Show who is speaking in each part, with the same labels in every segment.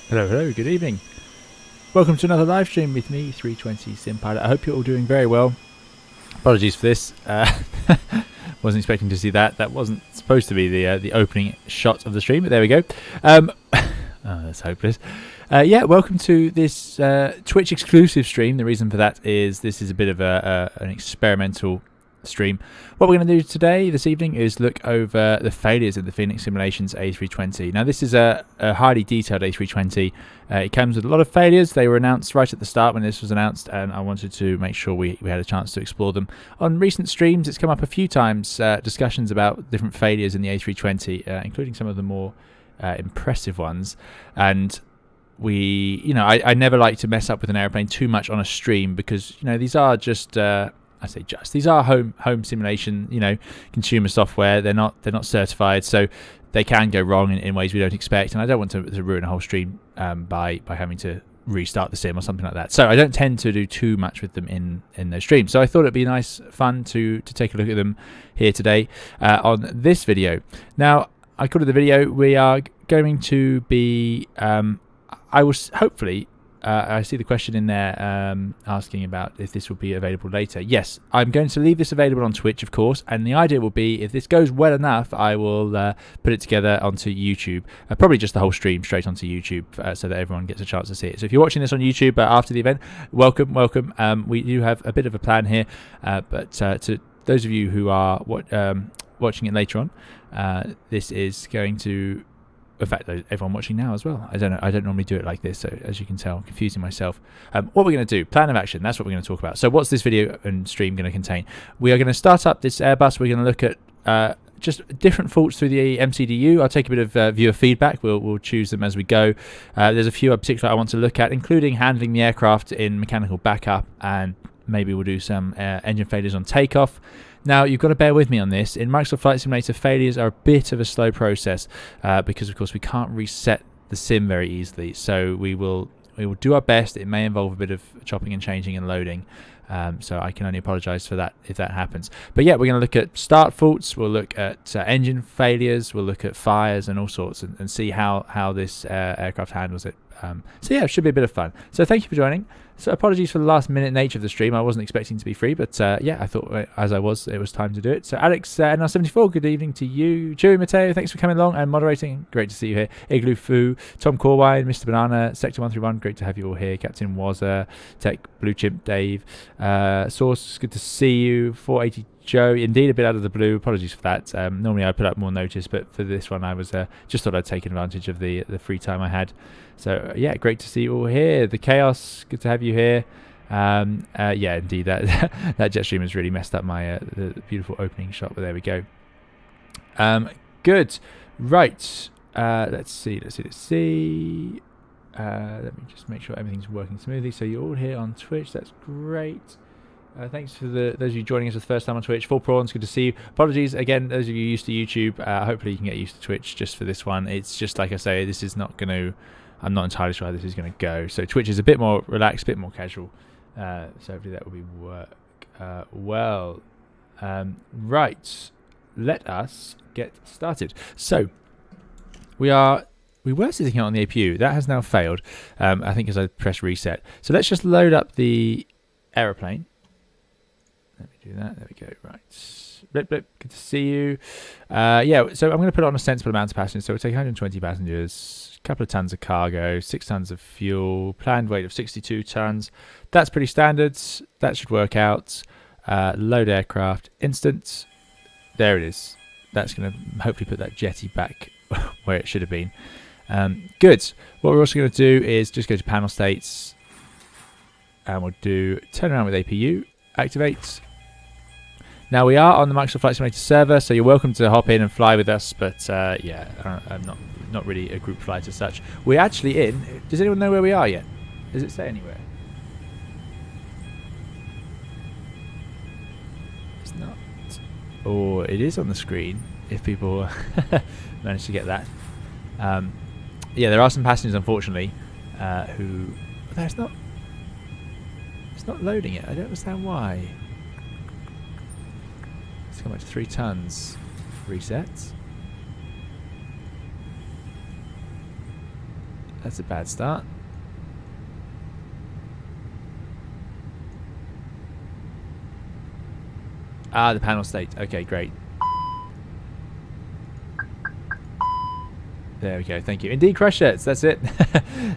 Speaker 1: Hello, hello, good evening. Welcome to another live stream with me, 320 Sim Pilot. I hope you're all doing very well. Apologies for this. Wasn't expecting to see that. That wasn't supposed to be the opening shot of the stream, but there we go. Oh, that's hopeless. Yeah, welcome to this Twitch exclusive stream. The reason for that is this is a bit of an experimental stream. What we're going to do this evening, is look over the failures of the Phoenix Simulations A320. Now, this is a highly detailed A320. It comes with a lot of failures. They were announced right at the start when this was announced, and I wanted to make sure we had a chance to explore them. On recent streams, it's come up a few times, discussions about different failures in the A320, including some of the more impressive ones. And I never like to mess up with an airplane too much on a stream, because these are just these are home simulation, consumer software. They're not certified, so they can go wrong in ways we don't expect, and I don't want to ruin a whole stream by having to restart the sim or something like that. So I don't tend to do too much with them in those streams. So I thought it'd be nice fun to take a look at them here today on this video. Now, I call it the video. We are going to be I will hopefully I see the question in there asking about if this will be available later. Yes, I'm going to leave this available on Twitch, of course, and the idea will be, if this goes well enough, I will put it together onto YouTube. Probably just the whole stream straight onto YouTube, so that everyone gets a chance to see it. So if you're watching this on YouTube after the event, welcome. We do have a bit of a plan here, but to those of you who are watching it later on, this is going to... In fact, everyone watching now as well. I don't know. I don't normally do it like this, so as you can tell, I'm confusing myself. What we're going to do, plan of action, that's what we're going to talk about. So what's this video and stream going to contain? We are going to start up this Airbus. We're going to look at just different faults through the MCDU. I'll take a bit of viewer feedback. We'll choose them as we go. There's a few in particular I want to look at, including handling the aircraft in mechanical backup, and maybe we'll do some engine failures on takeoff. Now, you've got to bear with me on this. In Microsoft Flight Simulator, failures are a bit of a slow process because, of course, we can't reset the sim very easily. So we will do our best. It may involve a bit of chopping and changing and loading. So I can only apologise for that if that happens. But yeah, we're going to look at start faults. We'll look at engine failures. We'll look at fires and all sorts, and see how this aircraft handles it. So yeah, it should be a bit of fun. So thank you for joining. So apologies for the last minute nature of the stream. I wasn't expecting to be free, but yeah, I thought it was time to do it. So Alex NR74, good evening to you. Chewy Mateo, thanks for coming along and moderating. Great to see you here. Igloo Foo, Tom Corwine, Mr. Banana, Sector 131, great to have you all here. Captain Wazza, Tech Blue Chimp Dave, Source, good to see you. 480 Joe, indeed a bit out of the blue. Apologies for that. Normally I put up more notice, but for this one I was just thought I'd take advantage of the free time I had. So yeah, great to see you all here. The Chaos, good to have you here. Yeah, indeed, that jet stream has really messed up my the beautiful opening shot, but there we go. Good. Right. Let's see. Let me just make sure everything's working smoothly. So you're all here on Twitch. That's great. Thanks for those of you joining us for the first time on Twitch. Full Prawns, good to see you. Apologies again, those of you used to YouTube. Hopefully you can get used to Twitch just for this one. It's just like I say, this is not going to... I'm not entirely sure how this is going to go. So Twitch is a bit more relaxed, a bit more casual. So hopefully that will work well. Right, let us get started. So we were sitting here on the APU. That has now failed, I think, as I press reset. So let's just load up the aeroplane. Let me do that. There we go. Right. Blip, blip. Good to see you. Yeah, so I'm going to put on a sensible amount of passengers. So we'll take 120 passengers, a couple of tons of cargo, 6 tons of fuel, planned weight of 62 tons. That's pretty standard. That should work out. Load aircraft. Instant. There it is. That's going to hopefully put that jetty back where it should have been. Good. What we're also going to do is just go to panel states. And we'll do turn around with APU. Activate. Now we are on the Microsoft Flight Simulator server, so you're welcome to hop in and fly with us. But yeah, I'm not really a group flight as such. We're actually in. Does anyone know where we are yet? Does it say anywhere? It's not. Or it is on the screen if people manage to get that. Yeah, there are some passengers, unfortunately, who. It's not loading it. I don't understand why. Let's come back to 3 tons. Reset. That's a bad start. Ah, the panel state. Okay, great. There we go. Thank you. Indeed, crash sets. That's it.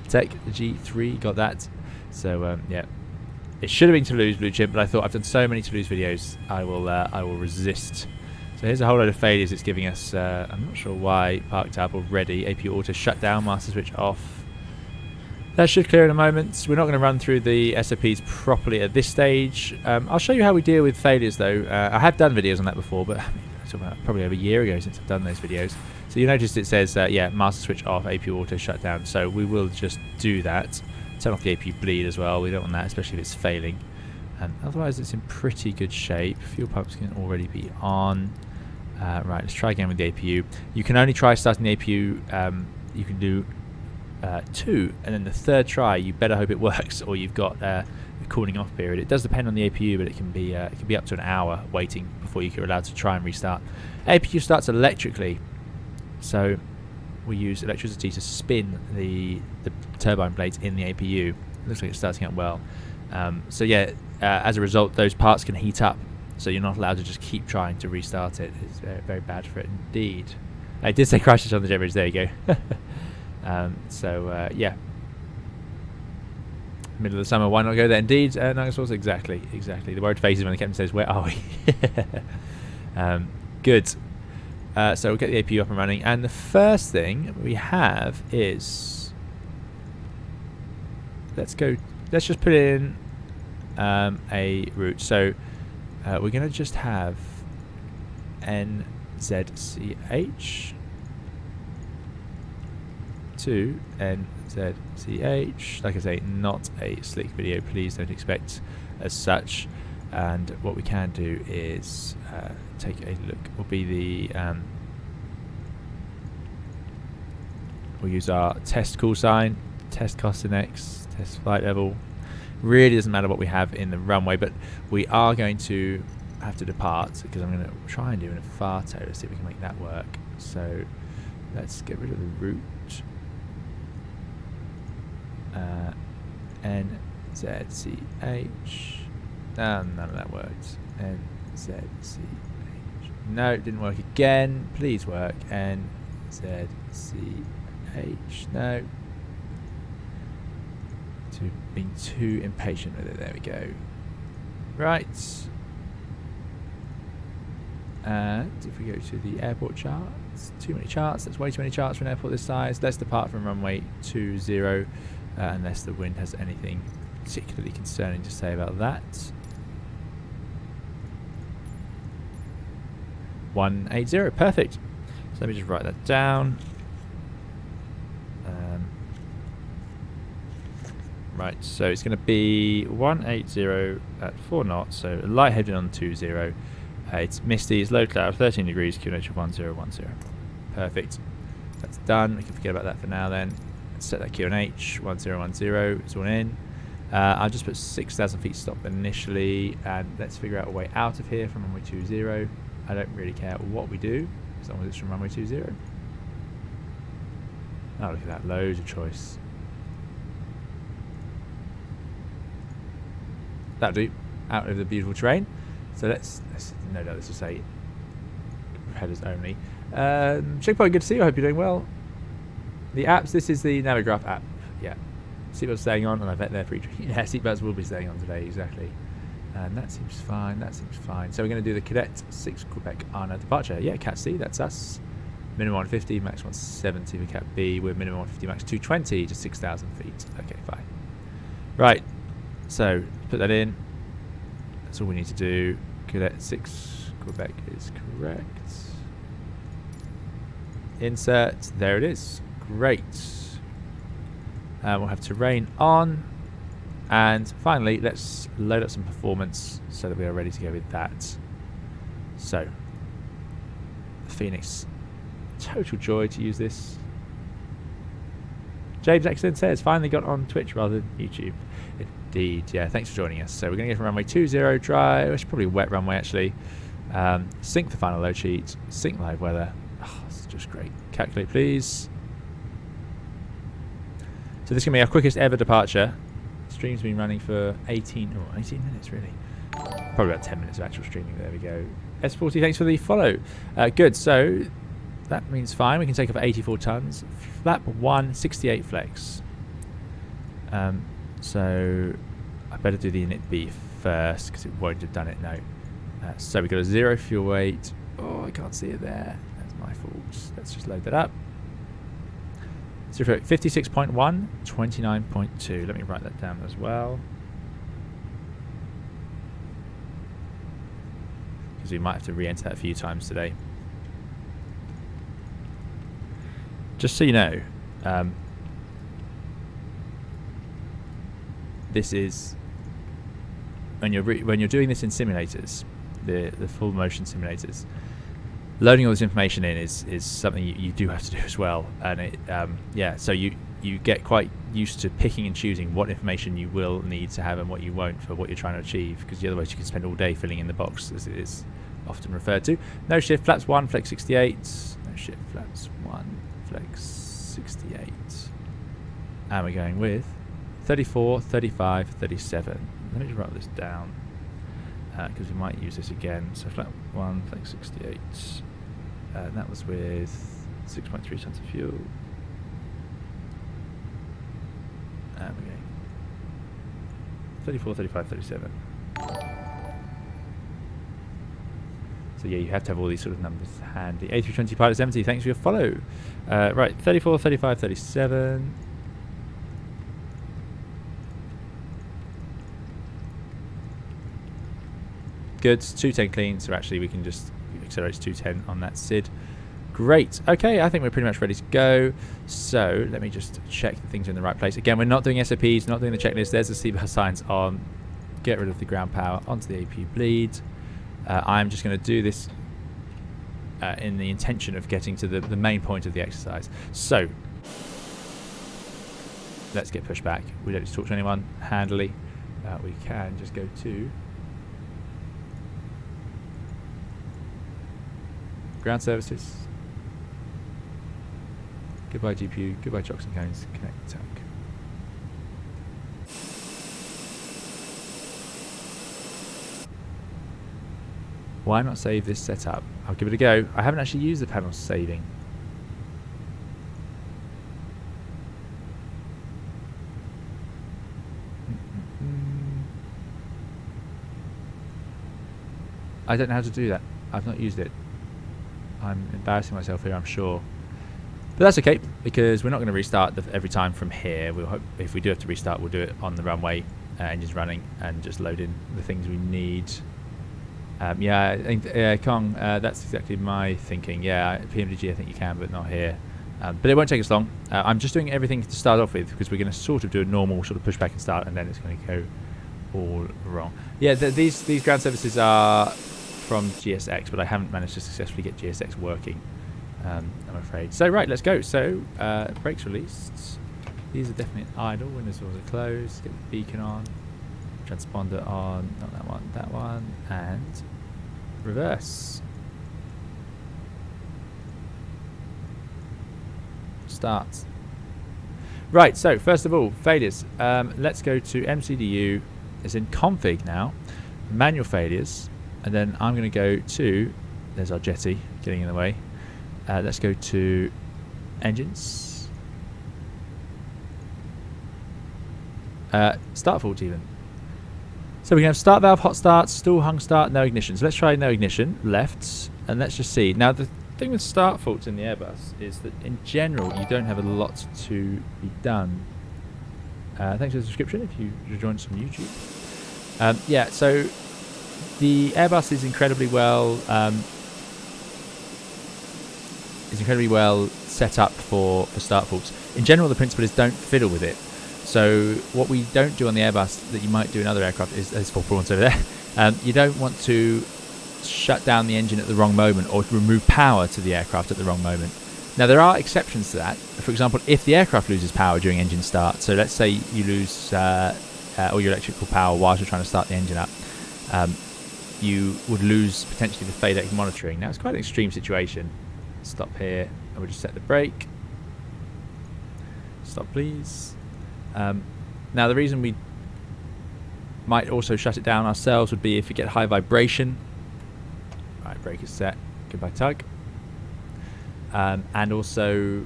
Speaker 1: Tech G3 got that. So yeah, it should have been Toulouse Blue Chip, but I thought I've done so many Toulouse videos, I will resist. So here's a whole load of failures it's giving us. I'm not sure why. Parked up already. APU auto shut down. Master switch off. That should clear in a moment. We're not going to run through the SOPs properly at this stage. I'll show you how we deal with failures though. I have done videos on that before, but I mean, it's about probably over a year ago since I've done those videos. So you notice it says, yeah, master switch off, APU auto shut down. So we will just do that. Turn off the APU bleed as well. We don't want that, especially if it's failing. Otherwise, it's in pretty good shape. Fuel pumps can already be on. Right, let's try again with the APU. You can only try starting the APU. You can do 2, and then the third try, you better hope it works, or you've got a cooling off period. It does depend on the APU, but it can be up to an hour waiting before you're allowed to try and restart. APU starts electrically, so we use electricity to spin the turbine blades in the APU. It looks like it's starting up well. So yeah, as a result, those parts can heat up, so you're not allowed to just keep trying to restart it. It's very, very bad for it indeed. I did say crashes on the jet bridge. There you go. Yeah, middle of the summer, why not go there? Indeed, Nuggets, exactly. The worried faces when the captain says, where are we? Good. So we'll get the APU up and running, and the first thing we have is, let's just put in a route. So we're going to just have NZCH to NZCH. Like I say, not a slick video, please don't expect as such. And what we can do is take a look. Will be the we'll use our test call sign, test cost in X, test flight level. Really doesn't matter what we have in the runway, but we are going to have to depart because I'm going to try and do an FARTO. Let's see if we can make that work. So let's get rid of the route. NZCH. None of that worked. NZCH. No, it didn't work again. Please work. NZCH. No. Being too impatient with it. There we go. Right. And if we go to the airport charts, too many charts. That's way too many charts for an airport this size. Let's depart from runway 20, unless the wind has anything particularly concerning to say about that. 180, perfect. So let me just write that down. Right, so it's going to be 180 at 4 knots, so light heading on 20. It's misty, it's low cloud, 13 degrees, QNH of 1010. Perfect. That's done. We can forget about that for now then. Let's set that QNH, 1010, it's all in. I'll just put 6,000 feet stop initially, and let's figure out a way out of here from runway 20. I don't really care what we do, as long as it's from runway 20. Oh, look at that, loads of choice. That'll do, out of the beautiful terrain. So let's no doubt this will say headers only. Checkpoint, good to see you. I hope you're doing well. The apps, this is the Navigraph app. Yeah. Seatbelts staying on, and I bet they're free. Yeah, seatbelts will be staying on today, exactly. And that seems fine, that seems fine. So we're going to do the Cadet 6 Quebec Arna departure. Yeah, Cat C, that's us. Minimum 150, max 170 for Cat B. We're minimum 150, max 220 to 6,000 feet. Okay, fine. Right, so put that in. That's all we need to do. Cadet 6 Quebec is correct. Insert, there it is. Great. We'll have terrain on. And finally, let's load up some performance so that we are ready to go with that. So, Phoenix. Total joy to use this. James Excellent says, finally got on Twitch rather than YouTube. Indeed, yeah, thanks for joining us. So we're going to go from runway 20, dry, it's probably a wet runway actually. Sync the final load sheet, sync live weather. Oh, it's just great. Calculate please. So this is going to be our quickest ever departure. Stream's been running for 18 minutes really. Probably about 10 minutes of actual streaming. There we go. S40, thanks for the follow. Good, so that means fine. We can take off 84 tons. Flap 168 flex. So I better do the init B first because it won't have done it, no. So we've got a 0 fuel weight. Oh, I can't see it there. That's my fault. Let's just load that up. 56.1, 29.2. Let me write that down as well. Because we might have to re-enter that a few times today. Just so you know, this is when you're doing this in simulators, the full motion simulators. Loading all this information in is something you do have to do as well, and it yeah. So you get quite used to picking and choosing what information you will need to have and what you won't for what you're trying to achieve, because otherwise you can spend all day filling in the box, as it is often referred to. No shift, flaps 1, flex 68. No shift, flaps 1, flex 68. And we're going with 34, 35, 37. Let me just write this down because we might use this again. So flap 1, flex 68. And that was with 6.3 tons of fuel. And we're going 34, 35, 37. So yeah, you have to have all these sort of numbers handy. A320 Pilots Empty, thanks for your follow. Right, 34, 35, 37. Good, 210 clean, so actually we can just accelerate to 210 on that SID. Great. Okay, I think we're pretty much ready to go. So let me just check that things are in the right place. Again, we're not doing SOPs, not doing the checklist. There's the seatbelt signs on. Get rid of the ground power onto the AP bleed. I'm just going to do this in the intention of getting to the main point of the exercise. So let's get pushed back. We don't need to talk to anyone handily. We can just go to ground services. Goodbye GPU, goodbye chocks and cones, connect tank. Why not save this setup? I'll give it a go. I haven't actually used the panel saving. I don't know how to do that. I've not used it. I'm embarrassing myself here, I'm sure. But that's okay, because we're not going to restart every time from here. We'll hope if we do have to restart, we'll do it on the runway, engines running, and just load in the things we need. Yeah, I think, Kong, that's exactly my thinking. Yeah, PMDG I think you can, but not here. But it won't take us long. I'm just doing everything to start off with, because we're going to sort of do a normal sort of pushback and start, and then it's going to go all wrong. Yeah, these ground services are from GSX, but I haven't managed to successfully get GSX working, I'm afraid. So right, let's go. So brakes released. These are definitely idle. Windows doors are closed. Get the beacon on. Transponder on. Not that one. And reverse. Start. Right, so first of all, failures. Let's go to MCDU, as in config now, manual failures, and then I'm going to go to, there's our jetty getting in the way. Let's go to engines. Start fault even. So we can have start valve, hot start, stall, hung start, no ignition. So let's try no ignition, left, and let's just see. Now the thing with start faults in the Airbus is that in general you don't have a lot to be done. Thanks for the subscription if you joined us on YouTube. Yeah, so the Airbus is incredibly well set up for start faults. In general, the principle is don't fiddle with it. So what we don't do on the Airbus that you might do in other aircraft is, there's 4 prawns over there, you don't want to shut down the engine at the wrong moment or to remove power to the aircraft at the wrong moment. Now there are exceptions to that. For example, if the aircraft loses power during engine start, so let's say you lose all your electrical power whilst you're trying to start the engine up, you would lose potentially the FADEC monitoring. Now it's quite an extreme situation. Stop here, and we'll just set the brake. Stop please. Now the reason we might also shut it down ourselves would be if we get high vibration. Right, brake is set. Goodbye tug. And also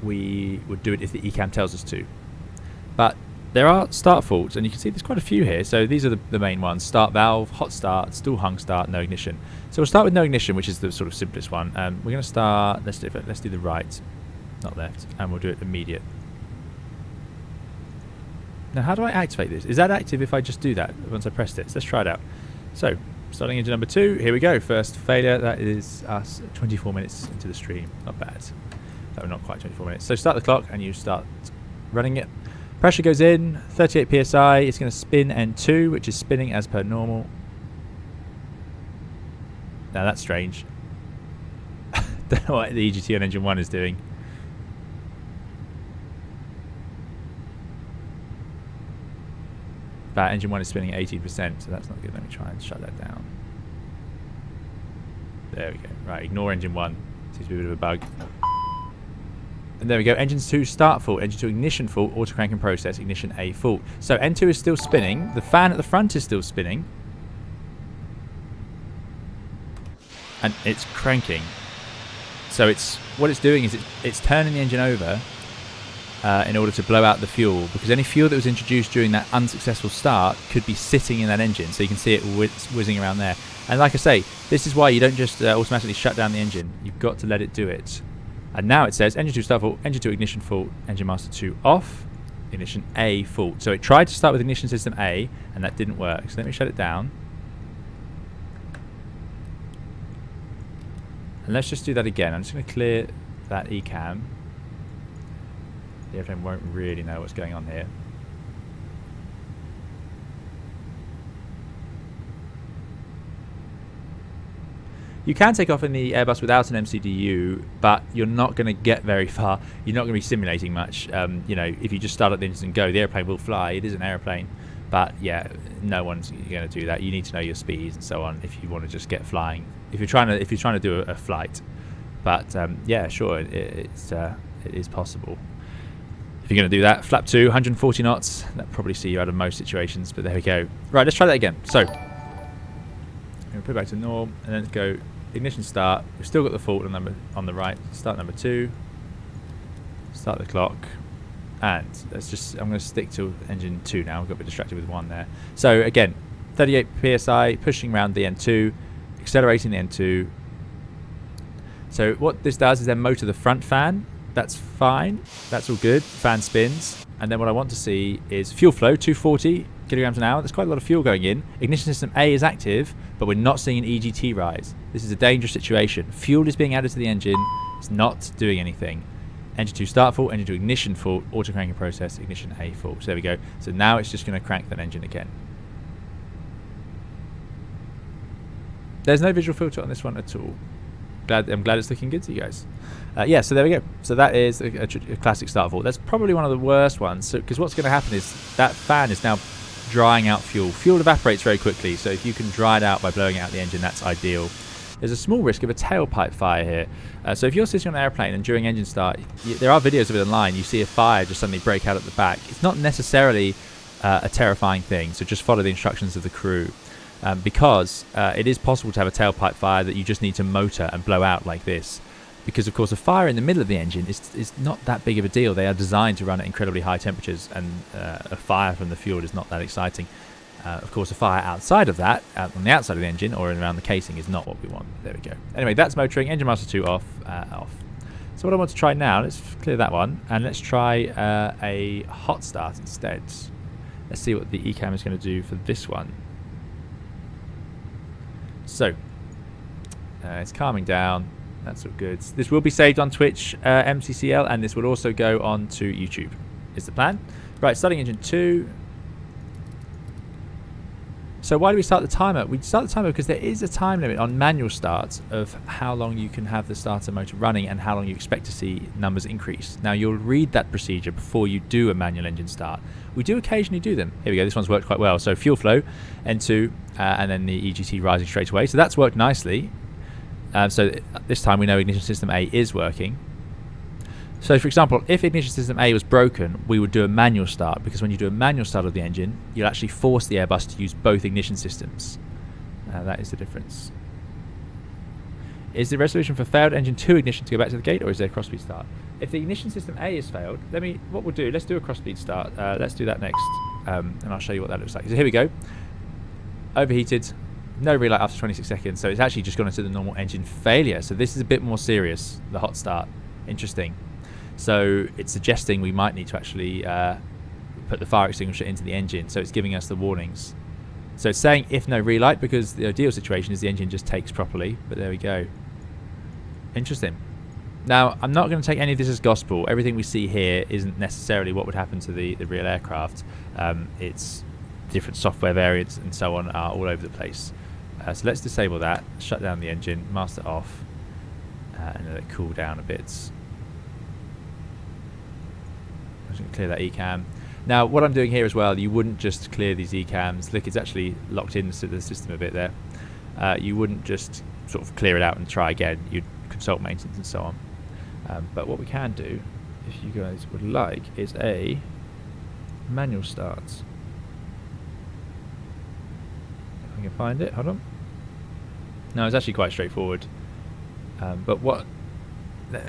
Speaker 1: we would do it if the ECAM tells us to. But there are start faults, and you can see there's quite a few here. So these are the main ones: start valve, hot start, stall hung start, no ignition. So we'll start with no ignition, which is the sort of simplest one. We're going to start. Let's do the right, not left, and we'll do it immediate. Now, how do I activate this? Is that active if I just do that once I press this? Let's try it out. So, starting engine number 2. Here we go. First failure. That is us 24 minutes into the stream. Not bad. No, not quite 24 minutes. So start the clock and you start running it. Pressure goes in. 38 psi. It's going to spin N2, which is spinning as per normal. Now that's strange. Don't know what the EGT on engine 1 is doing. But engine 1 is spinning at 18%, so that's not good. Let me try and shut that down. There we go. Right, ignore engine 1. Seems to be a bit of a bug. And there we go. Engine 2 start fault. Engine 2 ignition fault. Auto cranking process. Ignition A fault. So N2 is still spinning. The fan at the front is still spinning. And it's cranking. So what it's doing is it's turning the engine over in order to blow out the fuel, because any fuel that was introduced during that unsuccessful start could be sitting in that engine. So you can see it whizzing around there. And like I say, this is why you don't just automatically shut down the engine. You've got to let it do it. And now it says engine 2 start fault, engine 2 ignition fault, engine master 2 off, ignition A fault. So it tried to start with ignition system A, and that didn't work. So let me shut it down. And let's just do that again. I'm just going to clear that ECAM. The airplane won't really know what's going on here. You can take off in the Airbus without an MCDU, but you're not going to get very far. You're not going to be simulating much. You know, if you just start up the engine and go, the airplane will fly. It is an airplane, but yeah, no one's going to do that. You need to know your speeds and so on if you want to just get flying. If you're trying to do a flight, but yeah, sure, it is possible. If you're going to do that, flap 2, 140 knots. That'll probably see you out of most situations, but there we go. Right, let's try that again. So, I'm going to put it back to norm, and then let's go ignition start. We've still got the fault on the right. Start number 2. Start the clock. And I'm going to stick to engine 2 now. I've got a bit distracted with 1 there. So, again, 38 psi, pushing around the N2, accelerating the N2. So, what this does is then motor the front fan. That's fine. That's all good. Fan spins. And then what I want to see is fuel flow, 240 kilograms an hour. There's quite a lot of fuel going in. Ignition system A is active, but we're not seeing an EGT rise. This is a dangerous situation. Fuel is being added to the engine. It's not doing anything. Engine 2 start fault, engine 2 ignition fault, auto cranking process, ignition A fault. So there we go. So now it's just going to crank that engine again. There's no visual filter on this one at all. I'm glad it's looking good to you guys. Yeah, so there we go. So that is a classic start fault. That's probably one of the worst ones, because what's going to happen is that fan is now drying out fuel. Fuel evaporates very quickly, so if you can dry it out by blowing out the engine, that's ideal. There's a small risk of a tailpipe fire here. So if you're sitting on an airplane and during engine start, there are videos of it online, you see a fire just suddenly break out at the back. It's not necessarily a terrifying thing, so just follow the instructions of the crew. Because it is possible to have a tailpipe fire that you just need to motor and blow out like this. Because, of course, a fire in the middle of the engine is not that big of a deal. They are designed to run at incredibly high temperatures, and a fire from the fuel is not that exciting. Of course, a fire outside of that, on the outside of the engine or around the casing, is not what we want. There we go. Anyway, that's motoring. Engine master 2 off. So what I want to try now, let's clear that one, and let's try a hot start instead. Let's see what the ECAM is going to do for this one. So, it's calming down. That's all good. This will be saved on Twitch, MCCL, and this will also go on to YouTube, is the plan. Right, starting engine 2. So why do we start the timer? We start the timer because there is a time limit on manual starts of how long you can have the starter motor running and how long you expect to see numbers increase. Now, you'll read that procedure before you do a manual engine start. We do occasionally do them. Here we go. This one's worked quite well. So fuel flow, N2, and then the EGT rising straight away. So that's worked nicely. So this time we know ignition system A is working. So for example, if ignition system A was broken, we would do a manual start, because when you do a manual start of the engine, you'll actually force the Airbus to use both ignition systems. That is the difference. Is the resolution for failed engine 2 ignition to go back to the gate, or is there a cross-speed start? If the ignition system A is failed, what we'll do, let's do a cross-speed start. Let's do that next, and I'll show you what that looks like. So here we go. Overheated, no relight after 26 seconds, so it's actually just gone into the normal engine failure. So this is a bit more serious, the hot start. Interesting. So it's suggesting we might need to actually put the fire extinguisher into the engine, so it's giving us the warnings. So it's saying if no relight, because the ideal situation is the engine just takes properly, but there we go. Interesting. Now, I'm not going to take any of this as gospel. Everything we see here isn't necessarily what would happen to the real aircraft. It's different software variants and so on are all over the place. So let's disable that, shut down the engine, master off, and let it cool down a bit. I'm just going to clear that ECAM. Now, what I'm doing here as well, you wouldn't just clear these ECAMs. Look, it's actually locked into the system a bit there. You wouldn't just sort of clear it out and try again. You'd consult maintenance and so on. But what we can do, if you guys would like, is a manual start. If I can find it, hold on. No, it's actually quite straightforward. But what?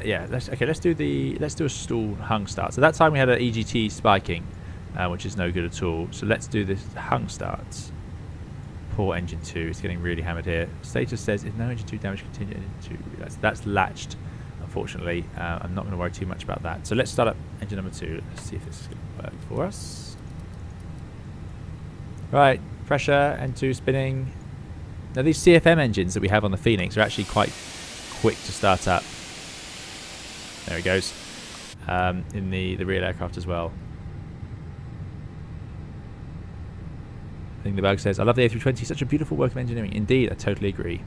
Speaker 1: Yeah, let's do a stall hung start. So that time we had an EGT spiking, which is no good at all. So let's do this hung start. Poor engine 2, it's getting really hammered here. Status says if no engine 2 damage continue engine 2. That's latched, unfortunately. I'm not going to worry too much about that. So let's start up engine number 2. Let's see if this is going to work for us. Right, pressure, N2 spinning. Now these CFM engines that we have on the Phoenix are actually quite quick to start up. There it goes. In the real aircraft as well. I think the bug says, I love the A320, such a beautiful work of engineering. Indeed, I totally agree.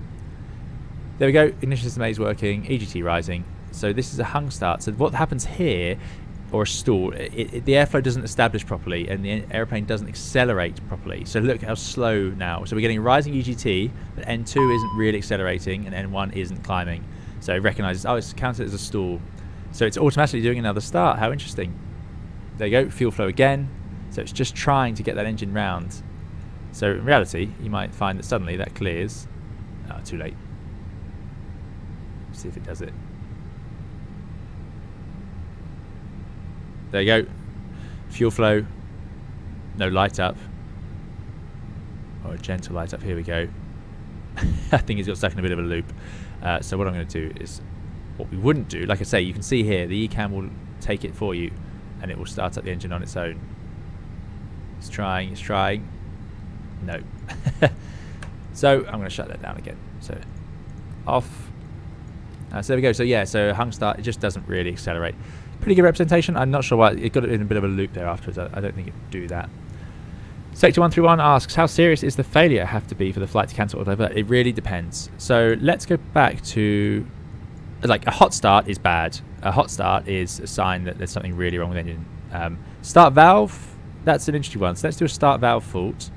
Speaker 1: There we go, ignition system A is working, EGT rising. So this is a hung start. So what happens here, or a stall, the airflow doesn't establish properly and the airplane doesn't accelerate properly. So look how slow now. So we're getting rising EGT, but N2 isn't really accelerating and N1 isn't climbing. So it recognises, oh, it's counted as a stall. So it's automatically doing another start. How interesting. There you go, fuel flow again. So it's just trying to get that engine round. So in reality, you might find that suddenly that clears. Oh, too late. See if it does it. There you go. Fuel flow. No light up. Or a gentle light up. Here we go. I think he's got stuck in a bit of a loop. So what I'm going to do is, what we wouldn't do, like I say, you can see here, the ECAM will take it for you and it will start up the engine on its own. It's trying. No. So I'm going to shut that down again. So off. So there we go. So yeah, so hung start, it just doesn't really accelerate. Pretty good representation. I'm not sure why it got it in a bit of a loop there afterwards. I don't think it would do that. Sector 131 asks, how serious is the failure have to be for the flight to cancel or divert? It really depends. So let's go back to, like, a hot start is bad. A hot start is a sign that there's something really wrong with the engine. Start valve, that's an interesting one. So let's do a start valve fault.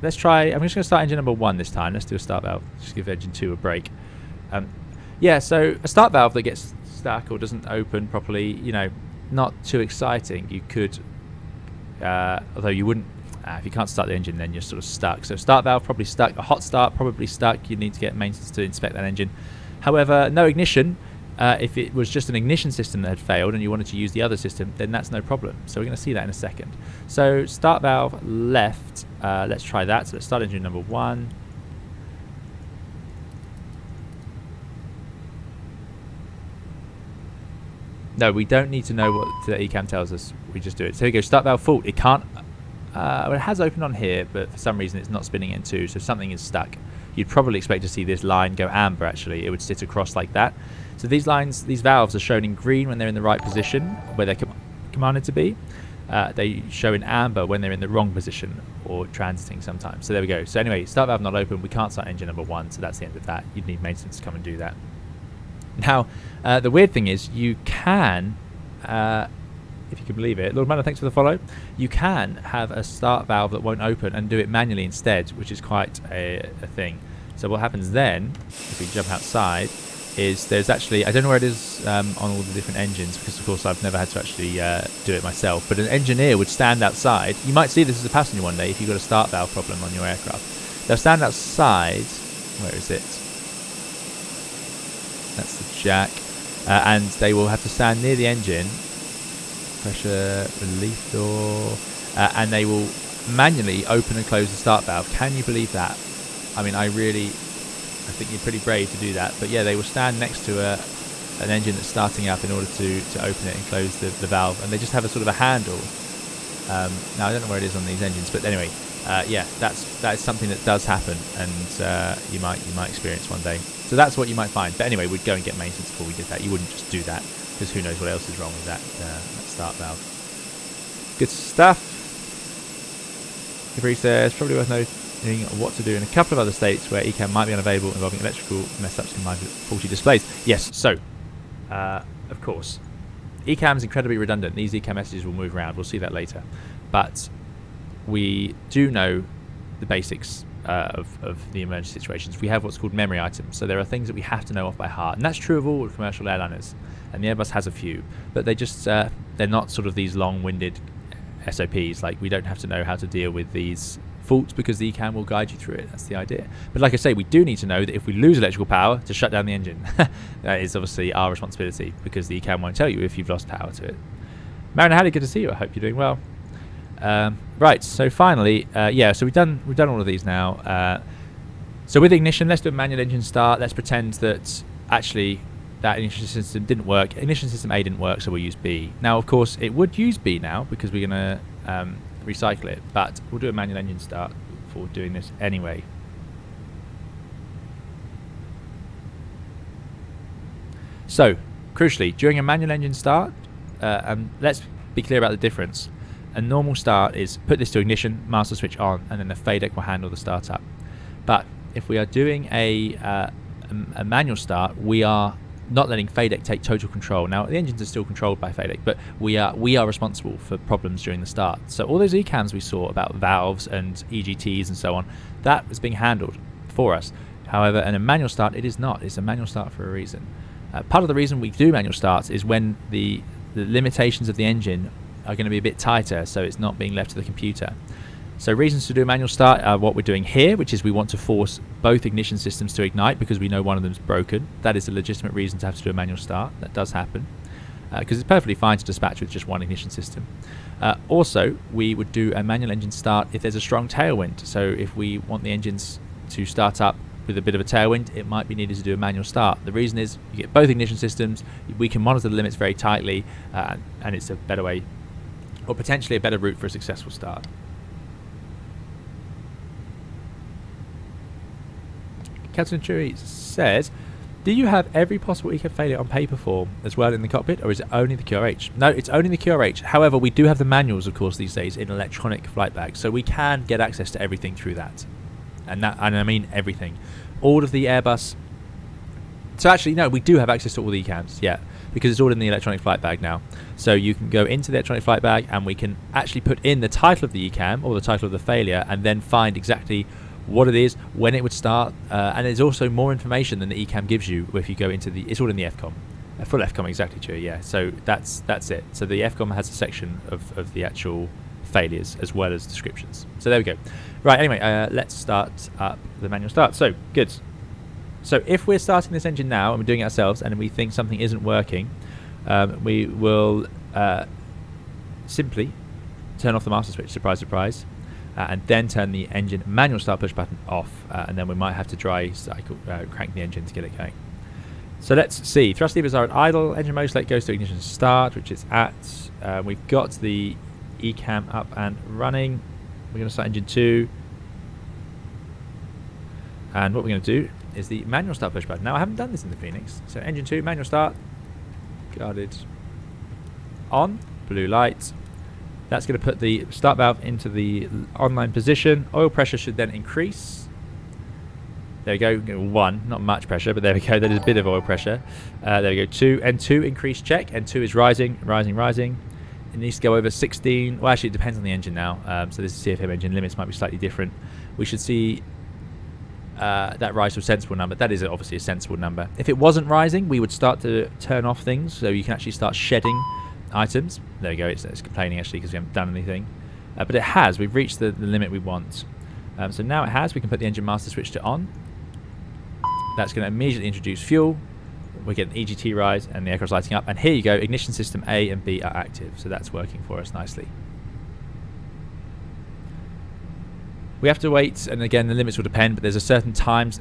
Speaker 1: Let's try, I'm just going to start engine number 1 this time. Let's do a start valve. Just give engine 2 a break. Yeah, so a start valve that gets stuck or doesn't open properly, you know, not too exciting. You could, although you wouldn't, if you can't start the engine, then you're sort of stuck. So start valve probably stuck. A hot start probably stuck. You'd need to get maintenance to inspect that engine. However, no ignition. If it was just an ignition system that had failed and you wanted to use the other system, then that's no problem. So we're going to see that in a second. So start valve left. Let's try that. So let's start engine number 1. No, we don't need to know what the ECAM tells us. We just do it. So here we go. Start valve fault. It can't. Well, it has opened on here, but for some reason it's not spinning in 2, so something is stuck. You'd probably expect to see this line go amber. Actually, it would sit across like that. So these lines, these valves are shown in green when they're in the right position, where they're commanded to be. They show in amber when they're in the wrong position or transiting sometimes. So there we go. So anyway, start valve not open. We can't start engine number 1, so that's the end of that. You'd need maintenance to come and do that. Now, the weird thing is you can, if you can believe it, Lord Manor, thanks for the follow. You can have a start valve that won't open and do it manually instead, which is quite a thing. So what happens then, if we jump outside, is there's actually, I don't know where it is on all the different engines, because of course I've never had to actually do it myself, but an engineer would stand outside. You might see this as a passenger one day if you've got a start valve problem on your aircraft. They'll stand outside, where is it? That's the jack, and they will have to stand near the engine, pressure relief door, and they will manually open and close the start valve. Can you believe that? I mean, I think you're pretty brave to do that, but yeah, they will stand next to an engine that's starting up in order to open it and close the valve, and they just have a sort of a handle. Now I don't know where it is on these engines, but anyway, yeah, that is something that does happen, and you might experience one day. So that's what you might find. But anyway, we'd go and get maintenance before we did that. You wouldn't just do that, because who knows what else is wrong with that start valve. Good stuff. Capri says, probably worth noting what to do in a couple of other states where ECAM might be unavailable, involving electrical mess-ups combined with faulty displays. Yes, so, of course, ECAM is incredibly redundant. These ECAM messages will move around. We'll see that later. But we do know the basics of the emergency situations. We have what's called memory items. So there are things that we have to know off by heart. And that's true of all commercial airliners. And the Airbus has a few. But they just, they're not sort of these long-winded SOPs. Like, we don't have to know how to deal with these faults because the ECAM will guide you through it. That's the idea. But like I say, we do need to know that if we lose electrical power, to shut down the engine. That is obviously our responsibility, because the ECAM won't tell you if you've lost power to it. Mariner Howdy, good to see you. I hope you're doing well. Right, so finally, yeah, so we've done all of these now. So with ignition, let's do a manual engine start. Let's pretend that actually that ignition system didn't work. Ignition system A didn't work, so we'll use B. Now, of course, it would use B now because we're going to recycle it, but we'll do a manual engine start for doing this anyway. So, crucially, during a manual engine start, and let's be clear about the difference. A normal start is put this to ignition, master switch on, and then the FADEC will handle the startup. But if we are doing a manual start, we are not letting FADEC take total control. Now, the engines are still controlled by FADEC, but we are responsible for problems during the start. So all those ECAMs we saw about valves and EGTs and so on, that was being handled for us. However, in a manual start, it is not. It's a manual start for a reason. Part of the reason we do manual starts is when the limitations of the engine are going to be a bit tighter, so it's not being left to the computer. So reasons to do a manual start are what we're doing here, which is we want to force both ignition systems to ignite because we know one of them is broken. That is a legitimate reason to have to do a manual start. That does happen, because it's perfectly fine to dispatch with just one ignition system. Also, we would do a manual engine start if there's a strong tailwind. So if we want the engines to start up with a bit of a tailwind, it might be needed to do a manual start. The reason is you get both ignition systems, we can monitor the limits very tightly, and it's a better way, or potentially a better route for a successful start. Captain Chewy says, do you have every possible ECAM failure on paper form as well in the cockpit, or is it only the QRH? No, it's only the QRH. However, we do have the manuals, of course, these days in electronic flight bags, so we can get access to everything through that. And I mean everything. All of the Airbus... So actually, no, we do have access to all the ECAMs, yeah, because it's all in the electronic flight bag now. So you can go into the electronic flight bag and we can actually put in the title of the ECAM or the title of the failure and then find exactly what it is, when it would start, and there's also more information than the ECAM gives you if you go into the... It's all in the FCOM. Full FCOM, exactly true, yeah. So that's it. So the FCOM has a section of the actual failures as well as descriptions. So there we go. Right, anyway, let's start up the manual start. So, good. So if we're starting this engine now and we're doing it ourselves and we think something isn't working, we will simply turn off the master switch, surprise, surprise, and then turn the engine manual start push button off, and then we might have to dry cycle, crank the engine to get it going. So let's see. Thrust levers are at idle. Engine mode select goes to ignition start, which is at. We've got the ECAM up and running. We're going to start engine 2. And what we're going to do is the manual start push button. Now, I haven't done this in the Phoenix. So engine 2, manual start, guarded on, blue light. That's going to put the start valve into the online position. Oil pressure should then increase. There we go, 1, not much pressure, but there we go, there is a bit of oil pressure. There we go, 2, N2 increase check, N2 is rising, rising. It needs to go over 16, well actually it depends on the engine now, so this is CFM engine, limits might be slightly different. We should see that rise to a sensible number. That is obviously a sensible number. If it wasn't rising, we would start to turn off things, so you can actually start shedding items. There we go. It's complaining actually because we haven't done anything, but it has. We've reached the limit we want. So now it has. We can put the engine master switch to on. That's going to immediately introduce fuel. We get an EGT rise and the aircraft's lighting up. And here you go. Ignition system A and B are active, so that's working for us nicely. We have to wait, and again the limits will depend, but there's a certain time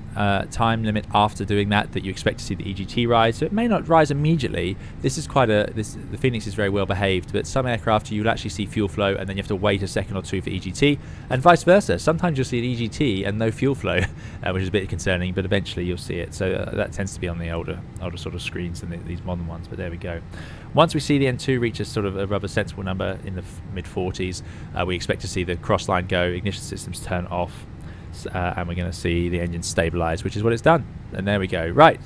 Speaker 1: limit after doing that you expect to see the EGT rise. So it may not rise immediately. This is the Phoenix is very well behaved, but some aircraft you'll actually see fuel flow and then you have to wait a second or two for EGT, and vice versa. Sometimes you'll see an EGT and no fuel flow, which is a bit concerning, but eventually you'll see it. So that tends to be on the older sort of screens than these modern ones, but there we go. Once we see the N2 reach a sort of a rather sensible number in the mid-40s, we expect to see the cross line go, ignition systems turn off, and we're going to see the engine stabilize, which is what it's done. And there we go. Right.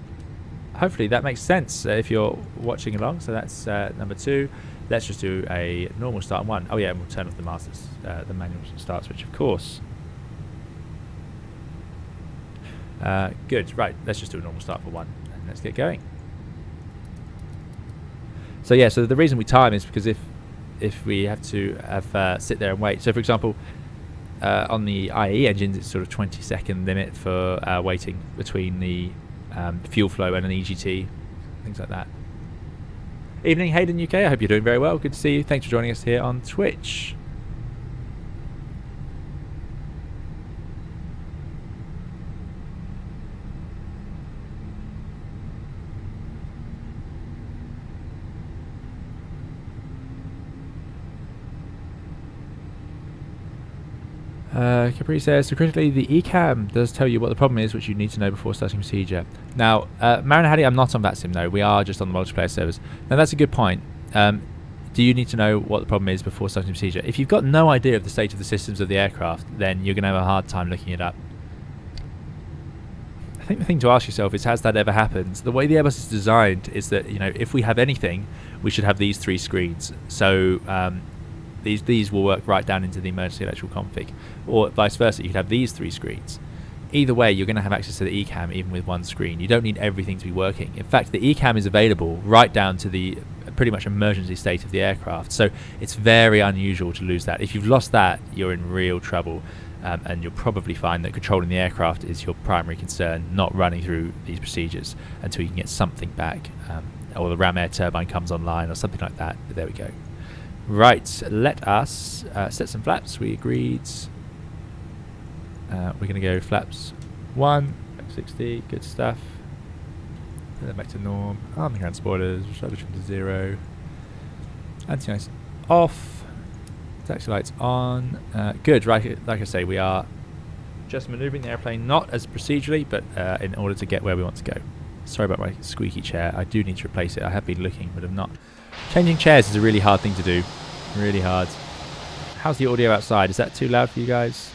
Speaker 1: Hopefully that makes sense if you're watching along. So that's number 2. Let's just do a normal start on 1. Oh yeah, and we'll turn off the masters, the manual start switch, of course. Good. Right. Let's just do a normal start for 1, and let's get going. So yeah, so the reason we time is because if we have to sit there and wait. So for example, on the IE engines, it's sort of 20-second limit for waiting between the fuel flow and an EGT, things like that. Evening, Hayden UK. I hope you're doing very well. Good to see you. Thanks for joining us here on Twitch. Capri says, so critically, the ECAM does tell you what the problem is, which you need to know before starting procedure. Now, Marin Hadi, I'm not on VATSIM though. We are just on the multiplayer servers. Now, that's a good point. Do you need to know what the problem is before starting procedure? If you've got no idea of the state of the systems of the aircraft, then you're going to have a hard time looking it up. I think the thing to ask yourself is, has that ever happened? The way the Airbus is designed is that, you know, if we have anything, we should have these 3 screens. So these will work right down into the emergency electrical config, or vice versa. You could have these 3 screens. Either way, you're going to have access to the ECAM even with 1 screen. You don't need everything to be working. In fact, the ECAM is available right down to the pretty much emergency state of the aircraft. So it's very unusual to lose that. If you've lost that, you're in real trouble, and you'll probably find that controlling the aircraft is your primary concern, not running through these procedures until you can get something back, or the ram air turbine comes online or something like that. But there we go. Right, let us set some flaps. We agreed. We're going to go flaps 1, 60, good stuff. And then back to norm. Arming ground spoilers, rudder trim to 0. Anti-ice off. Taxi lights on. Good, right, like I say, we are just manoeuvring the airplane, not as procedurally, but in order to get where we want to go. Sorry about my squeaky chair. I do need to replace it. I have been looking, but I'm not. Changing chairs is a really hard thing to do. Really hard. How's the audio outside? Is that too loud for you guys?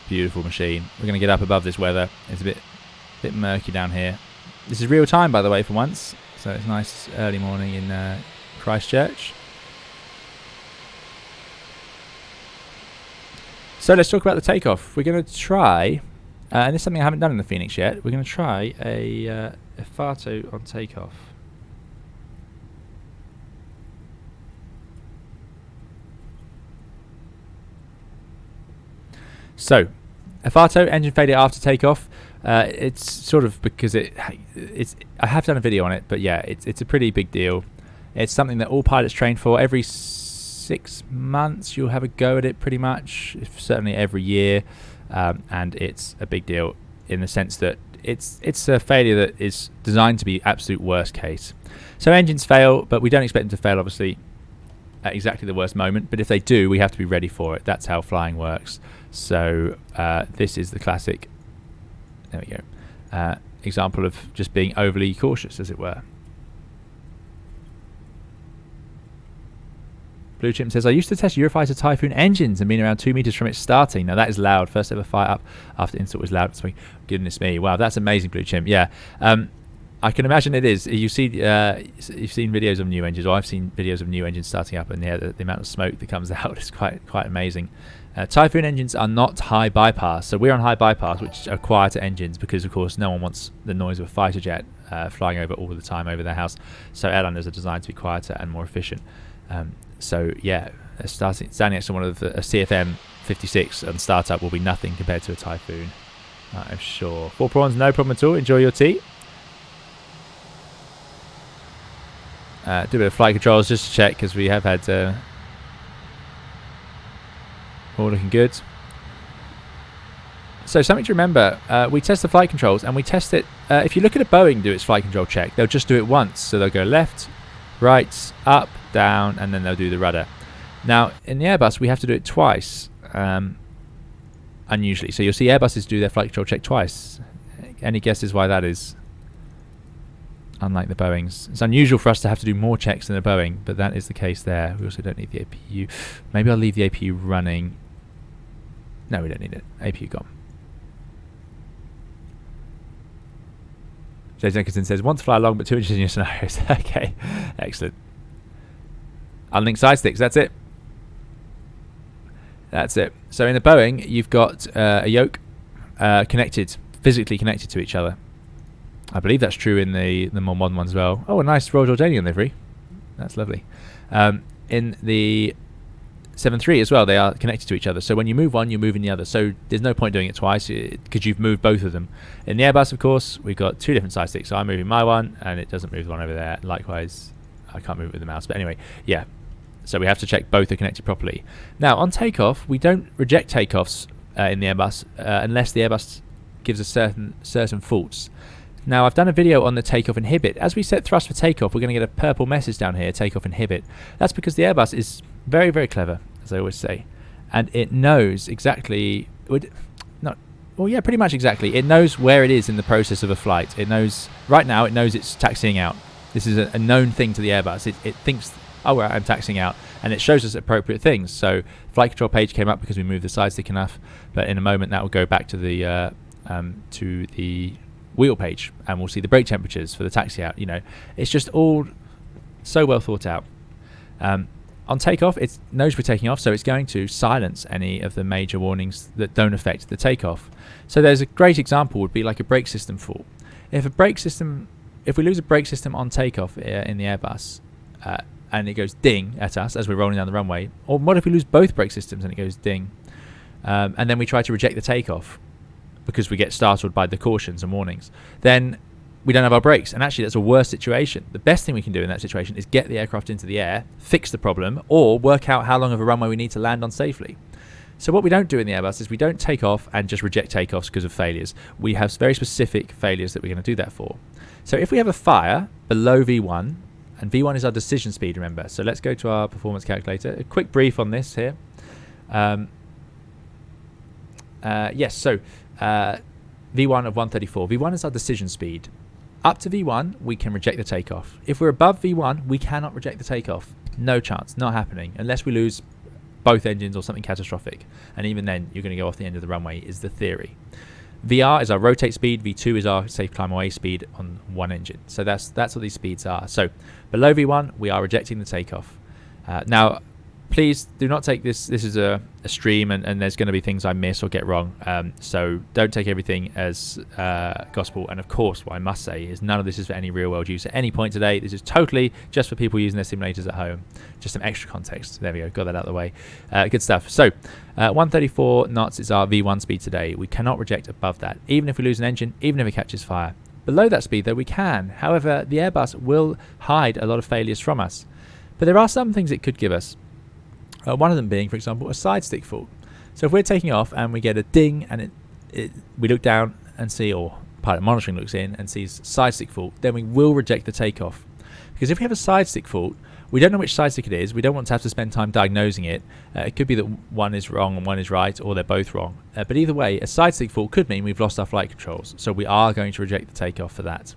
Speaker 1: Beautiful machine. We're going to get up above this weather. It's a bit murky down here. This is real time, by the way, for once. So it's nice early morning in Christchurch. So let's talk about the takeoff. We're going to try, and this is something I haven't done in the Phoenix yet, we're going to try a FATO on takeoff. So, a FATO, engine failure after takeoff. It's sort of because it's. I have done a video on it, but yeah, it's a pretty big deal. It's something that all pilots train for. Every 6 months you'll have a go at it, pretty much, certainly every year, and it's a big deal in the sense that it's a failure that is designed to be absolute worst case. So engines fail, but we don't expect them to fail obviously at exactly the worst moment, but if they do, we have to be ready for it. That's how flying works. So this is the classic, there we go, example of just being overly cautious, as it were. Blue Chip says, I used to test Eurofighter Typhoon engines and been around 2 meters from it starting. Now that is loud. First ever fire up after install was loud. So, goodness me. Wow, that's amazing, Blue Chip. Yeah. I can imagine it is. You've seen videos of new engines, or I've seen videos of new engines starting up, and yeah, the amount of smoke that comes out is quite amazing. Typhoon engines are not high bypass, so we're on high bypass, which are quieter engines because, of course, no one wants the noise of a fighter jet flying over all the time over their house. So airliners are designed to be quieter and more efficient. So yeah, standing next to one of a CFM 56 and startup will be nothing compared to a Typhoon, I'm sure. 4 prawns, no problem at all. Enjoy your tea. Do a bit of flight controls just to check, because we have had all looking good. So something to remember, we test the flight controls, and we test it, if you look at a Boeing do its flight control check, they'll just do it once. So they'll go left, right, up, down, and then they'll do the rudder. Now in the Airbus we have to do it twice, unusually. So you'll see Airbuses do their flight control check twice. Any guesses why that is? Unlike the Boeings, it's unusual for us to have to do more checks than a Boeing, but that is the case there. We also don't need the APU. Maybe I'll leave the APU running. No, we don't need it. APU gone. James Nicholson says, want to fly along, but 2 inches in your scenarios. Okay, excellent. Unlinked side sticks, that's it. That's it. So in the Boeing, you've got a yoke physically connected to each other. I believe that's true in the more modern ones as well. Oh, a nice Royal Jordanian livery. That's lovely. In the 7.3 as well, they are connected to each other. So when you move one, you're moving the other. So there's no point doing it twice because you've moved both of them. In the Airbus, of course, we've got 2 different side sticks. So I'm moving my one, and it doesn't move the one over there. Likewise, I can't move it with the mouse. But anyway, yeah. So we have to check both are connected properly. Now, on takeoff, we don't reject takeoffs in the Airbus unless the Airbus gives us certain faults. Now, I've done a video on the takeoff inhibit. As we set thrust for takeoff, we're going to get a purple message down here, takeoff inhibit. That's because the Airbus is very, very clever, as I always say. And it knows exactly... pretty much exactly. It knows where it is in the process of a flight. It knows... Right now, it knows it's taxiing out. This is a known thing to the Airbus. It thinks, oh, well, I'm taxiing out. And it shows us appropriate things. So, flight control page came up because we moved the side stick enough. But in a moment, that will go back to the wheel page, and we'll see the brake temperatures for the taxi out. You know, it's just all so well thought out. On takeoff, it knows we're taking off, so it's going to silence any of the major warnings that don't affect the takeoff. So there's a great example would be like a brake system fault. If we lose a brake system on takeoff in the Airbus, and it goes ding at us as we're rolling down the runway, or what if we lose both brake systems and it goes ding, and then we try to reject the takeoff because we get startled by the cautions and warnings, then we don't have our brakes. And actually, that's a worse situation. The best thing we can do in that situation is get the aircraft into the air, fix the problem, or work out how long of a runway we need to land on safely. So what we don't do in the Airbus is we don't take off and just reject takeoffs because of failures. We have very specific failures that we're going to do that for. So if we have a fire below V1, and V1 is our decision speed, remember. So let's go to our performance calculator. A quick brief on this here. Yes, so V1 of 134. V1 is our decision speed. Up to V1, we can reject the takeoff. If we're above V1, we cannot reject the takeoff. No chance, not happening, unless we lose both engines or something catastrophic. And even then, you're going to go off the end of the runway, is the theory. VR is our rotate speed. V2 is our safe climb away speed on one engine. So that's what these speeds are. So below V1, we are rejecting the takeoff. Now, please do not take this. This is a stream, and there's going to be things I miss or get wrong. So don't take everything as gospel. And of course, what I must say is none of this is for any real world use at any point today. This is totally just for people using their simulators at home. Just some extra context. There we go. Got that out of the way. Good stuff. So 134 knots is our V1 speed today. We cannot reject above that, even if we lose an engine, even if it catches fire. Below that speed, though, we can. However, the Airbus will hide a lot of failures from us. But there are some things it could give us. One of them being, for example, a side stick fault. So if we're taking off and we get a ding and we look down and see, or pilot monitoring looks in and sees side stick fault, then we will reject the takeoff. Because if we have a side stick fault, we don't know which side stick it is. We don't want to have to spend time diagnosing it. It could be that one is wrong and one is right, or they're both wrong. But either way, a side stick fault could mean we've lost our flight controls. So we are going to reject the takeoff for that.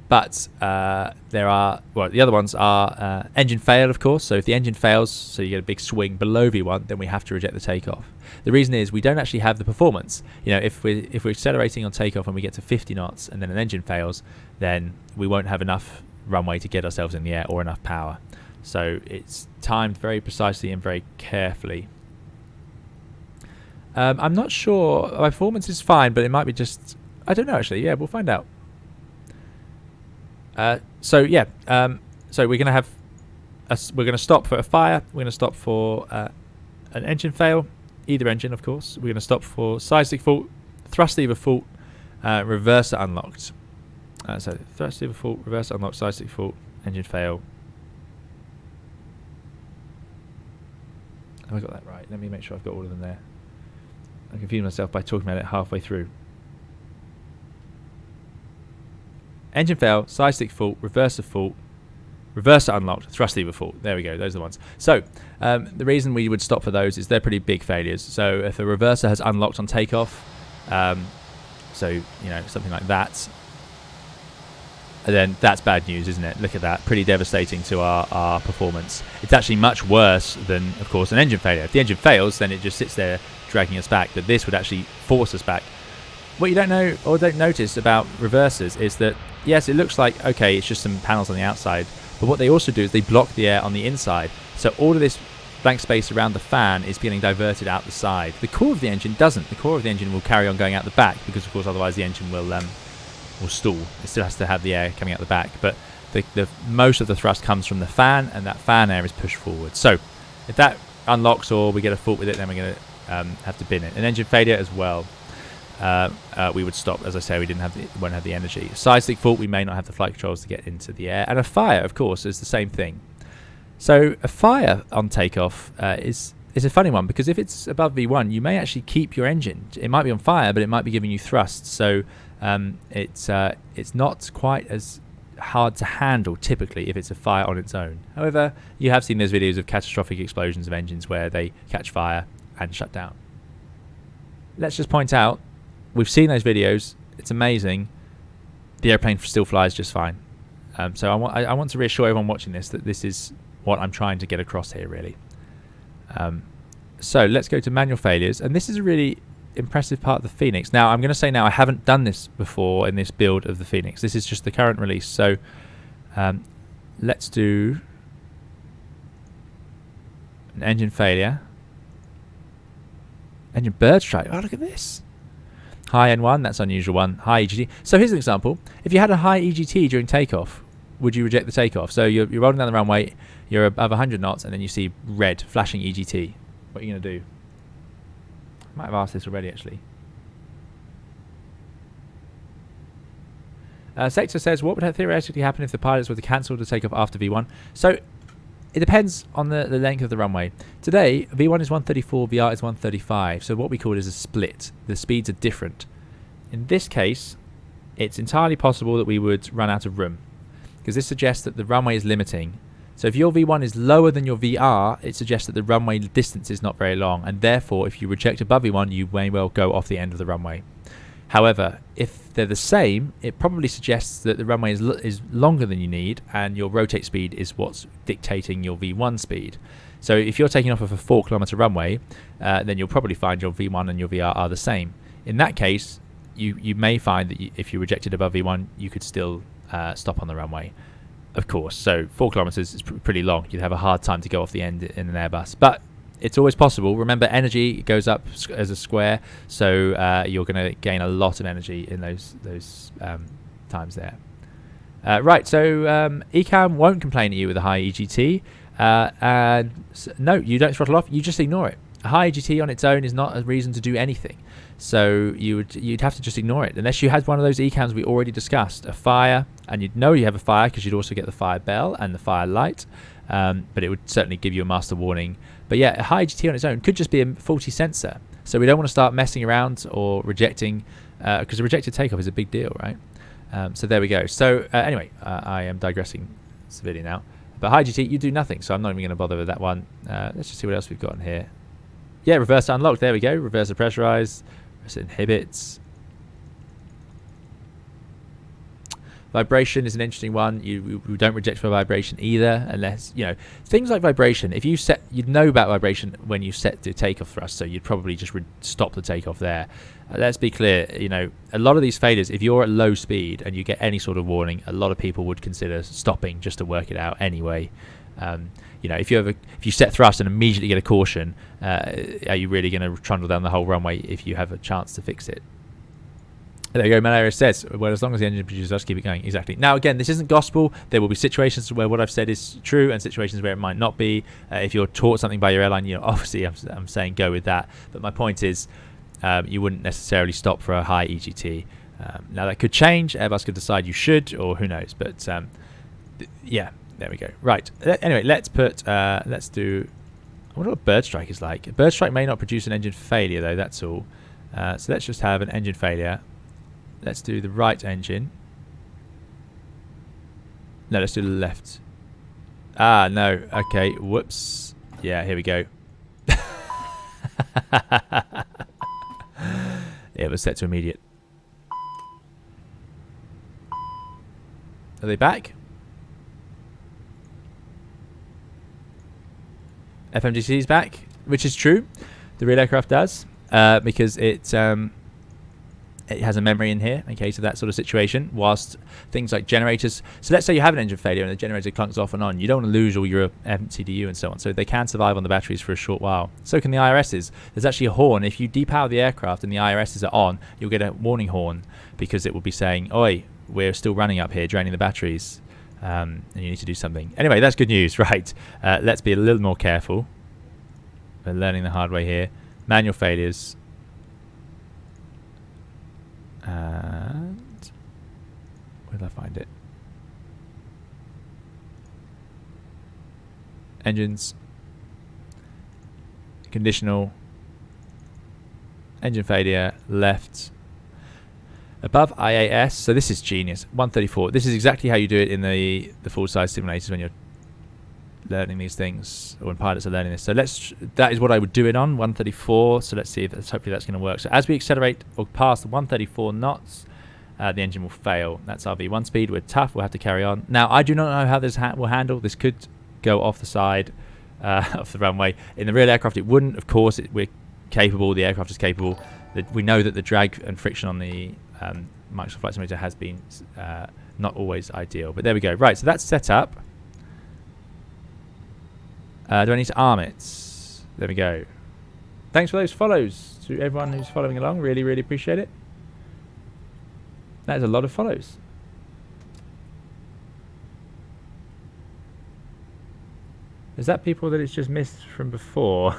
Speaker 1: But there are, well, the other ones are engine fail, of course. So if the engine fails, so you get a big swing below V1, then we have to reject the takeoff. The reason is we don't actually have the performance. You know, if we're accelerating on takeoff and we get to 50 knots and then an engine fails, then we won't have enough runway to get ourselves in the air or enough power. So it's timed very precisely and very carefully. I'm not sure. My performance is fine, but it might be just, I don't know actually. Yeah, we'll find out. So we're gonna have we're gonna stop for a fire. We're gonna stop for an engine fail, either engine, of course. We're gonna stop for side stick fault, thrust lever fault, reverser unlocked. So thrust lever fault, reverser unlocked, side stick fault, engine fail. Have I got that right? Let me make sure I've got all of them there. I confused myself by talking about it halfway through. Engine fail, side stick fault, reverser unlocked, thrust lever fault. There we go, those are the ones. So the reason we would stop for those is they're pretty big failures. So if a reverser has unlocked on takeoff, so you know, something like that, then that's bad news, isn't it? Look at that, pretty devastating to our performance. It's actually much worse than, of course, an engine failure. If the engine fails, then it just sits there dragging us back, but this would actually force us back. What you don't know or don't notice about reversers is that, yes, it looks like, okay, it's just some panels on the outside, but what they also do is they block the air on the inside. So all of this blank space around the fan is getting diverted out the side. The core of the engine doesn't. The core of the engine will carry on going out the back because, of course, otherwise the engine will stall. It still has to have the air coming out the back, but the most of the thrust comes from the fan, and that fan air is pushed forward. So if that unlocks or we get a fault with it, then we're going to have to bin it. An engine failure as well. We would stop. As I say, we won't have the energy. Side stick fault, we may not have the flight controls to get into the air. And a fire, of course, is the same thing. So a fire on takeoff is a funny one, because if it's above V1, you may actually keep your engine. It might be on fire, but it might be giving you thrust. So it's not quite as hard to handle typically if it's a fire on its own. However, you have seen those videos of catastrophic explosions of engines where they catch fire and shut down. Let's just point out, we've seen those videos. It's amazing. The airplane still flies just fine. So I want to reassure everyone watching this that this is what I'm trying to get across here, really. So let's go to manual failures, and this is a really impressive part of the Phoenix. Now, I'm going to say now I haven't done this before in this build of the Phoenix. This is just the current release. So let's do an engine failure. Engine bird strike. Oh, look at this. High N1, that's an unusual one. High EGT. So here's an example. If you had a high EGT during takeoff, would you reject the takeoff? So you're rolling down the runway, you're above 100 knots, and then you see red flashing EGT. What are you going to do? I might have asked this already, actually. Sector says, what would theoretically happen if the pilots were to cancel the takeoff after V1? So it depends on the length of the runway. Today, V1 is 134, VR is 135. So what we call is a split. The speeds are different. In this case, it's entirely possible that we would run out of room, because this suggests that the runway is limiting. So if your V1 is lower than your VR, it suggests that the runway distance is not very long, and therefore if you reject above V1, you may well go off the end of the runway. However, if they're the same, it probably suggests that the runway is longer than you need, and your rotate speed is what's dictating your V1 speed. So if you're taking off of a 4 kilometer runway, then you'll probably find your V1 and your VR are the same. In that case, you may find that if you rejected above V1, you could still stop on the runway. Of course, so 4 kilometers is pretty long. You'd have a hard time to go off the end in an Airbus, but it's always possible. Remember, energy goes up as a square, so you're going to gain a lot of energy in those times there. Right, so ECAM won't complain at you with a high EGT, and no, you don't throttle off. You just ignore it. A high EGT on its own is not a reason to do anything, so you'd have to just ignore it, unless you had one of those ECAMs we already discussed, a fire, and you'd know you have a fire because you'd also get the fire bell and the fire light, but it would certainly give you a master warning. But yeah, a high EGT on its own could just be a faulty sensor, so we don't want to start messing around or rejecting, because a rejected takeoff is a big deal, right? So there we go. So anyway, I am digressing severely now, but high EGT, you do nothing, so I'm not even going to bother with that one. Let's just see what else we've got in here. Yeah, reverser unlocked. There we go. Reverser pressurized. Reverser inhibits. Vibration is an interesting one. You don't reject for vibration either, unless, things like vibration. If you set, you'd know about vibration when you set the takeoff thrust, so you'd probably just stop the takeoff there. Let's be clear, a lot of these failures, if you're at low speed and you get any sort of warning, a lot of people would consider stopping just to work it out anyway. If you set thrust and immediately get a caution, are you really going to trundle down the whole runway if you have a chance to fix it? There you go. Malaria says, well, as long as the engine produces us, keep it going. Exactly. Now, again, this isn't gospel. There will be situations where what I've said is true and situations where it might not be. If you're taught something by your airline, obviously I'm saying go with that. But my point is, you wouldn't necessarily stop for a high EGT. Now, that could change. Airbus could decide you should, or who knows. But yeah, there we go. Right. Anyway, let's do. I wonder what bird strike is like. Bird strike may not produce an engine failure, though. That's all. So let's just have an engine failure. Let's do the right engine. No, let's do the left. Ah, no. Okay. Whoops. Yeah, here we go. It was set to immediate. Are they back? FMGC is back, which is true. The real aircraft does, because it has a memory in here in case of that sort of situation, whilst things like generators, so let's say you have an engine failure and the generator clunks off and on, you don't want to lose all your MCDU and so on, so they can survive on the batteries for a short while. So can the IRSs. There's actually a horn. If you depower the aircraft and the IRSs are on, you'll get a warning horn, because it will be saying, oi, we're still running up here, draining the batteries, and you need to do something. Anyway, that's good news. Right, let's be a little more careful. We're learning the hard way here. Manual failures. And where did I find it? Engines. Conditional. Engine failure. Left. Above IAS. So this is genius. 134. This is exactly how you do it in the full-size simulators when you're learning these things, or when pilots are learning this. So that is what I would do it on, 134. So let's see if hopefully that's going to work. So as we accelerate or pass the 134 knots, the engine will fail. That's our V1 speed. We're tough. We'll have to carry on. Now, I do not know how this will handle. This could go off the side of the runway. In the real aircraft, it wouldn't. Of course, we're capable. The aircraft is capable. We know that the drag and friction on the Microsoft Flight Simulator has been not always ideal. But there we go. Right, so that's set up. Do I need to arm it? There we go. Thanks for those follows to everyone who's following along. Really, really appreciate it. That is a lot of follows. Is that people that it's just missed from before?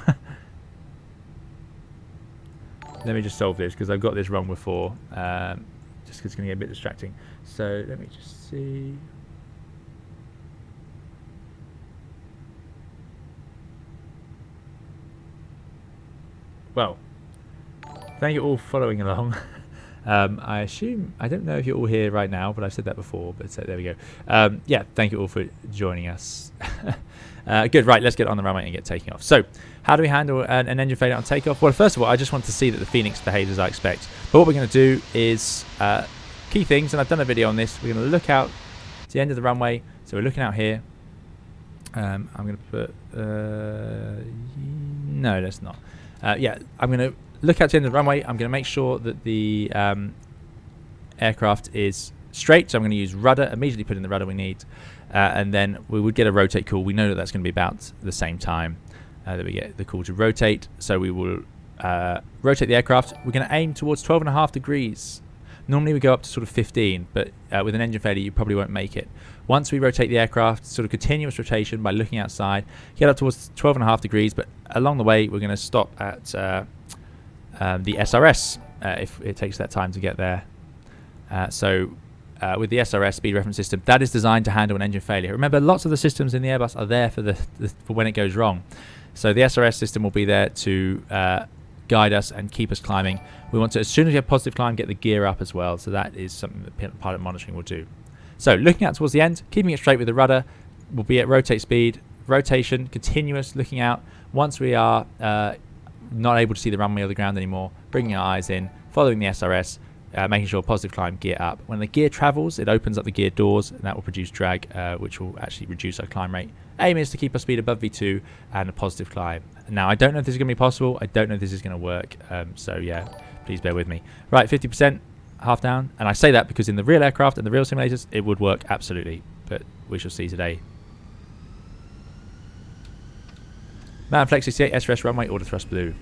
Speaker 1: Let me just solve this, because I've got this wrong before. Just because it's going to get a bit distracting. So let me just see. Well, thank you all for following along. I assume, I don't know if you're all here right now, but I've said that before, but there we go. Yeah, thank you all for joining us. Good, right, let's get on the runway and get taking off. So, how do we handle an engine failure on takeoff? Well, first of all, I just want to see that the Phoenix behaves as I expect. But what we're going to do is key things, and I've done a video on this. We're going to look out to the end of the runway. So we're looking out here. I'm going to put... no, that's not. Yeah, I'm going to look out to the end of the runway. I'm going to make sure that the aircraft is straight. So I'm going to use rudder, immediately put in the rudder we need. And then we would get a rotate call. We know that that's going to be about the same time that we get the call to rotate. So we will rotate the aircraft. We're going to aim towards 12.5 degrees. Normally we go up to sort of 15, but with an engine failure you probably won't make it. Once we rotate the aircraft, sort of continuous rotation by looking outside, get up towards 12.5 degrees, but along the way we're going to stop at the SRS if it takes that time to get there. With the SRS, speed reference system, that is designed to handle an engine failure. Remember, lots of the systems in the Airbus are there for for when it goes wrong. So the SRS system will be there to guide us and keep us climbing. We want to, as soon as we have positive climb, get the gear up as well. So that is something that pilot monitoring will do. So looking out towards the end, keeping it straight with the rudder, will be at rotate speed, rotation, continuous, looking out. Once we are not able to see the runway or the ground anymore, bringing our eyes in, following the SRS, making sure positive climb, gear up. When the gear travels, it opens up the gear doors, and that will produce drag, which will actually reduce our climb rate. Aim is to keep our speed above V2 and a positive climb. Now, I don't know if this is going to be possible. I don't know if this is going to work. So, yeah, please bear with me. Right, 50%, half down. And I say that because in the real aircraft and the real simulators, it would work absolutely. But we shall see today. Man Flex 68, SRS runway, order thrust blue.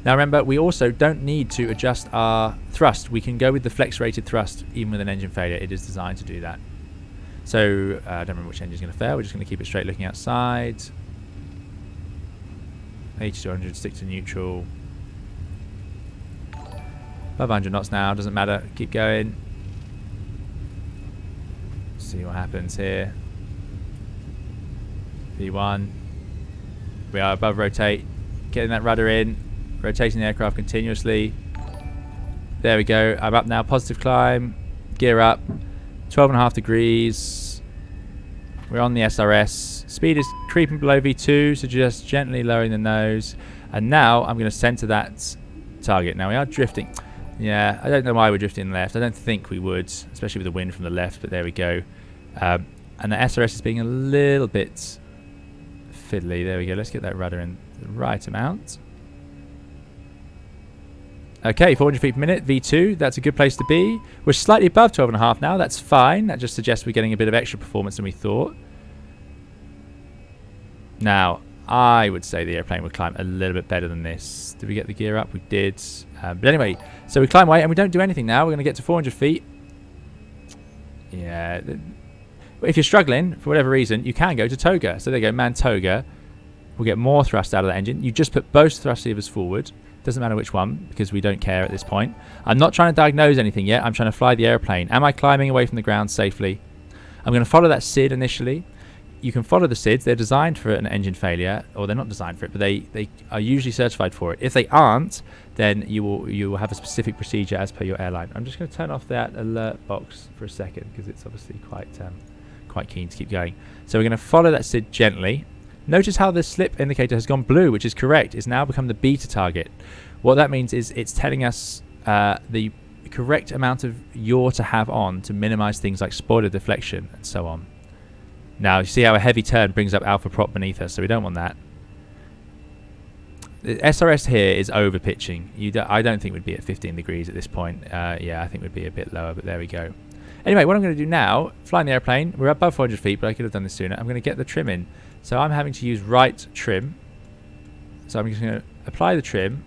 Speaker 1: Now remember, we also don't need to adjust our thrust. We can go with the flex rated thrust even with an engine failure. It is designed to do that. So I don't remember which engine is going to fail. We're just going to keep it straight looking outside. 80-200, stick to neutral. 500 knots now, doesn't matter. Keep going. See what happens here. V1. We are above rotate. Getting that rudder in. Rotating the aircraft continuously. There we go. I'm up now. Positive climb. Gear up. 12.5 degrees. We're on the SRS. Speed is creeping below V2, so just gently lowering the nose. And now I'm going to center that target. Now we are drifting. Yeah, I don't know why we're drifting left. I don't think we would, especially with the wind from the left, but there we go. And the SRS is being a little bit fiddly. There we go. Let's get that rudder in the right amount. Okay, 400 feet per minute, V2, that's a good place to be. We're slightly above 12.5 now, that's fine. That just suggests we're getting a bit of extra performance than we thought. Now, I would say the airplane would climb a little bit better than this. Did we get the gear up? We did. But anyway, so we climb away and we don't do anything now. We're going to get to 400 feet. Yeah. If you're struggling, for whatever reason, you can go to toga. So there you go, man toga. We'll get more thrust out of the engine. You just put both thrust levers forward. Doesn't matter which one, because we don't care at this point. I'm not trying to diagnose anything yet. I'm trying to fly the airplane. Am I climbing away from the ground safely? I'm going to follow that SID initially. You can follow the SIDs. They're designed for an engine failure, or they're not designed for it, but they are usually certified for it. If they aren't, then you will have a specific procedure as per your airline. I'm just going to turn off that alert box for a second, because it's obviously quite keen to keep going. So we're going to follow that SID gently. Notice how the slip indicator has gone blue, which is correct. It's now become the beta target. What that means is it's telling us the correct amount of yaw to have on to minimize things like spoiler deflection and so on. Now, you see how a heavy turn brings up alpha prop beneath us, so we don't want that. The SRS here is over pitching. I don't think we'd be at 15 degrees at this point. Yeah, I think we'd be a bit lower, but there we go. Anyway, what I'm going to do now, flying the airplane, we're above 400 feet, but I could have done this sooner. I'm going to get the trim in. So I'm having to use right trim. So I'm just going to apply the trim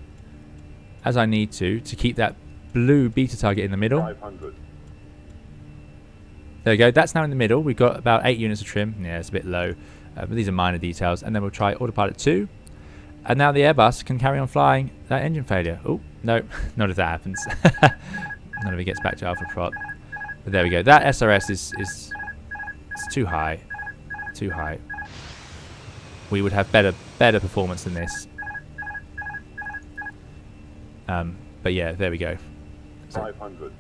Speaker 1: as I need to keep that blue beta target in the middle. 500. There we go. That's now in the middle. We've got about 8 units of trim. Yeah, it's a bit low, but these are minor details. And then we'll try autopilot 2. And now the Airbus can carry on flying that engine failure. Oh, no, not if that happens. Not if it gets back to alpha prop. But there we go. That SRS is it's too high. Too high. We would have better performance than this. But yeah, there we go. So 500.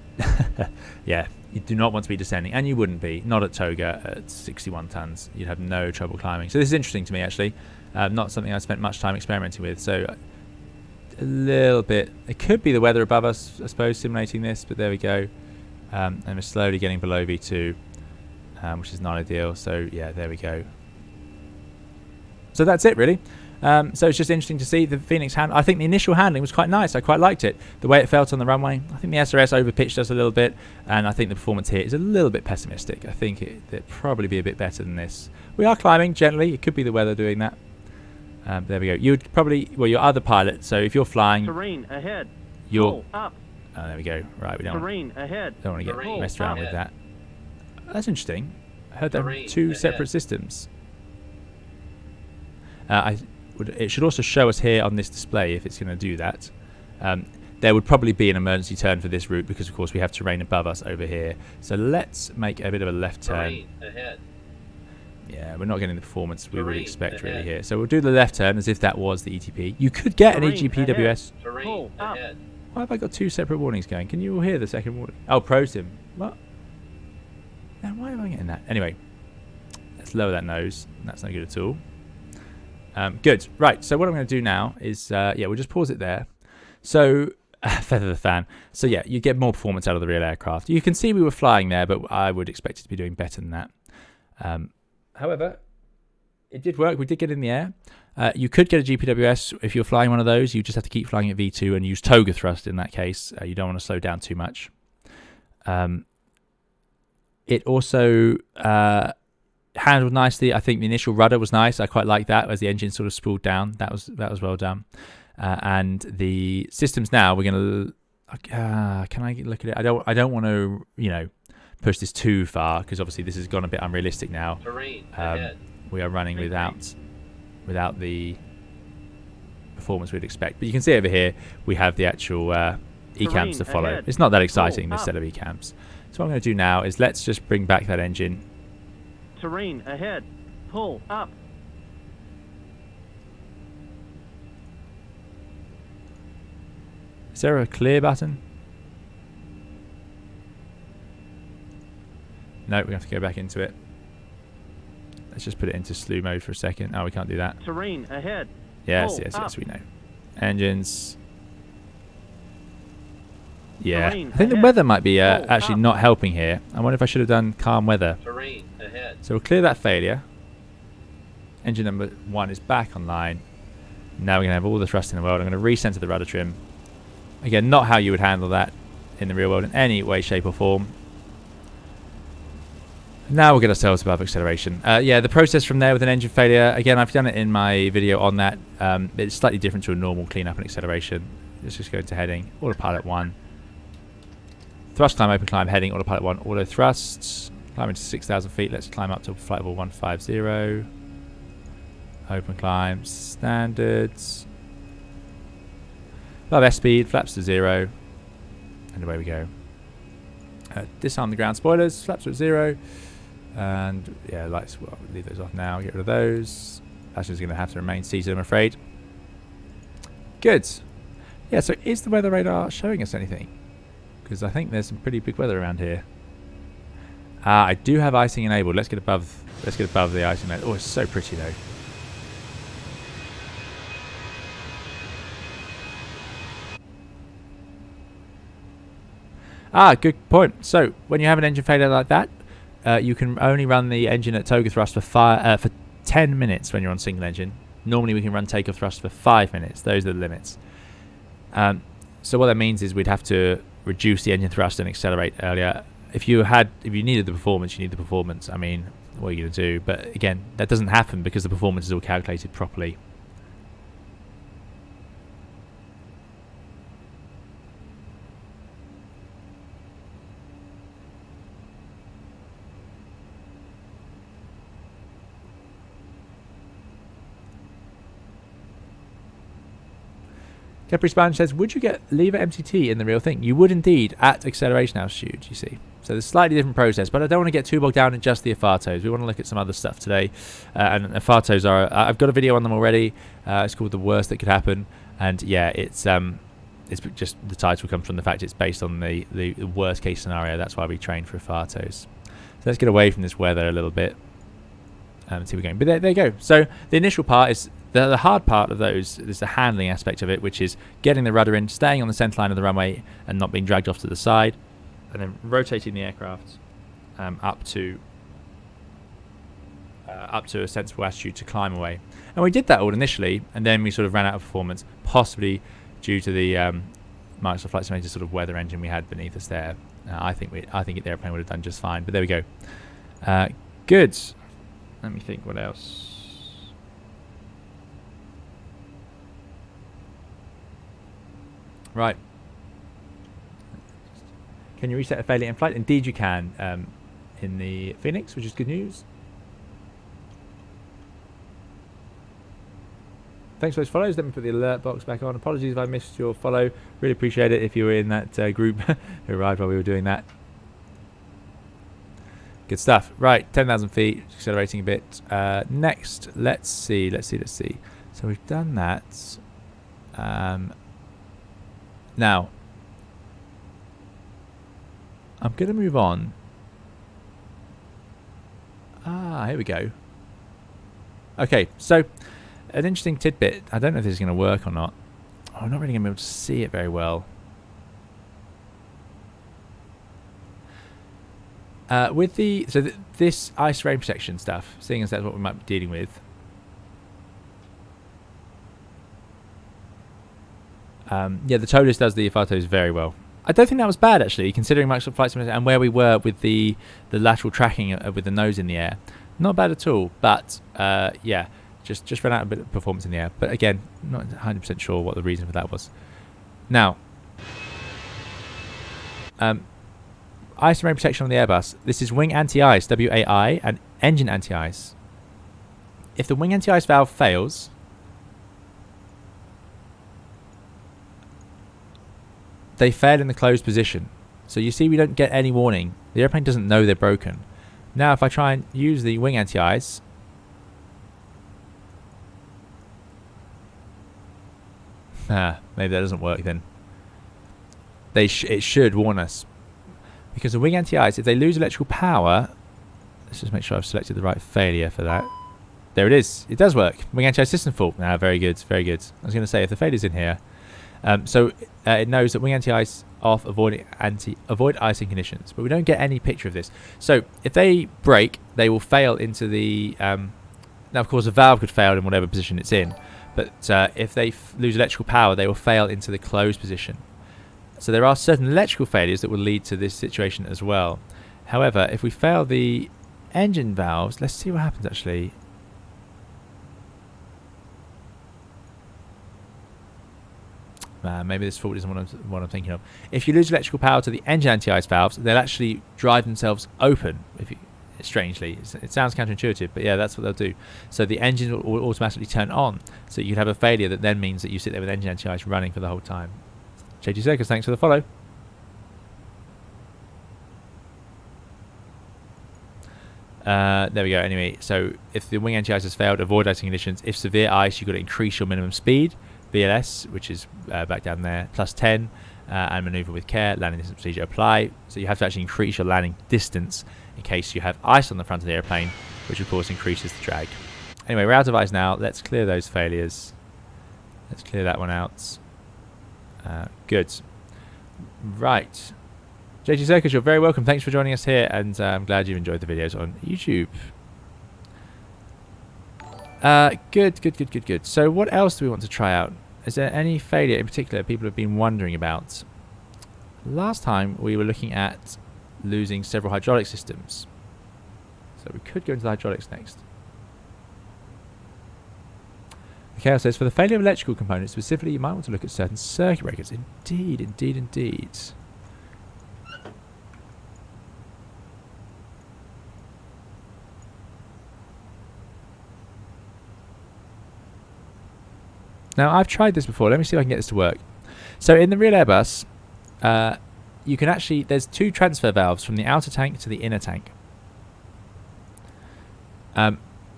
Speaker 1: Yeah, you do not want to be descending, and you wouldn't be. Not at toga at 61 tons. You'd have no trouble climbing. So this is interesting to me, actually. Not something I spent much time experimenting with. So a little bit. It could be the weather above us, I suppose, simulating this. But there we go. And we're slowly getting below V2, which is not ideal. So yeah, there we go. So that's it, really. So it's just interesting to see the Phoenix hand. I think the initial handling was quite nice. I quite liked it. The way it felt on the runway. I think the SRS overpitched us a little bit, and I think the performance here is a little bit pessimistic. I think it'd probably be a bit better than this. We are climbing gently. It could be the weather doing that. There we go. You'd probably, well, your other pilot. So if you're flying,
Speaker 2: terrain ahead.
Speaker 1: You're
Speaker 2: up.
Speaker 1: Oh, there we go. Right, we don't.
Speaker 2: Terrain ahead.
Speaker 1: Don't want to get messed around with that. That's interesting. I heard that
Speaker 3: Terrain
Speaker 1: two
Speaker 3: ahead.
Speaker 1: separate systems. It should also show us here on this display if it's going to do that. There would probably be an emergency turn for this route because, of course, we have terrain above us over here. So let's make a bit of a left turn.
Speaker 3: Terrain ahead.
Speaker 1: Yeah, we're not getting the performance we would
Speaker 3: Terrain
Speaker 1: expect really
Speaker 3: ahead.
Speaker 1: here. So we'll do the left turn as if that was the ETP. You could get an
Speaker 2: Terrain
Speaker 1: EGPWS.
Speaker 3: Terrain
Speaker 2: Pull up.
Speaker 3: ahead.
Speaker 1: Why have I got two separate warnings going? Can you all hear the second warning? Oh, ProSim. What? Man, why am I getting that? Anyway, let's lower that nose. That's no good at all. Good. Right, so what I'm going to do now is, yeah, we'll just pause it there. So feather the fan. So yeah, you get more performance out of the real aircraft. You can see we were flying there, but I would expect it to be doing better than that. However, it did work. We did get in the air. You could get a GPWS if you're flying one of those. You just have to keep flying at V2 and use toga thrust in that case. You don't want to slow down too much. It also handled nicely. I think the initial rudder was nice. I quite like that as the engine sort of spooled down. That was well done. And the systems now, we're going to can I look at it? I don't want to push this too far because obviously this has gone a bit unrealistic now. We are running without the performance we'd expect. But you can see over here we have the actual ECAMs to follow. It's not that exciting, this set of ECAMs. So what I'm going to do now is let's just bring back that engine.
Speaker 2: Terrain ahead. Pull up.
Speaker 1: Is there a clear button? No, we're going to have to go back into it. Let's just put it into slew mode for a second. Oh, we can't do that.
Speaker 2: Terrain ahead.
Speaker 1: Yes, yes, we know. Engines. Yeah, I think the weather might be actually not helping here. I wonder if I should have done calm weather.
Speaker 2: Terrain ahead.
Speaker 1: So we'll clear that failure. Engine number 1 is back online. Now we're going to have all the thrust in the world. I'm going to recenter the rudder trim. Again, not how you would handle that in the real world in any way, shape or form. Now we'll get ourselves above acceleration. Yeah, the process from there with an engine failure, again, I've done it in my video on that. It's slightly different to a normal cleanup and acceleration. Let's just go into heading, autopilot 1. Thrust climb, open climb, heading, autopilot 1, auto thrusts. Climbing to 6,000 feet, let's climb up to flight level 150. Open climb, standards. Above S-speed, flaps to 0. And away we go. Disarm the ground spoilers, flaps to 0. And yeah, lights, well, we'll leave those off now, get rid of those. Passengers going to have to remain seated, I'm afraid. Good. Yeah, so is the weather radar showing us anything? Because I think there's some pretty big weather around here. I do have icing enabled. Let's get above the icing layer. Oh, it's so pretty though. Good point. So when you have an engine failure like that, you can only run the engine at toga thrust for 10 minutes when you're on single engine. Normally we can run takeoff thrust for 5 minutes. Those are the limits. So what that means is we'd have to reduce the engine thrust and accelerate earlier. If you needed the performance, you need the performance. I mean, what are you going to do? But again, that doesn't happen because the performance is all calculated properly. Capri Sponge says, would you get lever MCT in the real thing? You would indeed at acceleration altitude, you see. So there's a slightly different process, but I don't want to get too bogged down in just the AFATOs. We want to look at some other stuff today. And AFATOs are, I've got a video on them already. It's called The Worst That Could Happen. And yeah, it's just the title comes from the fact it's based on the worst case scenario. That's why we train for AFATOs. So let's get away from this weather a little bit and see where we're going. But there you go. So the initial part is, the hard part of those is the handling aspect of it, which is getting the rudder in, staying on the centre line of the runway and not being dragged off to the side, and then rotating the aircraft up to a sensible attitude to climb away. And we did that all initially, and then we sort of ran out of performance, possibly due to the Microsoft Flight Simulator sort of weather engine we had beneath us there. I think the airplane would have done just fine, but there we go. Good. Let me think what else. Right. Can you reset a failure in flight? Indeed you can in the Phoenix, which is good news. Thanks for those follows. Let me put the alert box back on. Apologies if I missed your follow. Really appreciate it if you were in that group who arrived while we were doing that. Good stuff. Right, 10,000 feet, accelerating a bit. Next, let's see. So we've done that. Now, I'm going to move on. Here we go. Okay, so an interesting tidbit. I don't know if this is going to work or not. I'm not really going to be able to see it very well. With the this ice rain protection stuff, seeing as that's what we might be dealing with. Yeah, the TOLUS does the FRTOs very well. I don't think that was bad actually, considering Microsoft Flight Simulator and where we were with the lateral tracking with the nose in the air. Not bad at all, but yeah, just ran out a bit of performance in the air. But again, not 100% sure what the reason for that was. Now, ice and rain protection on the Airbus. This is wing anti-ice, WAI, and engine anti-ice. If the wing anti-ice valve fails, they fail in the closed position. So you see we don't get any warning. The airplane doesn't know they're broken. Now if I try and use the wing anti-ice, maybe that doesn't work then. It should warn us. Because the wing anti-ice, if they lose electrical power, let's just make sure I've selected the right failure for that. There it is. It does work. Wing anti-ice system fault. Very good, very good. I was going to say, if the failure's in here, so it knows that wing anti-ice off, avoid icing conditions, but we don't get any picture of this. So if they break, they will fail into the. Now, of course, a valve could fail in whatever position it's in, but if they lose electrical power, they will fail into the closed position. So there are certain electrical failures that will lead to this situation as well. However, if we fail the engine valves, let's see what happens actually. Maybe this fault isn't what I'm thinking of. If you lose electrical power to the engine anti-ice valves, they'll actually drive themselves open. Strangely, it sounds counterintuitive, but yeah, that's what they'll do. So the engine will automatically turn on. So you could have a failure that then means that you sit there with engine anti-ice running for the whole time. JT Circus, thanks for the follow. There we go. Anyway, so if the wing anti-ice has failed, avoid icing conditions. If severe ice, you've got to increase your minimum speed. BLS, which is back down there, +10, and maneuver with care. Landing distance procedure apply. So you have to actually increase your landing distance in case you have ice on the front of the airplane, which of course increases the drag. Anyway, we're out of ice now. Let's clear those failures. Let's clear that one out. Good. Right. JT Circus, you're very welcome. Thanks for joining us here, and I'm glad you've enjoyed the videos on YouTube. Good. So what else do we want to try out? Is there any failure in particular people have been wondering about? Last time we were looking at losing several hydraulic systems. So we could go into the hydraulics next. Okay, says, for the failure of electrical components, specifically you might want to look at certain circuit breakers. Indeed. Now, I've tried this before. Let me see if I can get this to work. So in the real Airbus, you can actually, there's two transfer valves from the outer tank to the inner tank.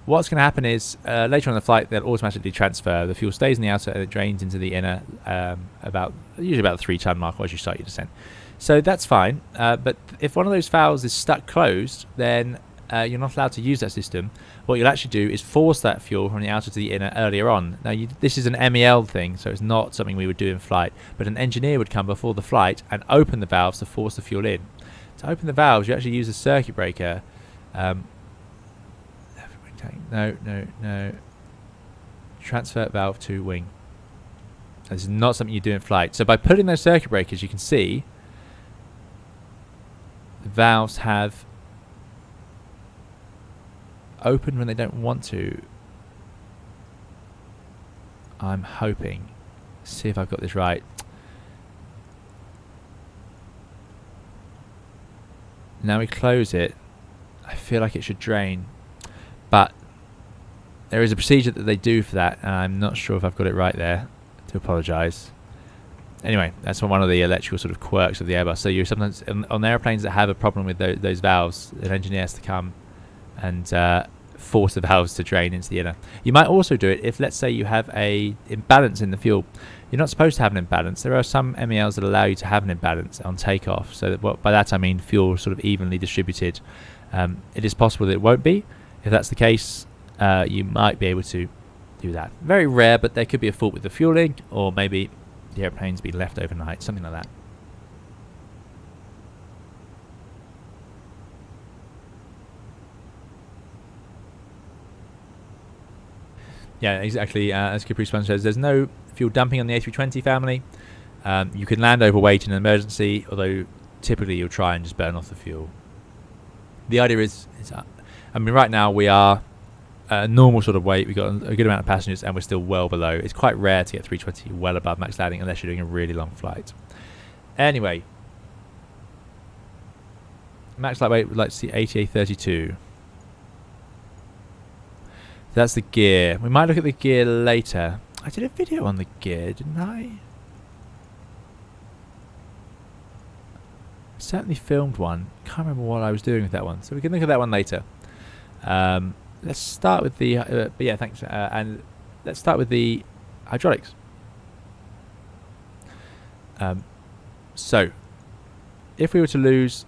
Speaker 1: What's going to happen is later on in the flight, they'll automatically transfer. The fuel stays in the outer and it drains into the inner usually about the 3-ton mark as you start your descent. So that's fine. But if one of those valves is stuck closed, then you're not allowed to use that system. What you'll actually do is force that fuel from the outer to the inner earlier on. Now, this is an MEL thing, so it's not something we would do in flight, but an engineer would come before the flight and open the valves to force the fuel in. To open the valves, you actually use a circuit breaker. No. Transfer valve to wing. This is not something you do in flight. So by putting those circuit breakers, you can see the valves have open when they don't want to. I'm hoping. See if I've got this right. Now we close it. I feel like it should drain, but there is a procedure that they do for that, and I'm not sure if I've got it right there. To apologise. Anyway, that's one of the electrical sort of quirks of the Airbus. So you sometimes on airplanes that have a problem with those valves, an engineer has to come and force the valves to drain into the inner. You might also do it if, let's say, you have a imbalance in the fuel. You're not supposed to have an imbalance. There are some MELs that allow you to have an imbalance on takeoff. So that, by that I mean fuel sort of evenly distributed. It is possible that it won't be. If that's the case, you might be able to do that. Very rare, but there could be a fault with the fueling, or maybe the airplane's been left overnight, something like that. Yeah, exactly. As Capri Sponge says, there's no fuel dumping on the A320 family. You can land overweight in an emergency, although typically you'll try and just burn off the fuel. The idea is I mean, right now we are a normal sort of weight. We've got a good amount of passengers, and we're still well below. It's quite rare to get 320 well above max landing unless you're doing a really long flight. Anyway, max light weight, we'd like to see 8832. That's the gear. We might look at the gear later. I did a video on the gear, didn't I? Certainly filmed one. Can't remember what I was doing with that one, so we can look at that one later. Let's start with the but yeah, thanks. And let's start with the hydraulics. So if we were to lose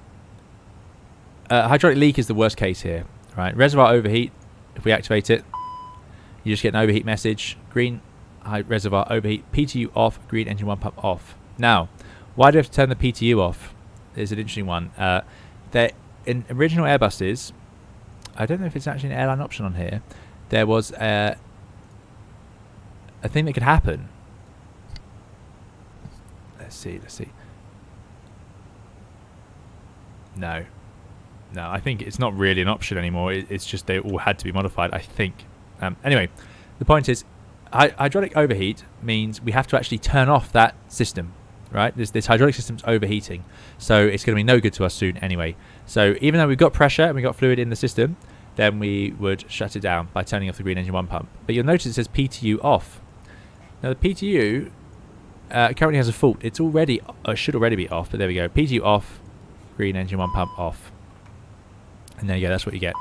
Speaker 1: hydraulic leak is the worst case here, right? Reservoir overheat. If we activate it, you just get an overheat message. Green reservoir overheat. PTU off. Green engine 1 pump off. Now, why do we have to turn the PTU off? Is an interesting one. There in original Airbuses, I don't know if it's actually an airline option on here. There was a thing that could happen. Let's see. No, I think it's not really an option anymore. It's just they all had to be modified, I think. Anyway, the point is, hydraulic overheat means we have to actually turn off that system. Right, this hydraulic system's overheating, so it's going to be no good to us soon anyway. So even though we've got pressure and we've got fluid in the system, then we would shut it down by turning off the green engine 1 pump. But you'll notice it says PTU off. Now the PTU currently has a fault. It's already, should already be off, but there we go. PTU off, green engine 1 pump off, and there you go. That's what you get.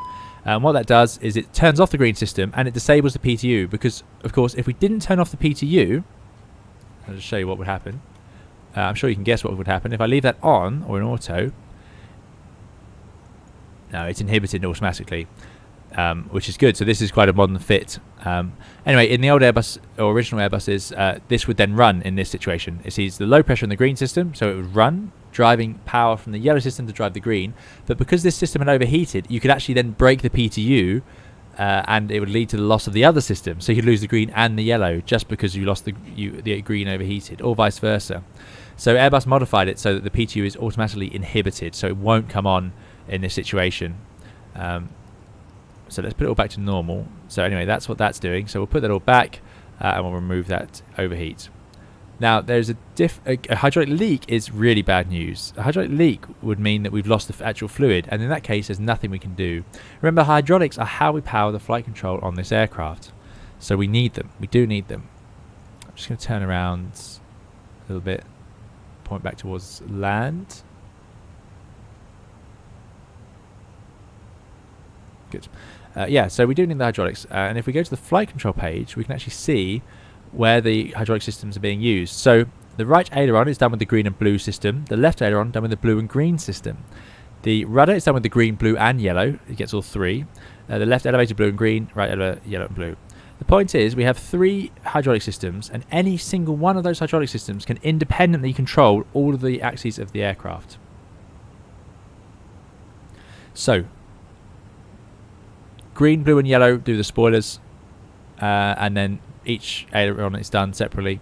Speaker 1: What that does is it turns off the green system and it disables the PTU, because of course if we didn't turn off the PTU, I'll just show you what would happen. I'm sure you can guess what would happen. If I leave that on, or in auto, no, it's inhibited automatically, which is good. So this is quite a modern fit. Anyway, in the old Airbus, or original Airbuses, this would then run in this situation. It sees the low pressure in the green system, so it would run, driving power from the yellow system to drive the green. But because this system had overheated, you could actually then break the PTU, and it would lead to the loss of the other system. So you could lose the green and the yellow just because you lost the green overheated, or vice versa. So Airbus modified it so that the PTU is automatically inhibited, so it won't come on in this situation. So let's put it all back to normal. So anyway, that's what that's doing. So we'll put that all back, and we'll remove that overheat. Now, there's a hydraulic leak is really bad news. A hydraulic leak would mean that we've lost the actual fluid, and in that case, there's nothing we can do. Remember, hydraulics are how we power the flight control on this aircraft. So we need them. We do need them. I'm just going to turn around a little bit. Point back towards land. Good. Yeah, so we do need the hydraulics. And if we go to the flight control page, we can actually see where the hydraulic systems are being used. So the right aileron is done with the green and blue system. The left aileron done with the blue and green system. The rudder is done with the green, blue and yellow. It gets all three. The left elevator blue and green, right elevator yellow and blue. The point is, we have 3 hydraulic systems, and any single one of those hydraulic systems can independently control all of the axes of the aircraft. So, green, blue and yellow do the spoilers, and then each aileron is done separately.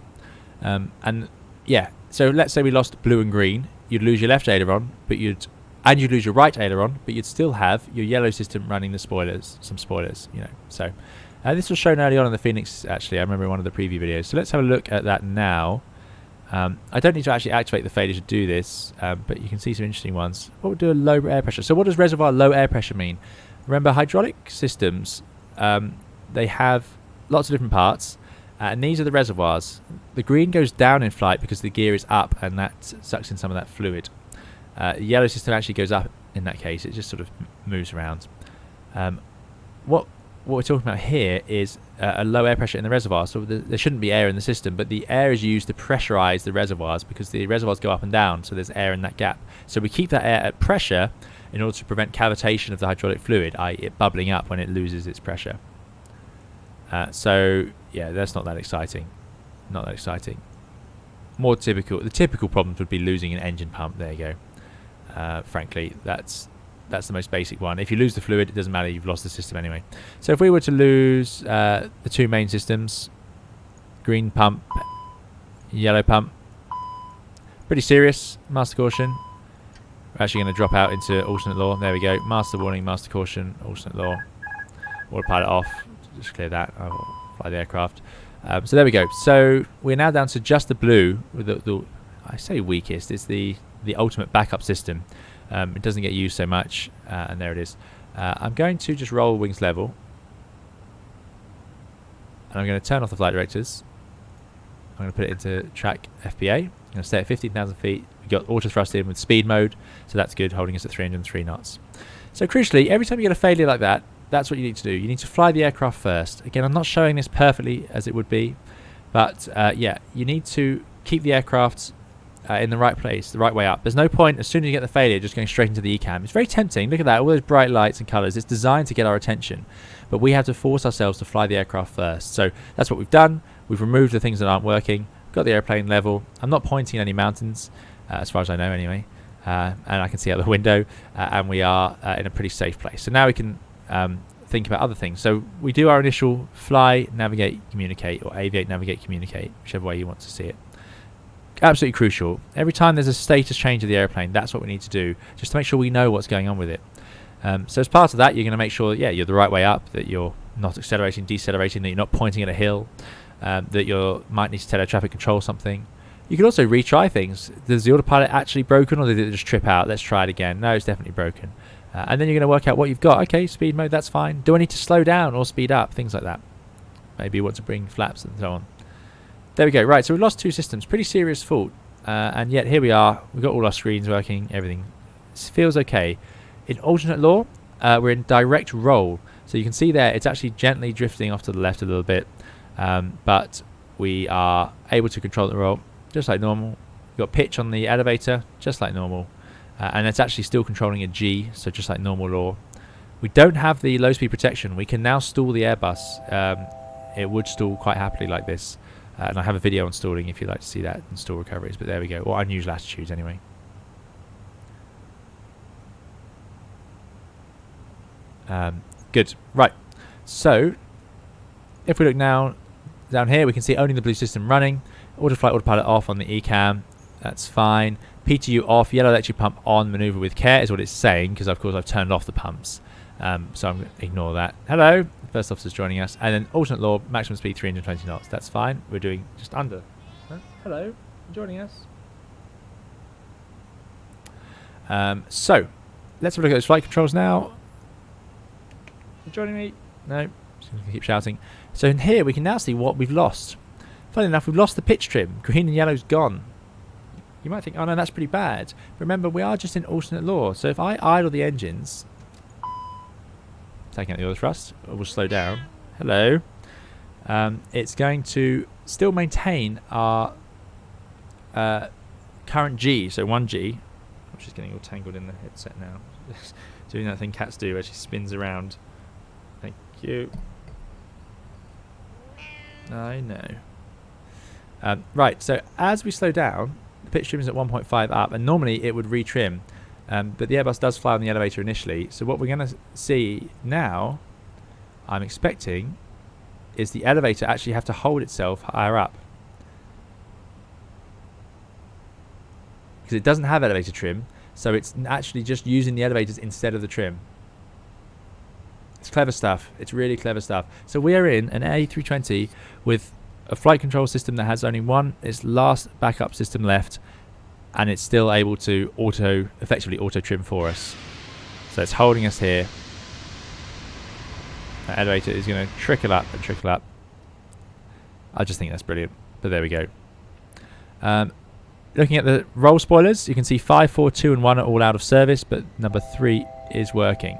Speaker 1: And yeah, so let's say we lost blue and green, you'd lose your left aileron, but you'd lose your right aileron, but you'd still have your yellow system running the spoilers, some spoilers, you know. So this was shown early on in the Phoenix, actually. I remember in one of the preview videos. So let's have a look at that now. I don't need to actually activate the failure to do this, but you can see some interesting ones. What would do a low air pressure? So what does reservoir low air pressure mean? Remember, hydraulic systems, they have lots of different parts, and these are the reservoirs. The green goes down in flight because the gear is up, and that sucks in some of that fluid. The yellow system actually goes up in that case. It just sort of moves around. What we're talking about here is a low air pressure in the reservoir. So there shouldn't be air in the system, but the air is used to pressurize the reservoirs because the reservoirs go up and down, so there's air in that gap. So we keep that air at pressure in order to prevent cavitation of the hydraulic fluid, i.e. it bubbling up when it loses its pressure. So yeah, that's not that exciting. Not that exciting. More typical. The typical problems would be losing an engine pump. There you go. Frankly, that's That's the most basic one. If you lose the fluid, it doesn't matter. You've lost the system anyway. So if we were to lose the two main systems, green pump, yellow pump, pretty serious. Master caution. We're actually going to drop out into alternate law. There we go. Master warning, master caution, alternate law. Autopilot off. Just clear that. I'll fly the aircraft. So there we go. So we're now down to just the blue. With the I say weakest. It's the ultimate backup system. It doesn't get used so much, and there it is. I'm going to just roll wings level, and I'm going to turn off the flight directors. I'm going to put it into track FPA. I'm going to stay at 15,000 feet. We've got auto thrust in with speed mode, so that's good, holding us at 303 knots. So crucially, every time you get a failure like that, that's what you need to do. You need to fly the aircraft first. Again, I'm not showing this perfectly as it would be, but yeah, you need to keep the aircraft in the right place, the right way up. There's no point, as soon as you get the failure, just going straight into the ECAM. It's very tempting. Look at that, all those bright lights and colours. It's designed to get our attention, but we have to force ourselves to fly the aircraft first. So that's what we've done. We've removed the things that aren't working, got the airplane level. I'm not pointing at any mountains, as far as I know anyway, and I can see out the window, and we are in a pretty safe place. So now we can think about other things. So we do our initial fly, navigate, communicate, or aviate, navigate, communicate, whichever way you want to see it. Absolutely crucial. Every time there's a status change of the airplane, that's what we need to do, just to make sure we know what's going on with it. So as part of that, you're going to make sure, yeah, you're the right way up, that you're not accelerating, decelerating, that you're not pointing at a hill, that you might need to tell air traffic control something. You can also retry things. Does the autopilot actually broken, or did it just trip out? Let's try it again. No, it's definitely broken. And then you're going to work out what you've got. Okay, speed mode, that's fine. Do I need to slow down or speed up? Things like that. Maybe you want to bring flaps and so on. There we go. Right, so we've lost two systems. Pretty serious fault. And yet here we are. We've got all our screens working, everything. This feels okay. In alternate law, we're in direct roll. So you can see there, it's actually gently drifting off to the left a little bit. But we are able to control the roll just like normal. We've got pitch on the elevator, just like normal. And it's actually still controlling a G, so just like normal law. We don't have the low speed protection. We can now stall the Airbus. It would stall quite happily like this. And I have a video on stalling if you'd like to see that, and stall recoveries. But there we go, or unusual attitudes anyway. Good. Right. So if we look now down here, we can see only the blue system running. Autoflight, autopilot off on the ECAM. That's fine. PTU off. Yellow electric pump on. Maneuver with care is what it's saying, because of course I've turned off the pumps. So I'm going to ignore that. Hello. First officer's joining us. And then alternate law, maximum speed 320 knots. That's fine. We're doing just under. Huh? Hello. Joining us. So let's have a look at those flight controls now. You joining me? No. Just going to keep shouting. So in here we can now see what we've lost. Funny enough, we've lost the pitch trim. Green and yellow's gone. You might think, oh no, that's pretty bad. But remember, we are just in alternate law. So if I idle the engines, taking out the oil thrust, we'll slow down. Hello. It's going to still maintain our current G, so 1G. I'm just getting all tangled in the headset now. Doing that thing cats do, where she spins around. Thank you. I know. Right, so as we slow down, the pitch trim is at 1.5 up, and normally it would retrim. But the Airbus does fly on the elevator initially. So what we're going to see now, I'm expecting, is the elevator actually have to hold itself higher up. Because it doesn't have elevator trim, so it's actually just using the elevators instead of the trim. It's clever stuff. It's really clever stuff. So we are in an A320 with a flight control system that has only its last backup system left, and it's still able to effectively auto trim for us. So it's holding us here. That elevator is going to trickle up and trickle up. I just think that's brilliant. But there we go. Looking at the roll spoilers, you can see 5, 4, 2 and 1 are all out of service, but number 3 is working.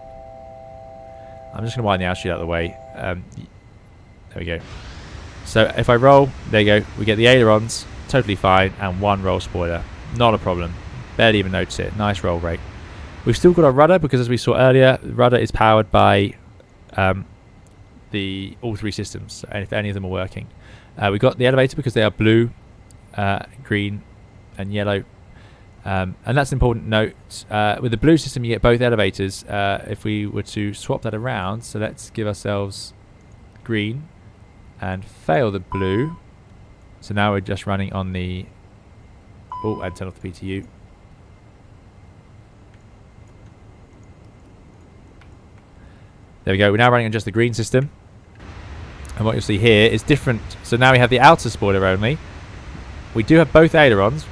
Speaker 1: I'm just going to wind the altitude out of the way. There we go. So if I roll, there you go. We get the ailerons, totally fine, and 1 roll spoiler. Not a problem. Barely even notice it. Nice roll rate. We've still got our rudder, because as we saw earlier, the rudder is powered by all 3 systems, and if any of them are working. We've got the elevator because they are blue, green and yellow. And that's an important note. With the blue system, you get both elevators. If we were to swap that around, so let's give ourselves green and fail the blue. So now we're just running on the... Oh, and turn off the PTU. There we go. We're now running on just the green system. And what you'll see here is different. So now we have the outer spoiler only. We do have both ailerons,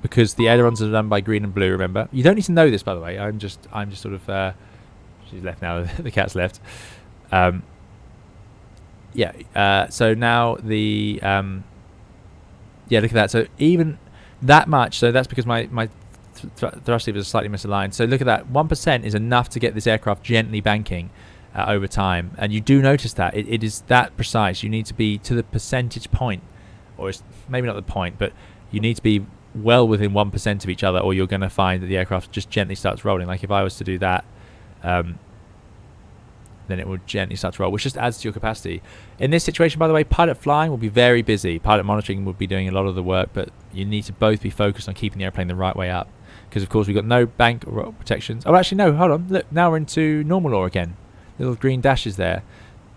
Speaker 1: because the ailerons are done by green and blue, remember. You don't need to know this, by the way. I'm just sort of... she's left now. The cat's left. So now the... yeah, look at that. So even that much... So that's because my thrust levers are slightly misaligned. So look at that. 1% is enough to get this aircraft gently banking over time. And you do notice that. It is that precise. You need to be to the percentage point. Or it's maybe not the point, but you need to be well within 1% of each other, or you're going to find that the aircraft just gently starts rolling. Like if I was to do that, then it would gently start to roll, which just adds to your capacity. In this situation, by the way, pilot flying will be very busy. Pilot monitoring will be doing a lot of the work, but you need to both be focused on keeping the airplane the right way up. Because, of course, we've got no bank or protections. Oh, actually, no, hold on. Look, now we're into normal law again. Little green dashes there.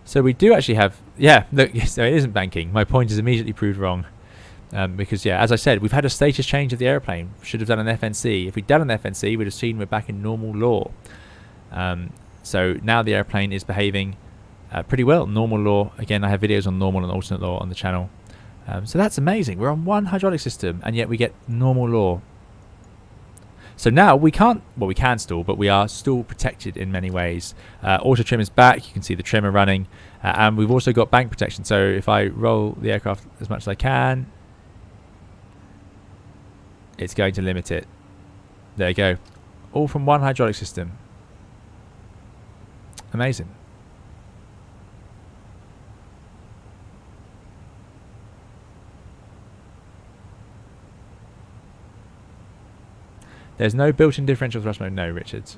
Speaker 1: So we do actually have... Yeah, look, yes, no, it isn't banking. My point is immediately proved wrong. Because, yeah, as I said, we've had a status change of the airplane. Should have done an FNC. If we'd done an FNC, we'd have seen we're back in normal law. So now the airplane is behaving pretty well. Normal law. Again, I have videos on normal and alternate law on the channel. So that's amazing. We're on one hydraulic system, and yet we get normal law. So now we can't... Well, we can stall, but we are still protected in many ways. Auto trim is back. You can see the trimmer running. And we've also got bank protection. So if I roll the aircraft as much as I can, it's going to limit it. There you go. All from one hydraulic system. Amazing. There's no built-in differential thrust mode. No, Richards.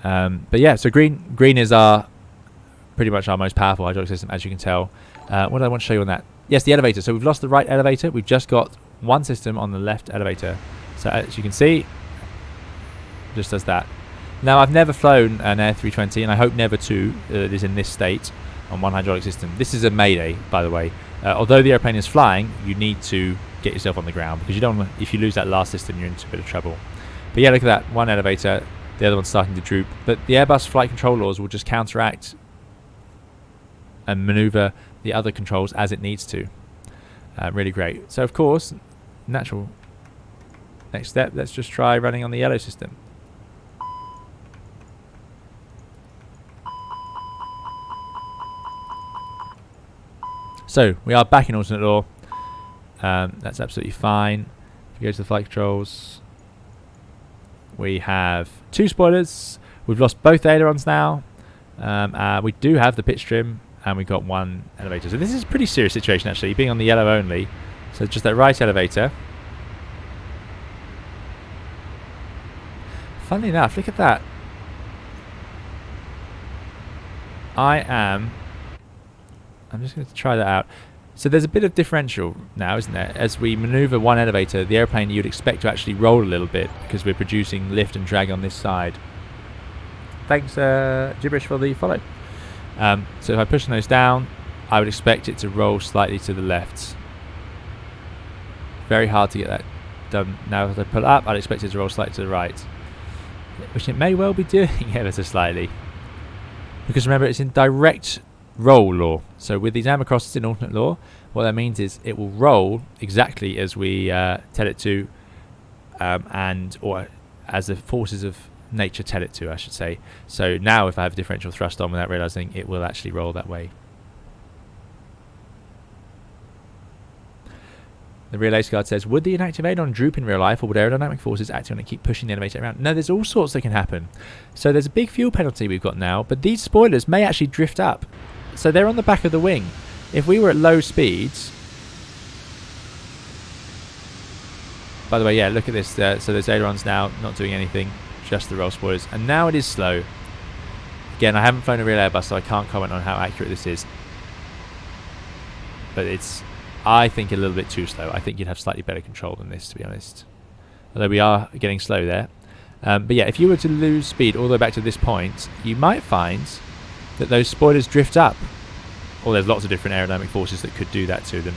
Speaker 1: But yeah, so green is pretty much our most powerful hydraulic system, as you can tell. What do I want to show you on that? Yes, the elevator. So we've lost the right elevator. We've just got one system on the left elevator. So as you can see, just does that. Now, I've never flown an A320, and I hope never to, that is in this state on one hydraulic system. This is a mayday, by the way. Although the airplane is flying, you need to get yourself on the ground, because you don't want, if you lose that last system, you're into a bit of trouble. But yeah, look at that. One elevator, the other one's starting to droop. But the Airbus flight control laws will just counteract and maneuver the other controls as it needs to. Really great. So, of course, natural next step, let's just try running on the yellow system. So we are back in alternate law. That's absolutely fine. If we go to the flight controls, we have two spoilers. We've lost both ailerons now. We do have the pitch trim, and we've got one elevator. So this is a pretty serious situation, actually, being on the yellow only. So just that right elevator. Funnily enough, look at that. I'm just going to try that out. So there's a bit of differential now, isn't there? As we maneuver one elevator, the airplane you'd expect to actually roll a little bit, because we're producing lift and drag on this side. Thanks, Gibberish, for the follow. So if I push those down, I would expect it to roll slightly to the left. Very hard to get that done. Now if I pull up, I'd expect it to roll slightly to the right, which it may well be doing ever so slightly. Because remember, it's in direct roll law. So with these armor crosses in alternate law, what that means is it will roll exactly as we tell it to, or as the forces of nature tell it to, I should say. So now if I have differential thrust on without realizing, it will actually roll that way. The real ace guard says, would the inactive aileron droop in real life, or would aerodynamic forces acting on it keep pushing the elevator around? No, there's all sorts that can happen. So there's a big fuel penalty we've got now, but these spoilers may actually drift up. So they're on the back of the wing. If we were at low speeds... By the way, yeah, look at this. So there's ailerons now not doing anything, just the roll spoilers. And now it is slow. Again, I haven't flown a real Airbus, so I can't comment on how accurate this is. But I think a little bit too slow. I think you'd have slightly better control than this, to be honest. Although we are getting slow there. But yeah, if you were to lose speed all the way back to this point, you might find that those spoilers drift up. Or there's lots of different aerodynamic forces that could do that to them.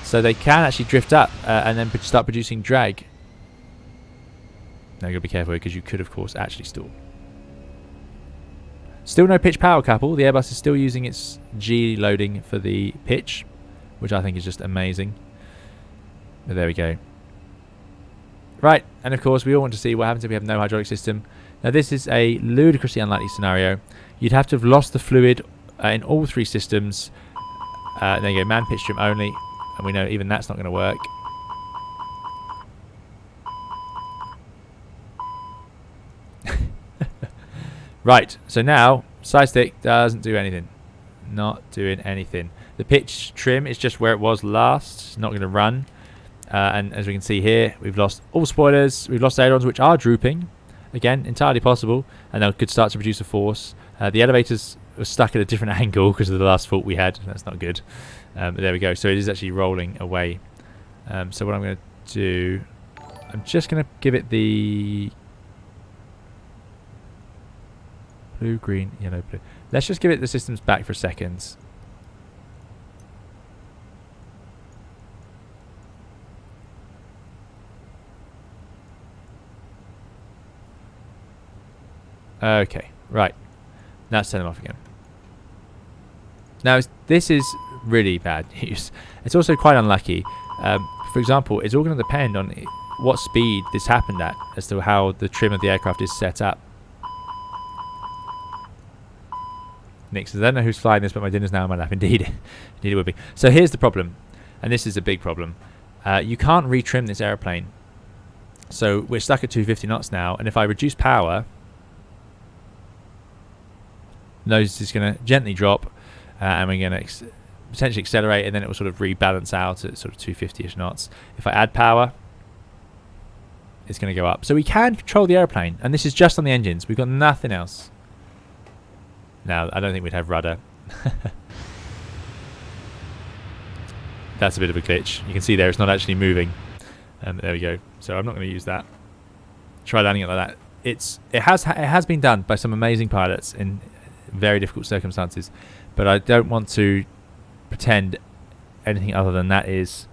Speaker 1: So they can actually drift up and then start producing drag. Now you've got to be careful here because you could, of course, actually stall. Still no pitch power couple. The Airbus is still using its G loading for the pitch, which I think is just amazing. But there we go. Right, and of course we all want to see what happens if we have no hydraulic system. Now this is a ludicrously unlikely scenario. You'd have to have lost the fluid in all three systems. There you go, man pitch trim only, and we know even that's not going to work. Right, so now side stick doesn't do anything. Not doing anything. The pitch trim is just where it was last. It's not going to run. And as we can see here, we've lost all spoilers. We've lost ailerons, which are drooping. Again, entirely possible. And they could start to produce a force. The elevators were stuck at a different angle because of the last fault we had. That's not good. But there we go. So it is actually rolling away. So what I'm going to do, I'm just going to give it the blue, green, yellow, blue. Let's just give it the systems back for a second. Okay, right. Now let's turn them off again. Now, this is really bad news. It's also quite unlucky. For example, it's all going to depend on what speed this happened at as to how the trim of the aircraft is set up. Nick says, I don't know who's flying this, but my dinner's now in my lap. Indeed. Indeed it would be. So here's the problem, and this is a big problem. You can't retrim this aeroplane. So we're stuck at 250 knots now, and if I reduce power, nose is going to gently drop, and we're going to potentially accelerate, and then it will sort of rebalance out at sort of 250-ish knots. If I add power, it's going to go up. So we can control the airplane, and this is just on the engines. We've got nothing else. Now, I don't think we'd have rudder. That's a bit of a glitch. You can see there it's not actually moving. There we go. So I'm not going to use that. Try landing it like that. It has been done by some amazing pilots in very difficult circumstances, but I don't want to pretend anything other than that is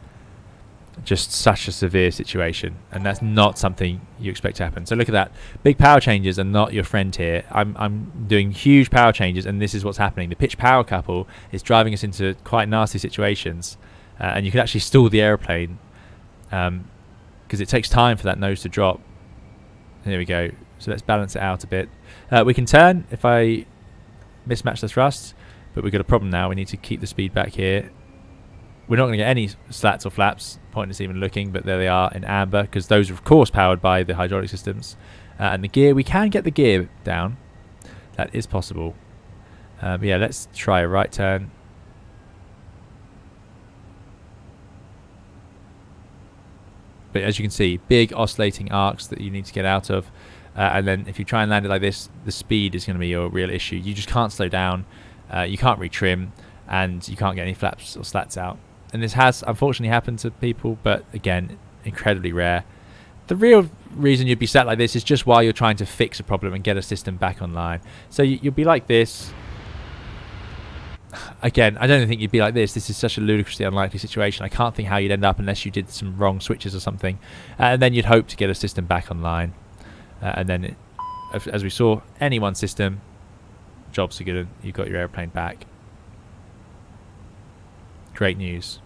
Speaker 1: just such a severe situation, and that's not something you expect to happen. So look at that. Big power changes are not your friend here. I'm doing huge power changes, and this is what's happening. The pitch power couple is driving us into quite nasty situations, and you can actually stall the aeroplane because it takes time for that nose to drop. There we go. So let's balance it out a bit. We can turn if I mismatch the thrust, but we've got a problem now. We need to keep the speed back here. We're not going to get any slats or flaps, pointless even looking, but there they are in amber, because those are of course powered by the hydraulic systems. And the gear, we can get the gear down. That is possible. But yeah, let's try a right turn. But as you can see, big oscillating arcs that you need to get out of. And then if you try and land it like this, the speed is going to be your real issue. You just can't slow down. You can't retrim, and you can't get any flaps or slats out. And this has unfortunately happened to people, but again, incredibly rare. The real reason you'd be sat like this is just while you're trying to fix a problem and get a system back online. So you'll be like this. Again, I don't think you'd be like this. This is such a ludicrously unlikely situation. I can't think how you'd end up unless you did some wrong switches or something. And then you'd hope to get a system back online. And then, as we saw, any one system, jobs are good. You've got your airplane back. Great news.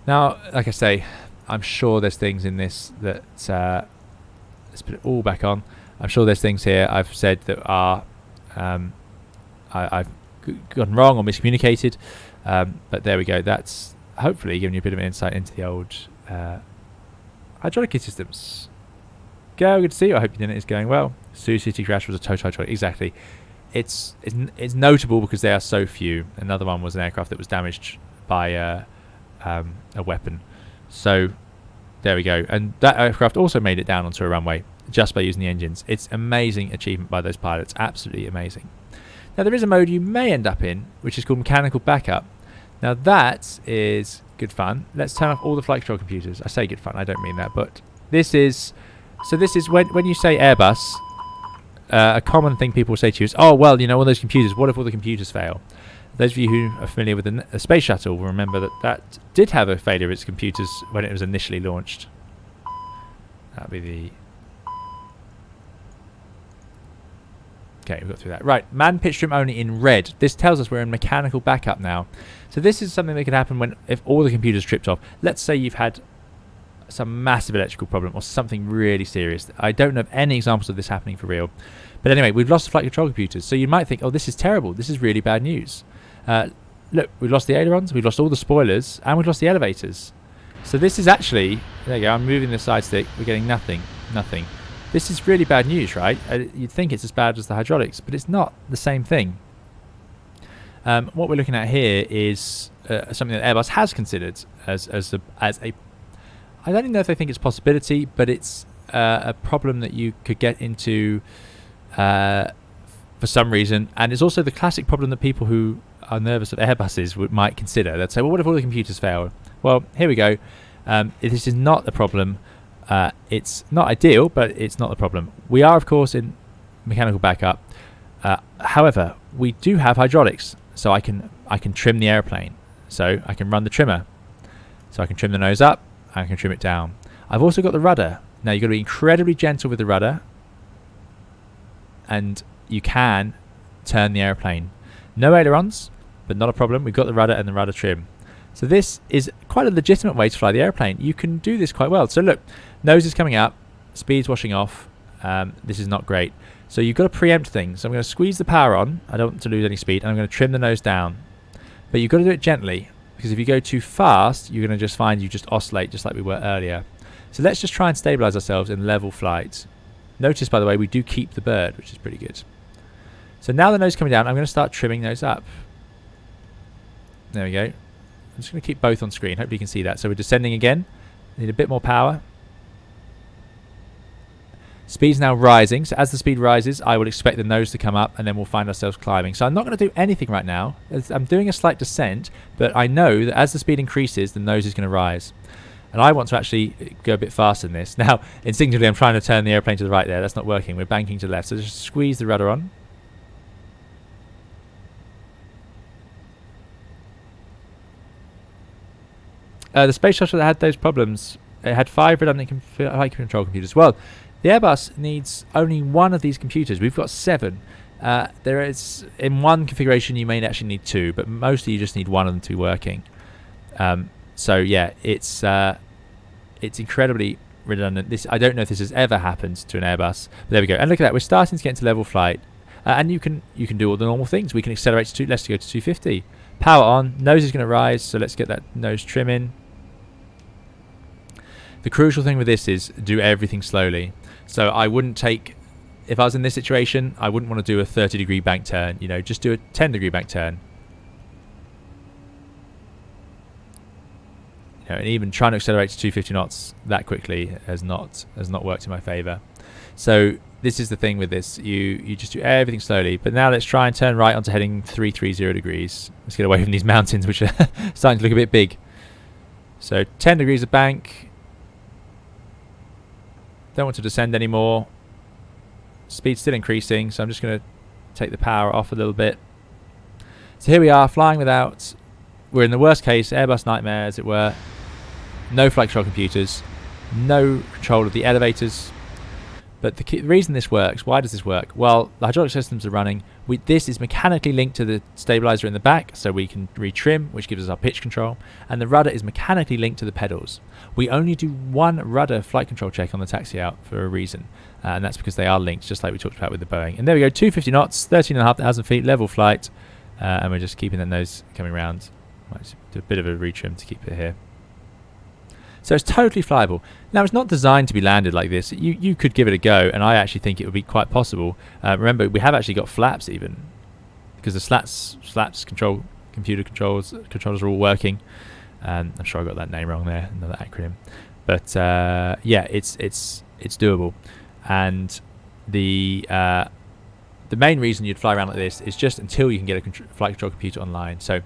Speaker 1: Now, like I say, I'm sure there's things in this that let's put it all back on. I'm sure there's things here I've said that are I've gotten wrong or miscommunicated, but there we go. That's hopefully giving you a bit of an insight into the old hydraulic systems. Go, good to see you. I hope your dinner is going well. Sioux City crash was a total hydraulic. Exactly. It's notable because there are so few. Another one was an aircraft that was damaged by a weapon. So there we go. And that aircraft also made it down onto a runway just by using the engines. It's amazing achievement by those pilots. Absolutely amazing. Now there is a mode you may end up in, which is called mechanical backup. Now that is good fun. Let's turn off all the flight control computers. I say good fun, I don't mean that, but this is... So this is when you say Airbus, a common thing people say to you is, oh, well, you know, all those computers, what if all the computers fail? Those of you who are familiar with the space shuttle will remember that that did have a failure of its computers when it was initially launched. That would be the... Okay, we got through that. Right, man pitch trim only in red. This tells us we're in mechanical backup now. So this is something that could happen if all the computers tripped off. Let's say you've had some massive electrical problem or something really serious. I don't know of any examples of this happening for real. But anyway, we've lost the flight control computers. So you might think, oh, this is terrible. This is really bad news. Look, we've lost the ailerons, we've lost all the spoilers, and we've lost the elevators. So this is actually... There you go, I'm moving the side stick. We're getting nothing. Nothing. This is really bad news, right? You'd think it's as bad as the hydraulics, but it's not the same thing. What we're looking at here is something that Airbus has considered as a... I don't even know if they think it's a possibility, but it's a problem that you could get into for some reason. And it's also the classic problem that people who are nervous of Airbuses might consider. They'd say, well, what if all the computers fail? Well, here we go. This is not the problem. It's not ideal, but it's not the problem. We are, of course, in mechanical backup. However, we do have hydraulics, so I can trim the airplane. So I can run the trimmer. So I can trim the nose up, and I can trim it down. I've also got the rudder. Now you've got to be incredibly gentle with the rudder, and you can turn the airplane. No ailerons, but not a problem. We've got the rudder and the rudder trim. So this is quite a legitimate way to fly the airplane. You can do this quite well. So look, nose is coming up, speed's washing off. This is not great. So you've got to preempt things. So I'm going to squeeze the power on. I don't want to lose any speed. And I'm going to trim the nose down. But you've got to do it gently, because if you go too fast, you're going to just find you just oscillate just like we were earlier. So let's just try and stabilize ourselves in level flight. Notice, by the way, we do keep the bird, which is pretty good. So now the nose coming down, I'm going to start trimming those up. There we go. I'm just going to keep both on screen. Hopefully you can see that. So we're descending again. Need a bit more power. Speed's now rising. So as the speed rises, I will expect the nose to come up, and then we'll find ourselves climbing. So I'm not going to do anything right now. I'm doing a slight descent, but I know that as the speed increases, the nose is going to rise. And I want to actually go a bit faster than this. Now, instinctively, I'm trying to turn the airplane to the right there. That's not working. We're banking to the left. So just squeeze the rudder on. The space shuttle that had those problems, it had 5 redundant flight control computers. Well, the Airbus needs only one of these computers. We've got 7. There is, in one configuration, you may actually need 2, but mostly you just need one of them to be working. So yeah, it's incredibly redundant. I don't know if this has ever happened to an Airbus, but there we go. And look at that, we're starting to get into level flight, and you can do all the normal things. We can accelerate to let's go to 250. Power on, nose is going to rise, so let's get that nose trim in. The crucial thing with this is do everything slowly. So I wouldn't take, if I was in this situation, I wouldn't want to do a 30-degree bank turn. You know, just do a 10-degree bank turn. You know, and even trying to accelerate to 250 knots that quickly has not worked in my favour. So this is the thing with this. You just do everything slowly. But now let's try and turn right onto heading 330 degrees. Let's get away from these mountains, which are starting to look a bit big. So 10 degrees of bank. Don't want to descend anymore. Speed's still increasing, so I'm just going to take the power off a little bit. So here we are, flying without... We're in the worst case, Airbus nightmare, as it were. No flight control computers. No control of the elevators. But the reason this works, why does this work? Well, the hydraulic systems are running. This is mechanically linked to the stabilizer in the back, so we can retrim, which gives us our pitch control. And the rudder is mechanically linked to the pedals. We only do one rudder flight control check on the taxi out for a reason. And that's because they are linked, just like we talked about with the Boeing. And there we go, 250 knots, 13,500 feet, level flight. And we're just keeping the nose coming around. Might just do a bit of a retrim to keep it here. So it's totally flyable. Now, it's not designed to be landed like this. You could give it a go, and I actually think it would be quite possible. Remember, we have actually got flaps even, because the flaps computer controllers are all working. I'm sure I got that name wrong there, another acronym. But yeah, it's doable. And the main reason you'd fly around like this is just until you can get a flight control computer online. So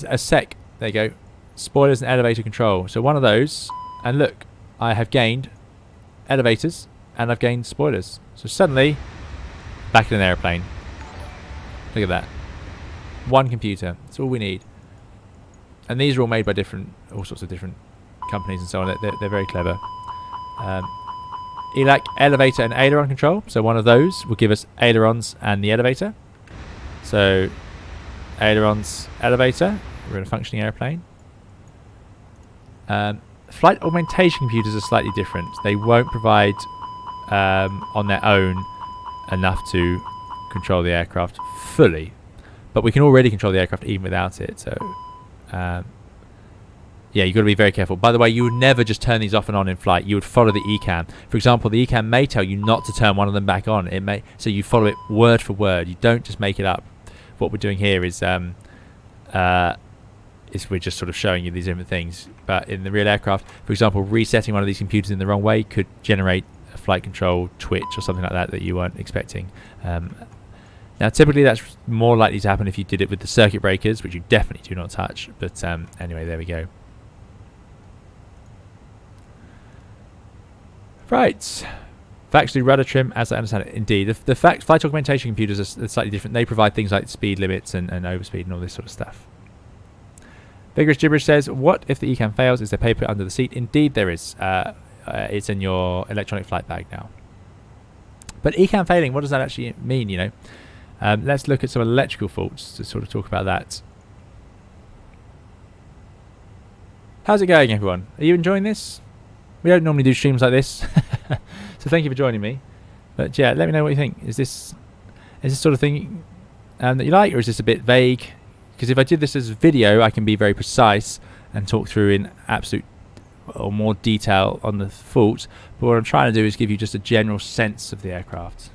Speaker 1: a sec. There you go. Spoilers and elevator control. So one of those, and look, I have gained elevators and I've gained spoilers. So suddenly, back in an airplane. Look at that. One computer. That's all we need. And these are all made by all sorts of different companies and so on. They're very clever. ELAC, elevator and aileron control. So one of those will give us ailerons and the elevator. So ailerons, elevator. We're in a functioning airplane. Flight augmentation computers are slightly different. They won't provide on their own enough to control the aircraft fully, but we can already control the aircraft even without it. So yeah, you've got to be very careful. By the way, you would never just turn these off and on in flight. You would follow the ECAM. For example, the ECAM may tell you not to turn one of them back on. It may, so you follow it word for word. You don't just make it up. What we're doing here is we're just sort of showing you these different things. But in the real aircraft, for example, resetting one of these computers in the wrong way could generate a flight control twitch or something like that you weren't expecting. Now, typically that's more likely to happen if you did it with the circuit breakers, which you definitely do not touch. But anyway, there we go. Right. Factory rudder trim, as I understand it. Indeed. The flight augmentation computers are slightly different. They provide things like speed limits and overspeed and all this sort of stuff. Vigorous Gibberish says, what if the ECAM fails? Is there paper under the seat? Indeed there is. It's in your electronic flight bag now. But ECAM failing, what does that actually mean, you know? Let's look at some electrical faults to sort of talk about that. How's it going, everyone? Are you enjoying this? We don't normally do streams like this. So thank you for joining me. But yeah, let me know what you think. Is this sort of thing that you like, or is this a bit vague? Because if I did this as a video, I can be very precise and talk through in absolute or more detail on the fault. But what I'm trying to do is give you just a general sense of the aircraft.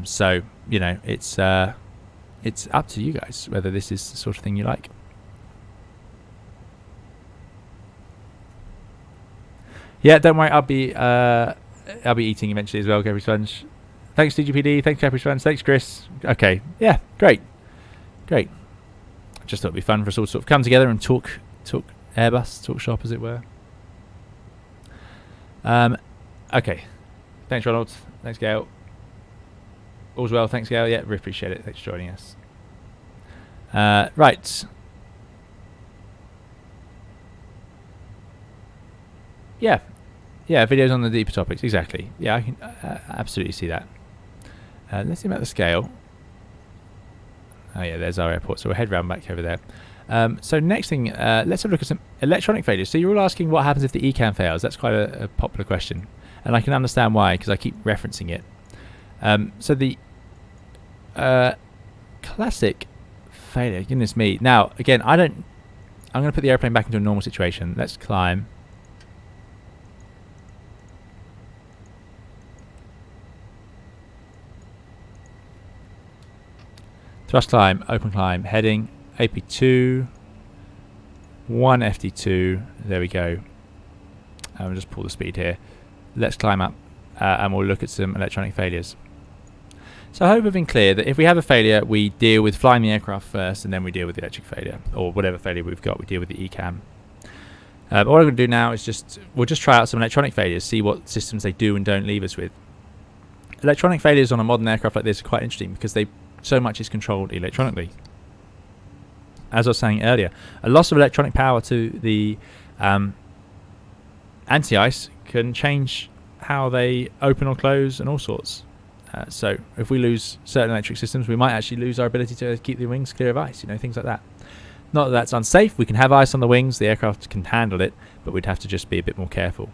Speaker 1: So you know, it's up to you guys whether this is the sort of thing you like. Yeah, don't worry. I'll be eating eventually as well, Capri Sponge. Thanks, DGPD. Thanks, Capri Sponge. Thanks, Chris. Okay. Yeah, great. Just thought it'd be fun for us all to sort of come together and talk Airbus, talk shop, as it were. Okay. Thanks, Ronald. Thanks, Gail. All's well. Thanks, Gail. Yeah, really appreciate it. Thanks for joining us. Right. Yeah, videos on the deeper topics. Exactly. Yeah, I can absolutely see that. Let's see about the scale. Oh yeah, there's our airport. So we'll head round back over there. So next thing, let's have a look at some electronic failures. So you're all asking what happens if the ECAM fails. That's quite a popular question, and I can understand why, because I keep referencing it. So the classic failure. Goodness me. Now again, I'm going to put the airplane back into a normal situation. Let's climb. Thrust climb, open climb, heading, AP2, 1 FD2, there we go. We'll just pull the speed here. Let's climb up and we'll look at some electronic failures. So I hope I've been clear that if we have a failure, we deal with flying the aircraft first and then we deal with the electric failure, or whatever failure we've got, we deal with the ECAM. What I'm going to do now is we'll just try out some electronic failures, see what systems they do and don't leave us with. Electronic failures on a modern aircraft like this are quite interesting because so much is controlled electronically. As I was saying earlier, a loss of electronic power to the anti-ice can change how they open or close and all sorts. So if we lose certain electric systems, we might actually lose our ability to keep the wings clear of ice, you know, things like that. Not that that's unsafe. We can have ice on the wings, the aircraft can handle it, but we'd have to just be a bit more careful.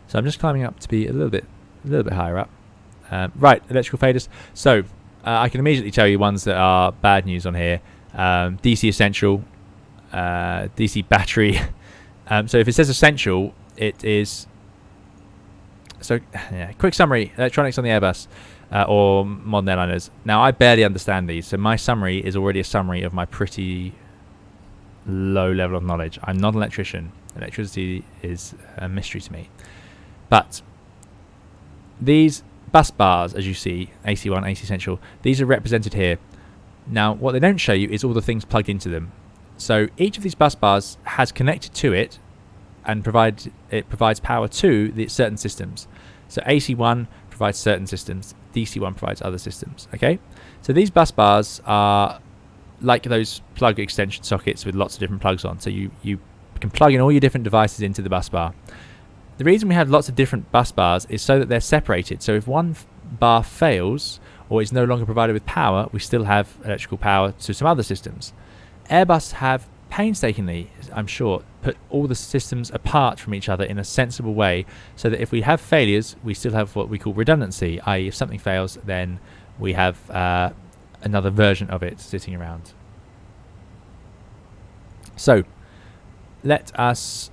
Speaker 1: So I'm just climbing up to be a little bit higher up. Right, electrical failures. So I can immediately tell you ones that are bad news on here. DC essential, DC battery. So if it says essential, it is. So yeah, quick summary: electronics on the Airbus. or modern airliners. Now, I barely understand these, so my summary is already a summary of my pretty low level of knowledge. I'm not an electrician. Electricity is a mystery to me. But these bus bars, as you see, AC1, AC Essential, these are represented here. Now, what they don't show you is all the things plugged into them. So each of these bus bars has connected to it and provides power to the certain systems. So AC1 provides certain systems, DC1 provides other systems. Okay, so these bus bars are like those plug extension sockets with lots of different plugs on. So you can plug in all your different devices into the bus bar. The reason we have lots of different bus bars is so that they're separated. So if one bar fails or is no longer provided with power, we still have electrical power to some other systems. Airbus have painstakingly, I'm sure, put all the systems apart from each other in a sensible way so that if we have failures, we still have what we call redundancy, i.e. if something fails, then we have another version of it sitting around. So let us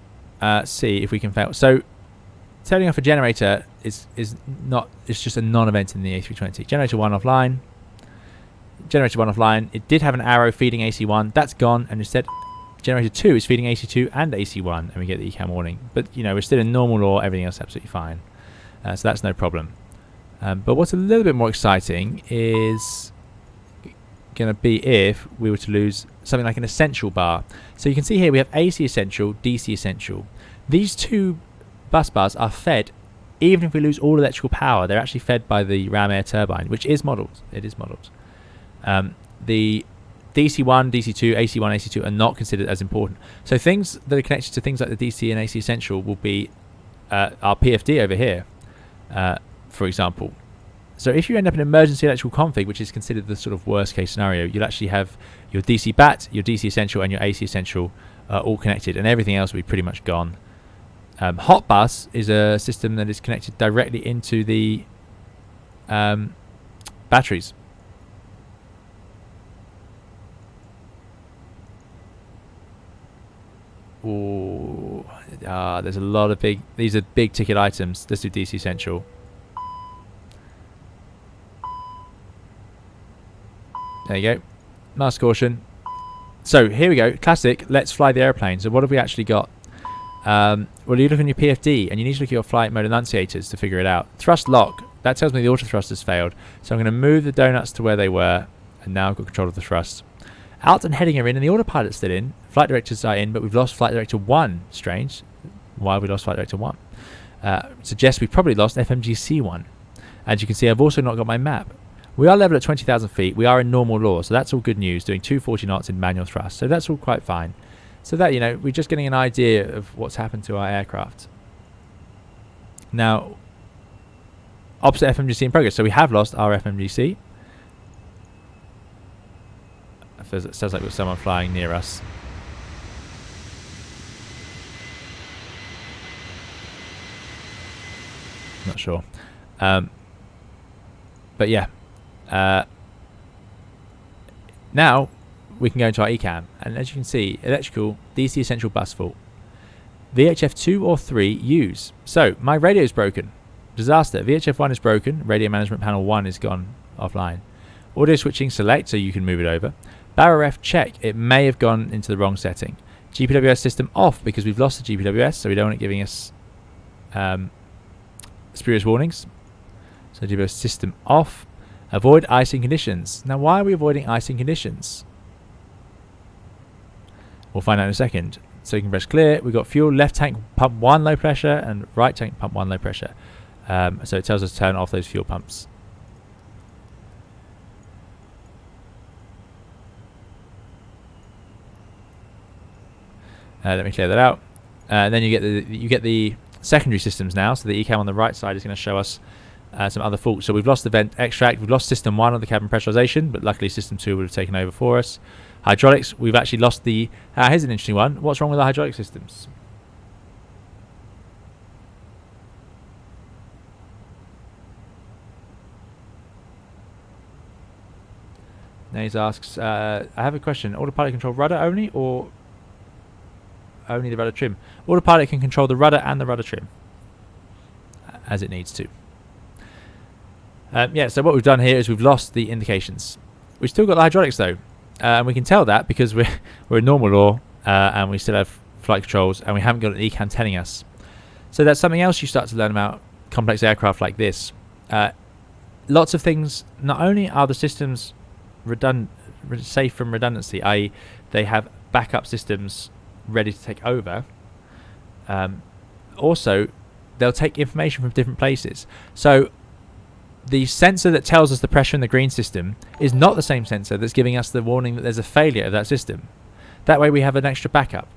Speaker 1: see if we can fail. So turning off a generator is just a non-event in the A320. Generator 1 offline. Generator 1 offline. It did have an arrow feeding AC1. That's gone, and instead generator 2 is feeding AC2 and AC1, and we get the ECAM warning. But we're still in normal law. Everything else is absolutely fine. So that's no problem. But what's a little bit more exciting is going to be if we were to lose something like an essential bar. So you can see here we have AC Essential, DC Essential. These two bus bars are fed even if we lose all electrical power. They're actually fed by the ram air turbine, which is modelled. It is modelled. The DC1, DC2, AC1, AC2 are not considered as important. So things that are connected to things like the DC and AC Essential will be our PFD over here, for example. So if you end up in emergency electrical config, which is considered the sort of worst case scenario, you'll actually have your DC BAT, your DC Essential, and your AC Essential all connected, and everything else will be pretty much gone. Hotbus is a system that is connected directly into the batteries. Ooh, there's a lot of these are big ticket items. Let's do DC Essential. There you go. Last caution. So here we go. Classic. Let's fly the airplane. So what have we actually got? Well, you look on your PFD and you need to look at your flight mode enunciators to figure it out. Thrust lock. That tells me the auto thrust has failed. So I'm going to move the donuts to where they were, and now I've got control of the thrust. Alt and heading are in, and the autopilot's still in. Flight directors are in, but we've lost flight director 1. Strange. Why have we lost flight director 1? Suggests we've probably lost FMGC 1. As you can see, I've also not got my map. We are level at 20,000 feet. We are in normal law, so that's all good news. Doing 240 knots in manual thrust, so that's all quite fine. So that, we're just getting an idea of what's happened to our aircraft. Now, opposite FMGC in progress. So we have lost our FMGC. It sounds like there's someone flying near us. Not sure. But yeah. Now we can go into our ECAM, and as you can see, electrical DC Essential bus fault. VHF 2 or 3 use. So my radio is broken. Disaster. VHF 1 is broken. Radio management panel 1 is gone offline. Audio switching select, so you can move it over. Barra ref check. It may have gone into the wrong setting. GPWS system off because we've lost the GPWS, so we don't want it giving us spurious warnings. So GPWS system off. Avoid icing conditions. Now, why are we avoiding icing conditions? We'll find out in a second. So you can press clear. We've got fuel, left tank pump 1 low pressure and right tank pump 1 low pressure. So it tells us to turn off those fuel pumps. Let me clear that out. Then you get the secondary systems now. So the ECAM on the right side is going to show us some other faults. So we've lost the vent extract. We've lost system 1 on the cabin pressurization, but luckily system 2 would have taken over for us. Hydraulics, we've actually lost the... here's an interesting one. What's wrong with the hydraulic systems? Naze asks, I have a question. Autopilot control rudder only, or only the rudder trim? Autopilot can control the rudder and the rudder trim, as it needs to. Yeah, so what we've done here is we've lost the indications. We've still got the hydraulics though, and we can tell that because we're in normal law, and we still have flight controls, and we haven't got an ECAM telling us. So that's something else you start to learn about complex aircraft like this. Lots of things. Not only are the systems safe from redundancy, i.e. they have backup systems ready to take over, also they'll take information from different places. So the sensor that tells us the pressure in the green system is not the same sensor that's giving us the warning that there's a failure of that system. That way we have an extra backup.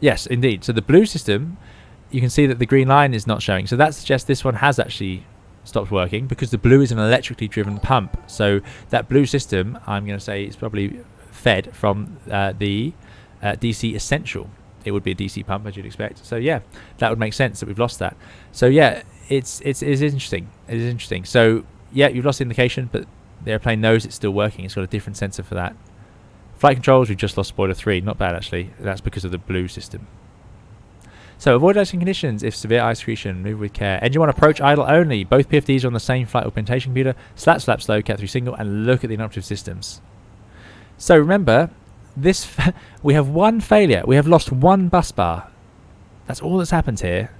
Speaker 1: Yes, indeed. So the blue system, you can see that the green line is not showing. So that suggests this one has actually stopped working because the blue is an electrically driven pump. So that blue system, I'm going to say, is probably fed from the DC essential. It would be a DC pump, as you'd expect. So yeah, that would make sense that we've lost that. So yeah, it is interesting. It is interesting. So yeah, you've lost the indication, but the airplane knows it's still working. It's got a different sensor for that. Flight controls, we've just lost spoiler 3. Not bad actually. That's because of the blue system. So avoid icing conditions if severe ice accretion. Move with care. Engine 1 approach idle only. Both PFDs are on the same flight augmentation computer. Slap slow, cat 3 single, and look at the inoperative systems. So remember, this we have one failure. We have lost one bus bar. That's all that's happened here.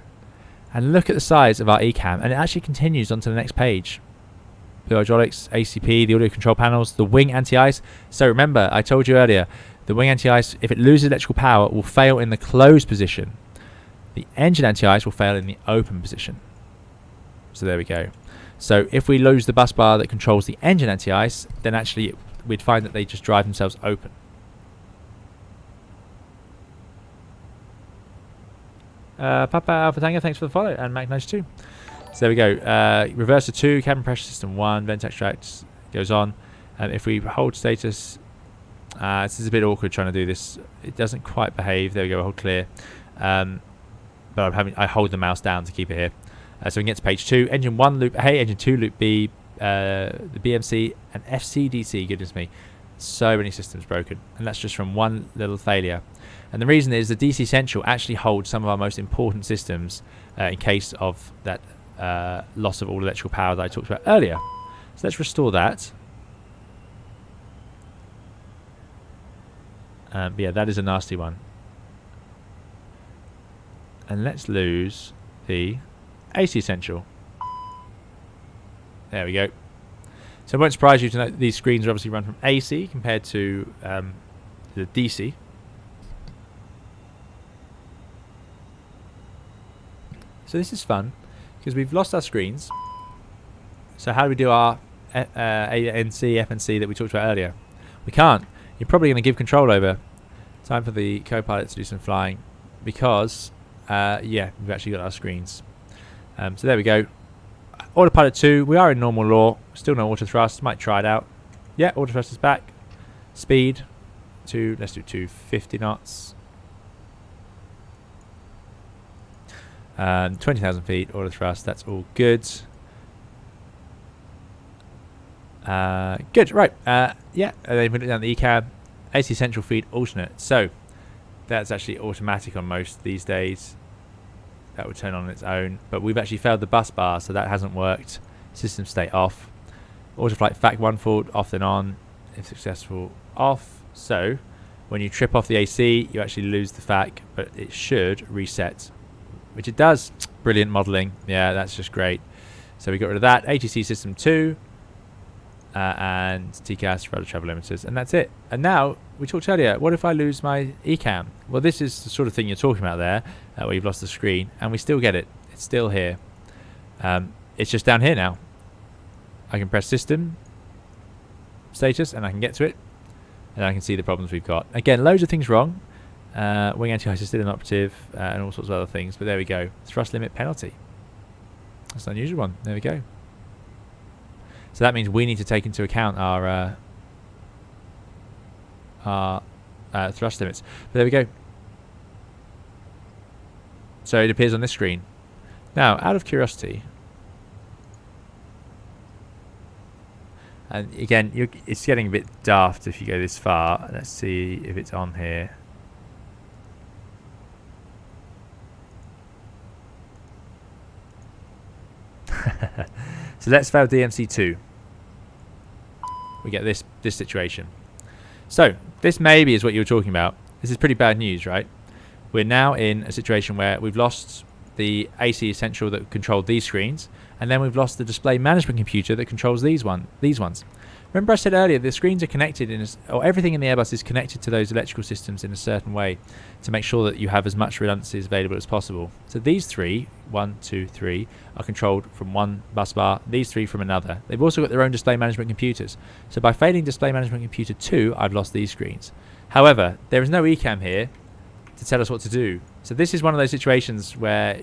Speaker 1: And look at the size of our ECAM, and it actually continues onto the next page. The hydraulics, ACP, the audio control panels, the wing anti-ice. So remember, I told you earlier, the wing anti-ice, if it loses electrical power, will fail in the closed position. The engine anti-ice will fail in the open position. So there we go. So if we lose the bus bar that controls the engine anti-ice, then actually we'd find that they just drive themselves open. Papa Alpha Tango, thanks for the follow, and Mac92. So there we go. Reverser 2, cabin pressure system 1, vent extract goes on. And if we hold status, this is a bit awkward trying to do this. It doesn't quite behave. There we go, hold clear. But I hold the mouse down to keep it here. So we can get to page 2. Engine 1 loop A, engine 2 loop B, the BMC, and FCDC. Goodness me. So many systems broken. And that's just from one little failure. And the reason is the DC Central actually holds some of our most important systems in case of that loss of all electrical power that I talked about earlier. So let's restore that. But yeah, that is a nasty one. And let's lose the AC Essential. There we go. So it won't surprise you to know that these screens are obviously run from AC compared to the DC. So this is fun because we've lost our screens. So how do we do our ANC, FNC that we talked about earlier? We can't. You're probably going to give control over. Time for the co-pilot to do some flying because yeah, we've actually got our screens. So there we go. Autopilot 2, we are in normal law. Still no auto thrust. Might try it out. Yeah, auto thrust is back. Speed to, let's do 250 knots. 20,000 feet auto thrust. That's all good. Good, right. Yeah, and then put it down the ECAB. AC central feed alternate. So that's actually automatic on most these days. That would turn on its own, but we've actually failed the bus bar, so that hasn't worked. System state off. Autoflight FAC 1 fault off and on. If successful, off. So when you trip off the AC, you actually lose the FAC, but it should reset, which it does. Brilliant modeling. Yeah, that's just great. So we got rid of that. ATC system 2 and TCAS for other travel limiters, and that's it. And now we talked earlier, what if I lose my ECAM? Well, this is the sort of thing you're talking about there, where you've lost the screen, and we still get it. It's still here. It's just down here now. I can press system status, and I can get to it, and I can see the problems we've got. Again, loads of things wrong. Wing anti-ice is still inoperative, and all sorts of other things, but there we go. Thrust limit penalty. That's an unusual one. There we go. So that means we need to take into account our thrust limits. But there we go. So it appears on this screen. Now, out of curiosity, and again, it's getting a bit daft if you go this far. Let's see if it's on here. So let's fail DMC2. We get this situation. So this maybe is what you were talking about. This is pretty bad news, right? We're now in a situation where we've lost the AC Essential that controlled these screens, and then we've lost the display management computer that controls these ones. Remember I said earlier the screens are connected or everything in the Airbus is connected to those electrical systems in a certain way to make sure that you have as much redundancy as available as possible. So these three, 1, 2, 3, are controlled from one bus bar, these three from another. They've also got their own display management computers. So by failing display management computer 2, I've lost these screens. However, there is no ECAM here to tell us what to do. So this is one of those situations where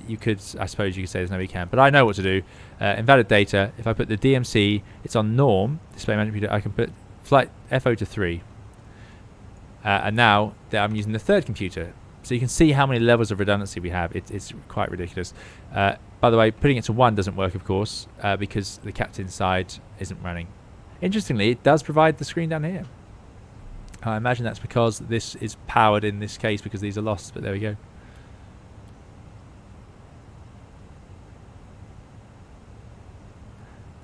Speaker 1: you could, I suppose you could say there's no ECAM, but I know what to do. Invalid data. If I put the DMC, it's on norm, display management computer, I can put flight FO to 3. And now that I'm using the third computer. So you can see how many levels of redundancy we have. It's quite ridiculous. By the way, putting it to 1 doesn't work, of course, because the captain's side isn't running. Interestingly, it does provide the screen down here. I imagine that's because this is powered in this case because these are lost, but there we go.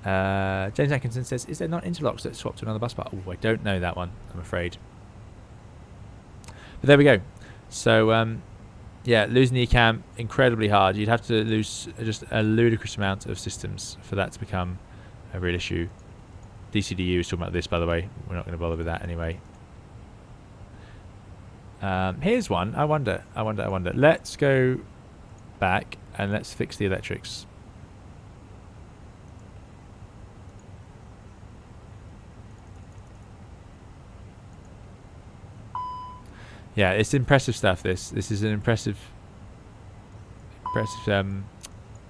Speaker 1: James Atkinson says, is there not interlocks that swap to another bus bar? Oh, I don't know that one, I'm afraid. But there we go. So, yeah, losing the ECAM, incredibly hard. You'd have to lose just a ludicrous amount of systems for that to become a real issue. DCDU is talking about this, by the way. We're not going to bother with that anyway. Here's one. I wonder. Let's go back and let's fix the electrics. Yeah, it's impressive stuff. This is an impressive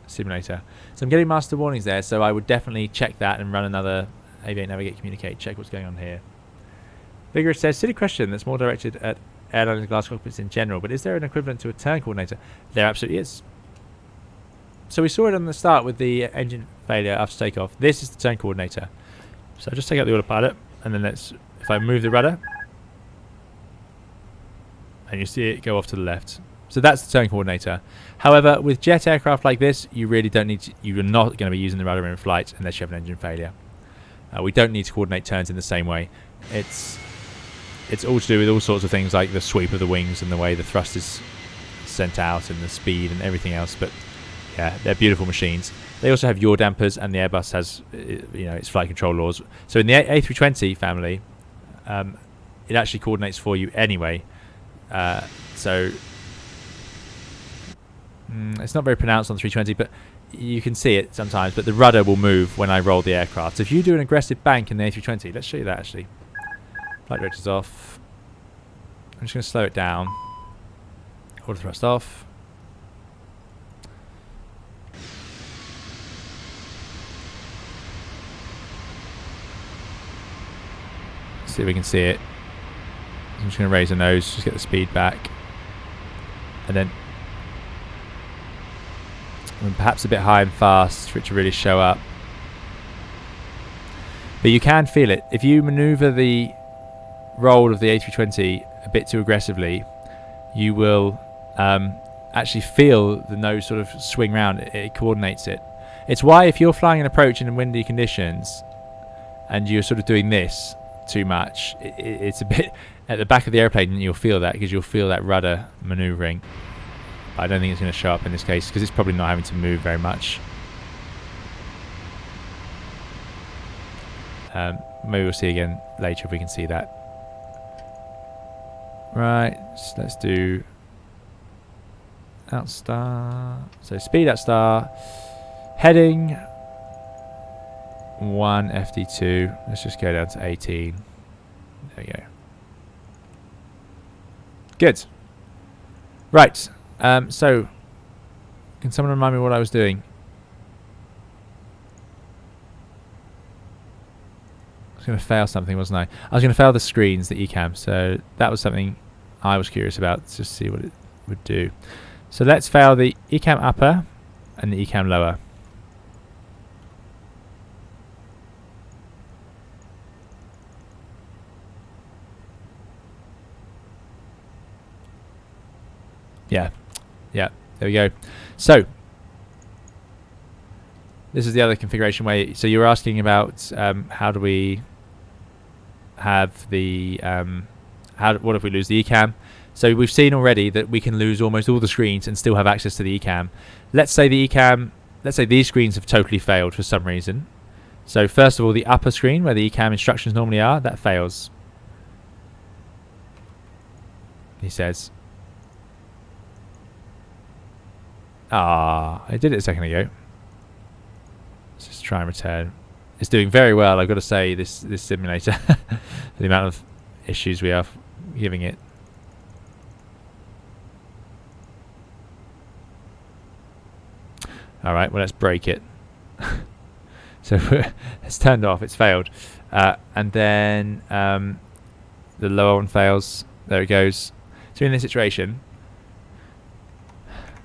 Speaker 1: simulator. So I'm getting master warnings there. So I would definitely check that and run another Aviate Navigate Communicate. Check what's going on here. Vigorous says, silly question that's more directed at airline and glass cockpits in general, but is there an equivalent to a turn coordinator? There absolutely is. So we saw it on the start with the engine failure after takeoff. This is the turn coordinator. So I'll just take out the autopilot, and then if I move the rudder, and you see it go off to the left. So that's the turn coordinator. However, with jet aircraft like this, you really don't need to, you're not going to be using the rudder in flight unless you have an engine failure. We don't need to coordinate turns in the same way. It's all to do with all sorts of things like the sweep of the wings and the way the thrust is sent out and the speed and everything else. But yeah, they're beautiful machines. They also have yaw dampers, and the Airbus has, its flight control laws. So in the A320 family, it actually coordinates for you anyway. So it's not very pronounced on the 320, but you can see it sometimes. But the rudder will move when I roll the aircraft. So if you do an aggressive bank in the A320, let's show you that actually. Flight director's off. I'm just going to slow it down. Auto thrust off. See if we can see it. I'm just going to raise the nose, just get the speed back. And then perhaps a bit high and fast for it to really show up. But you can feel it. If you maneuver the roll of the A320 a bit too aggressively, you will actually feel the nose sort of swing round. It coordinates it. It's why if you're flying an approach in windy conditions and you're sort of doing this too much, it's a bit at the back of the airplane, and you'll feel that because you'll feel that rudder maneuvering. But I don't think it's going to show up in this case because it's probably not having to move very much. Maybe we'll see again later if we can see that. Right, so let's do out star. So speed out star, heading 1 FD2. Let's just go down to 18. There we go. Good. Right. So, can someone remind me what I was doing? I was going to fail something, wasn't I? I was going to fail the screens, the ECAM. So that was something I was curious about, to see what it would do. So let's fail the ECAM upper and the ECAM lower. Yeah, there we go. So This is the other configuration way. So you were asking about how do we have the what if we lose the ECAM? So we've seen already that we can lose almost all the screens and still have access to the ECAM. Let's say these screens have totally failed for some reason. So first of all, the upper screen where the ECAM instructions normally are, that fails. He says. I did it a second ago. Let's just try and return. It's doing very well, I've got to say, this simulator. The amount of issues we are giving it. Alright, well, let's break it. So it's turned off, it's failed. And then the lower one fails. There it goes. So in this situation,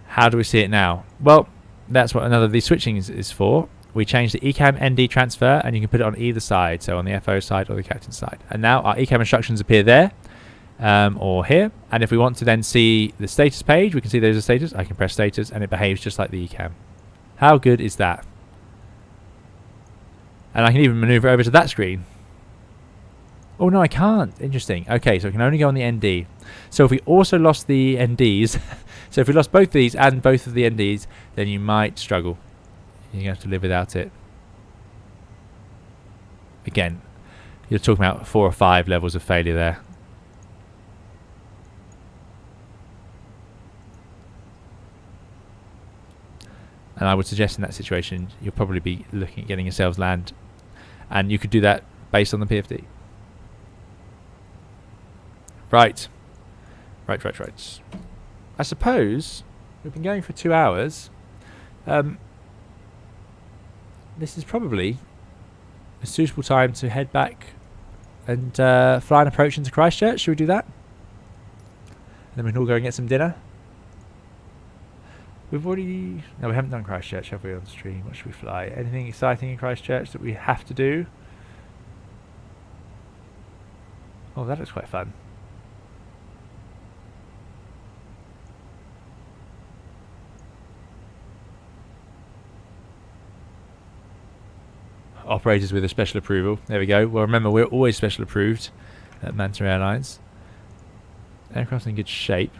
Speaker 1: how do we see it now? Well, that's what another of these switching is for. We change the ECAM ND transfer, and you can put it on either side, so on the FO side or the captain side. And now our ECAM instructions appear there, or here. And if we want to then see the status page, we can see there's a status. I can press status, and it behaves just like the ECAM. How good is that? And I can even maneuver over to that screen. Oh no, I can't. Interesting. Okay, so I can only go on the ND. So if we also lost the NDs, so if we lost both these and both of the NDs, then you might struggle. You have to live without it. Again, you're talking about 4 or 5 levels of failure there. And I would suggest in that situation, you'll probably be looking at getting yourselves land. And you could do that based on the PFD. Right. Right. I suppose we've been going for 2 hours. This is probably a suitable time to head back and fly an approach into Christchurch. Should we do that? And then we can all go and get some dinner. We've already... No, we haven't done Christchurch, have we, on stream? What should we fly? Anything exciting in Christchurch that we have to do? Oh, that looks quite fun. Operators with a special approval. There we go. Well, remember, we're always special approved at Manta Airlines. Aircraft's in good shape.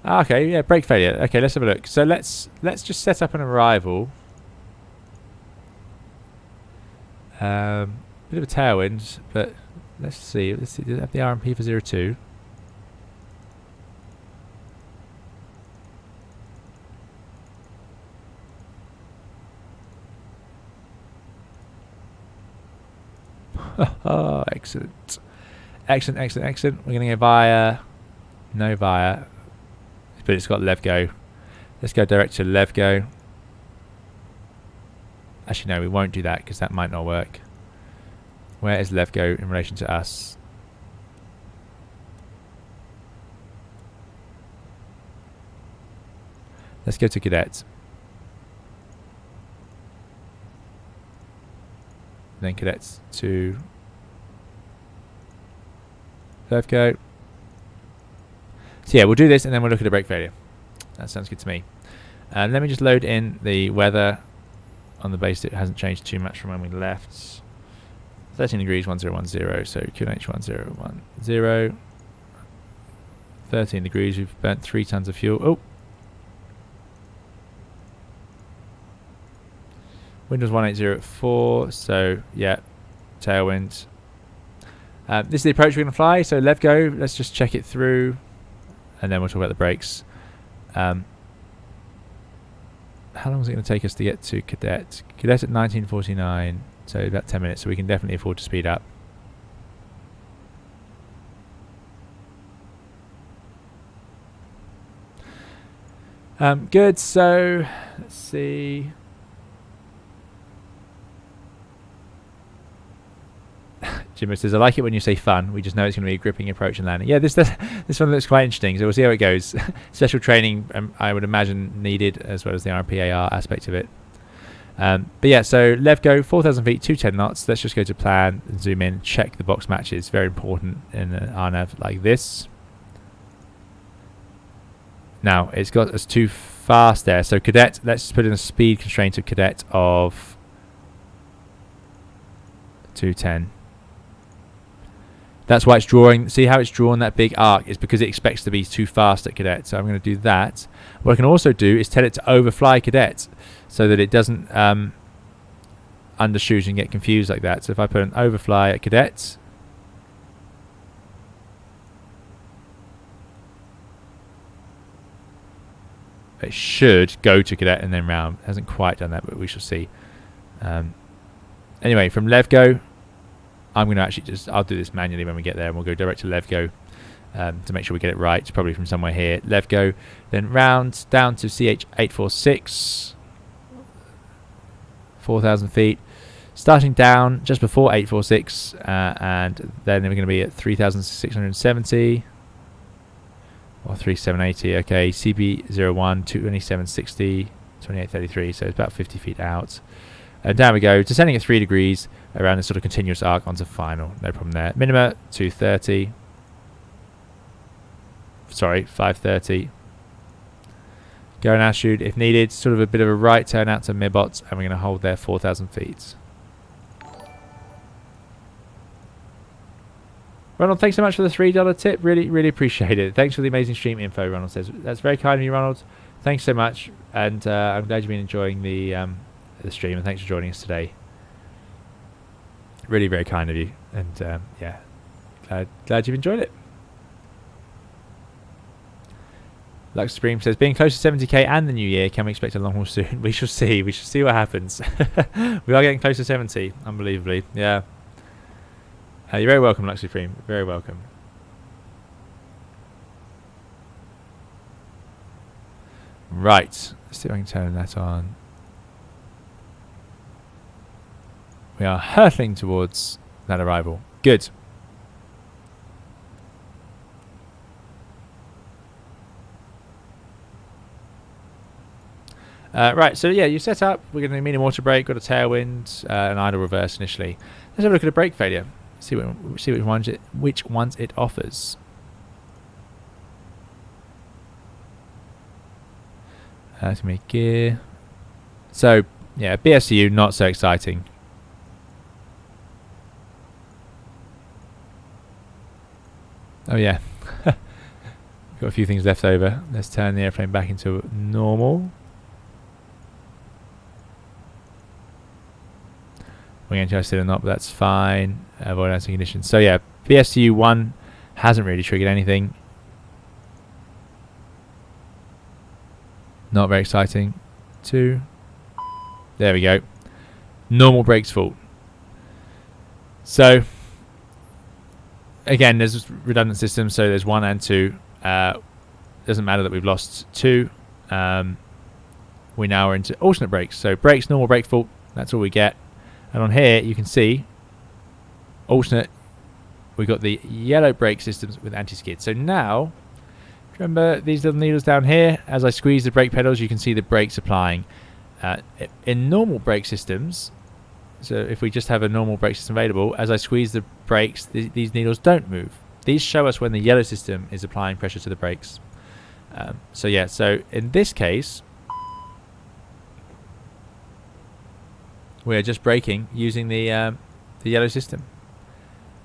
Speaker 1: Okay, yeah, brake failure. Okay, let's have a look. So let's just set up an arrival. Bit of a tailwind, but let's see. Let's see. Does it have the RMP for 02? Oh, excellent. Excellent. We're going to go via... No via. But it's got LevGo. Let's go direct to LevGo. Actually, no, we won't do that because that might not work. Where is LevGo in relation to us? Let's go to Cadet. Then Cadets to LevGo. So yeah, we'll do this and then we'll look at a brake failure. That sounds good to me. Let me just load in the weather on the base. It hasn't changed too much from when we left. 13 degrees, 1010, so QNH 1010. 13 degrees, we've burnt 3 tons of fuel. Oh! Windows 180 at 4, so yeah, tailwind. This is the approach we're going to fly, so LevGo, let's just check it through. And then we'll talk about the brakes. How long is it going to take us to get to Cadet? Cadet at 1949, so about 10 minutes, so we can definitely afford to speed up. Good, so let's see. Jimmy says, I like it when you say fun. We just know it's going to be a gripping approach and landing. Yeah, this one looks quite interesting, so we'll see how it goes. Special training, I would imagine, needed, as well as the RPAR aspect of it. But yeah, so LevGo, 4,000 feet, 210 knots. Let's just go to plan and zoom in, check the box matches. Very important in an RNAV like this. Now, it's got us too fast there. So cadet, let's put in a speed constraint of cadet of 210. That's why it's drawing. See how it's drawn that big arc? It's because it expects to be too fast at cadet. So I'm going to do that. What I can also do is tell it to overfly cadet so that it doesn't undershoot and get confused like that. So if I put an overfly at cadet, it should go to cadet and then round. It hasn't quite done that, but we shall see. Anyway, from LevGo, I'm going to actually I'll do this manually when we get there, and we'll go direct to LevGo to make sure we get it right. It's probably from somewhere here. LevGo, then round down to CH846, 4,000 feet. Starting down just before 846, and then we're going to be at 3,670. Or 3780, okay, CB01, 2760, 2833, so it's about 50 feet out. And down we go, descending at 3 degrees around this sort of continuous arc onto final, no problem there. Minima, 230. Sorry, 530. Go and altitude if needed, sort of a bit of a right turn out to Mibot, and we're going to hold there 4,000 feet. Ronald, thanks so much for the $3 tip. Really, really appreciate it. Thanks for the amazing stream info, Ronald says. That's very kind of you, Ronald. Thanks so much. And I'm glad you've been enjoying the stream, and thanks for joining us today. Really very kind of you. And yeah, glad you've enjoyed it. Lux Supreme says, being close to 70k and the new year, can we expect a long haul soon? We shall see. We shall see what happens. We are getting close to 70, unbelievably. Yeah. You're very welcome, Lux Supreme. Very welcome. Right. Let's see if I can turn that on. We are hurtling towards that arrival. Good. Right, so yeah, you set up. We're going to medium water brake, got a tailwind, an idle reverse initially. Let's have a look at a brake failure. See which ones it offers. To make gear. So yeah, BSCU not so exciting. Oh yeah, got a few things left over. Let's turn the airplane back into normal. We're interested or not, but that's fine. Avoid answering conditions. So yeah, BSCU 1 hasn't really triggered anything. Not very exciting. 2. There we go. Normal brakes fault. So again, there's redundant systems, so there's 1 and 2. Doesn't matter that we've lost 2. We now are into alternate brakes. So brakes, normal brake fault. That's all we get. And on here, you can see alternate. We've got the yellow brake systems with anti-skid. So now, remember these little needles down here? As I squeeze the brake pedals, you can see the brakes applying. In normal brake systems, so if we just have a normal brake system available, as I squeeze the brakes, these needles don't move. These show us when the yellow system is applying pressure to the brakes. So yeah, so in this case, we're just braking using the yellow system.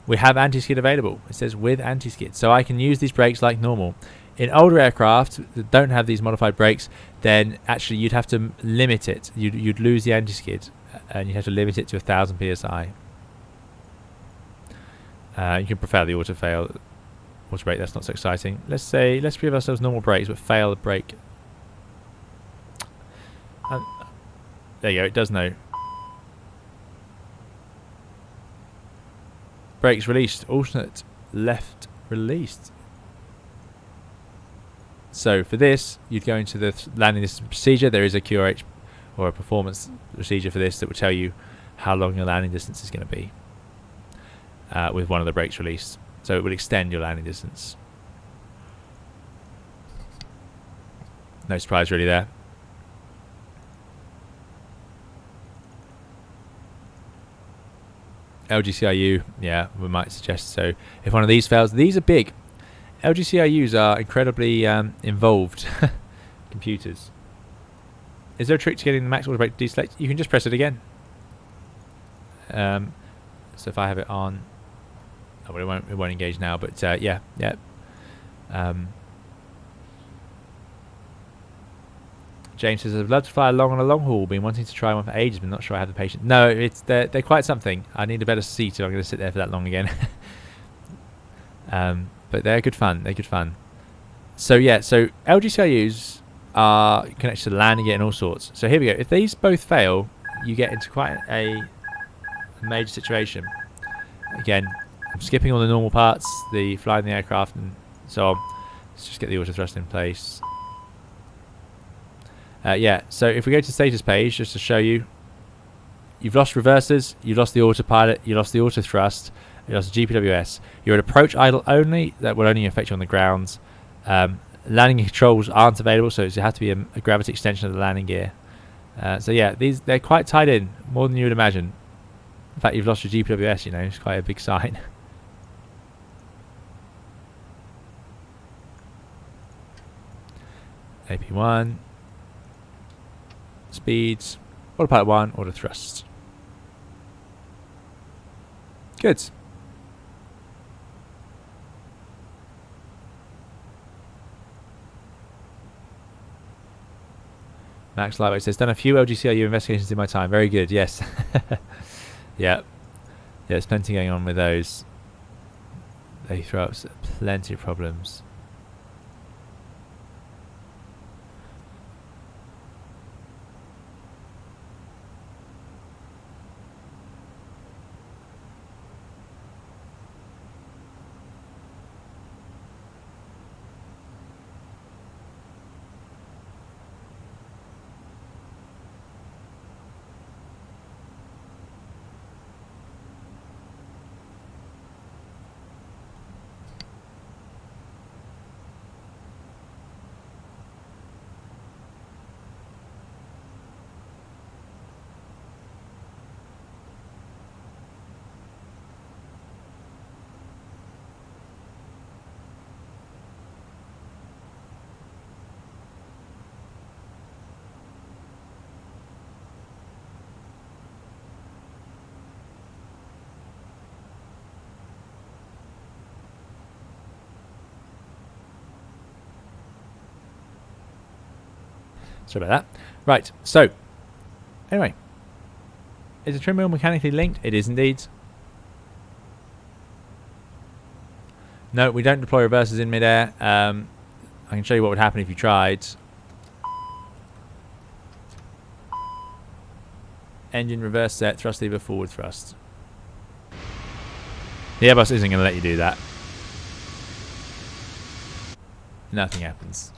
Speaker 1: We have anti-skid available. It says with anti-skid. So I can use these brakes like normal. In older aircraft that don't have these modified brakes, then actually you'd have to limit it. You'd lose the anti-skid, and you'd have to limit it to 1,000 psi. You can prefer the auto brake. That's not so exciting. Let's give ourselves normal brakes, but fail the brake. There you go. It does know. Brakes released. Alternate left released. So for this, you'd go into the landing distance procedure. There is a QRH or a performance procedure for this that will tell you how long your landing distance is going to be with one of the brakes released. So it will extend your landing distance. No surprise really there. LGCIU, yeah, we might suggest so. If one of these fails, these are big. LGCIUs are incredibly involved computers. Is there a trick to getting the max auto brake to deselect? You can just press it again. So if I have it on, oh, well, it won't engage now. But yeah. James says, I'd love to fly along on a long haul. Been wanting to try one for ages, but not sure I have the patience. No, they're quite something. I need a better seat if I'm going to sit there for that long again. But they're good fun. They're good fun. So yeah, so LGCIUs are connected to the landing gear and all sorts. So here we go. If these both fail, you get into quite a major situation. Again, I'm skipping all the normal parts, the flying the aircraft and so on. Let's just get the auto thrust in place. Yeah, so if we go to the status page, just to show you, you've lost reversers, you've lost the autopilot, you lost the auto thrust, you lost the GPWS. You're at approach idle only, that will only affect you on the ground. Landing controls aren't available, so it has to be a gravity extension of the landing gear. So yeah, they're quite tied in, more than you would imagine. In fact, you've lost your GPWS, you know, it's quite a big sign. AP1. Speeds, autopilot 1, auto thrust. Good. Max Lightweight says, done a few LGCIU investigations in my time. Very good, yes. Yeah. There's plenty going on with those. They throw up plenty of problems. Sorry about that. Right, so, anyway. Is the trim wheel mechanically linked? It is indeed. No, we don't deploy reversers in midair. I can show you what would happen if you tried. Engine reverse set, thrust lever, forward thrust. The Airbus isn't going to let you do that. Nothing happens.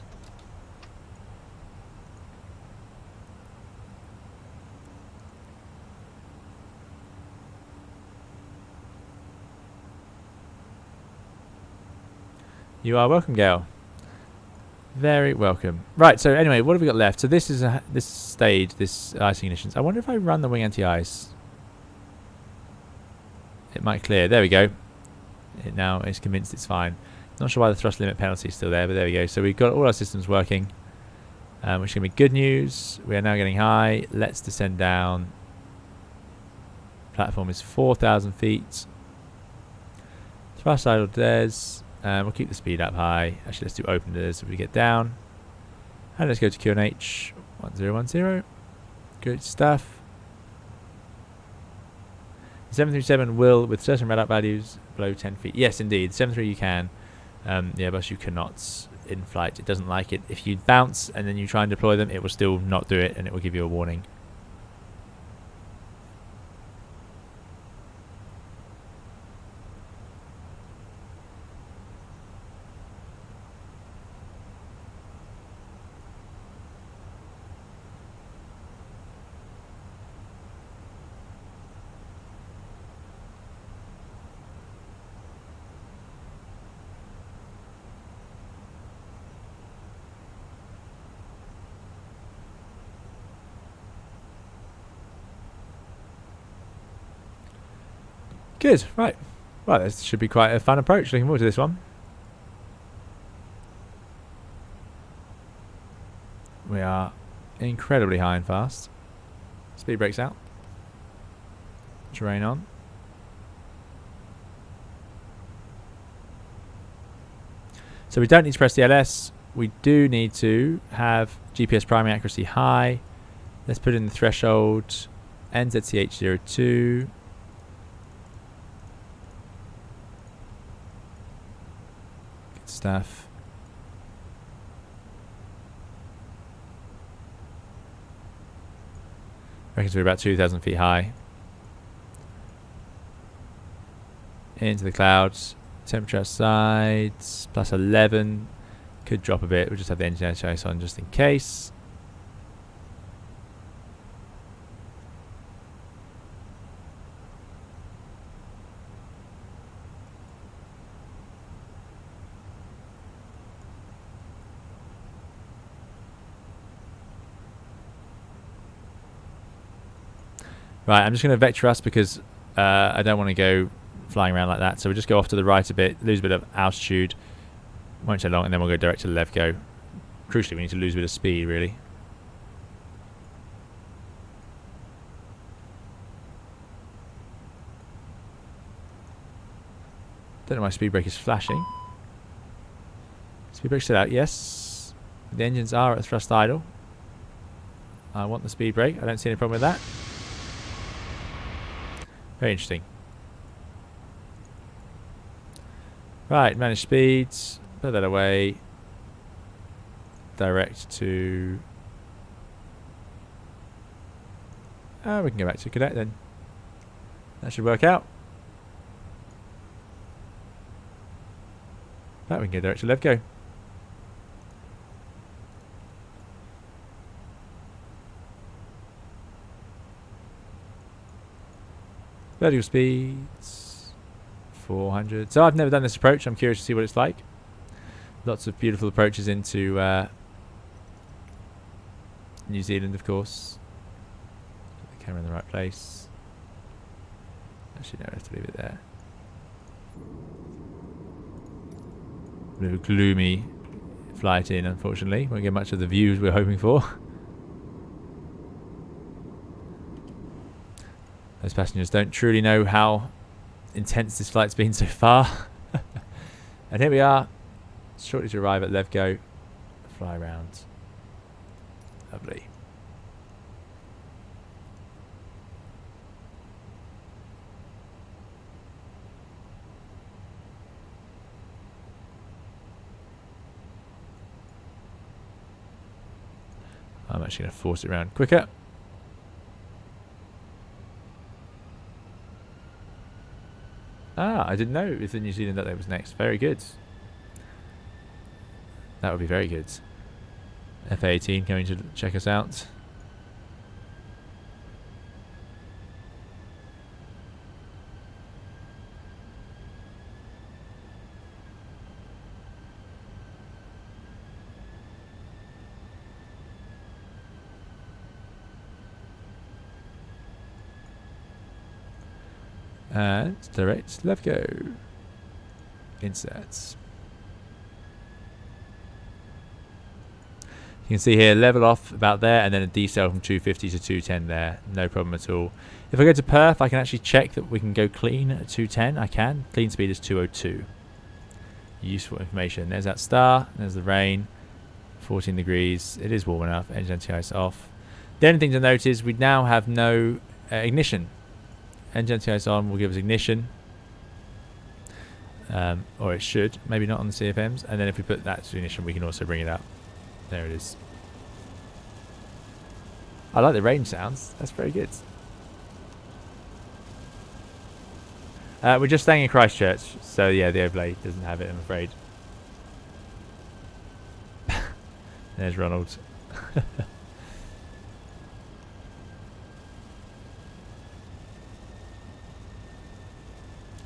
Speaker 1: You are welcome, Gail. Very welcome. Right, so anyway, what have we got left? So this is this stage, this ice ignitions. I wonder if I run the wing anti-ice. It might clear. There we go. It now is convinced it's fine. Not sure why the thrust limit penalty is still there, but there we go. So we've got all our systems working, which is going to be good news. We are now getting high. Let's descend down. Platform is 4,000 feet. Thrust idle des. We'll keep the speed up high. Actually, let's do open doors if we get down. And let's go to QNH 1010. Good stuff. The 737 will, with certain radar values, below 10 feet. Yes, indeed. 73 you can. The Airbus you cannot in flight. It doesn't like it. If you bounce and then you try and deploy them, it will still not do it and it will give you a warning. Good, right. Well, this should be quite a fun approach. Looking forward to this one. We are incredibly high and fast. Speed brakes out. Terrain on. So we don't need to press the LS. We do need to have GPS primary accuracy high. Let's put in the threshold. NZCH02. Good stuff. Reckons we're about 2,000 feet high. Into the clouds. Temperature outside plus 11. Could drop a bit. We'll just have the engine chase on just in case. Right, I'm just going to vector us because I don't want to go flying around like that. So we'll just go off to the right a bit, lose a bit of altitude. Won't take long, and then we'll go direct to the left go. Crucially, we need to lose a bit of speed, really. Don't know why speed brake is flashing. Speed brake's still out, yes. The engines are at thrust idle. I want the speed brake. I don't see any problem with that. Very interesting. Right, manage speeds. Put that away. Direct to... we can go back to cadet then. That should work out. Right, we can go direct to left go. Vertical speeds 400. So I've never done this approach. I'm curious to see what it's like. Lots of beautiful approaches into New Zealand, of course. Put the camera in the right place. Actually, no, I have to leave it there. A bit of a gloomy flight in, unfortunately. Won't get much of the views we're hoping for. Those passengers don't truly know how intense this flight's been so far. And here we are, shortly to arrive at Levgo. Fly around. Lovely. I'm actually going to force it around quicker. Ah, I didn't know it was in New Zealand that was next. Very good. That would be very good. FA-18 going to check us out. And direct left go. Inserts. You can see here level off about there and then a decel from 250 to 210 there. No problem at all. If I go to perf, I can actually check that we can go clean at 210. I can. Clean speed is 202. Useful information. There's that star. There's the rain. 14 degrees. It is warm enough. Engine anti-ice off. The only thing to note is we now have no ignition. Engine anti-ice on will give us ignition. Or it should. Maybe not on the CFMs. And then if we put that to ignition, we can also bring it up. There it is. I like the range sounds. That's very good. We're just staying in Christchurch. So yeah, the overlay doesn't have it, I'm afraid. There's Ronald.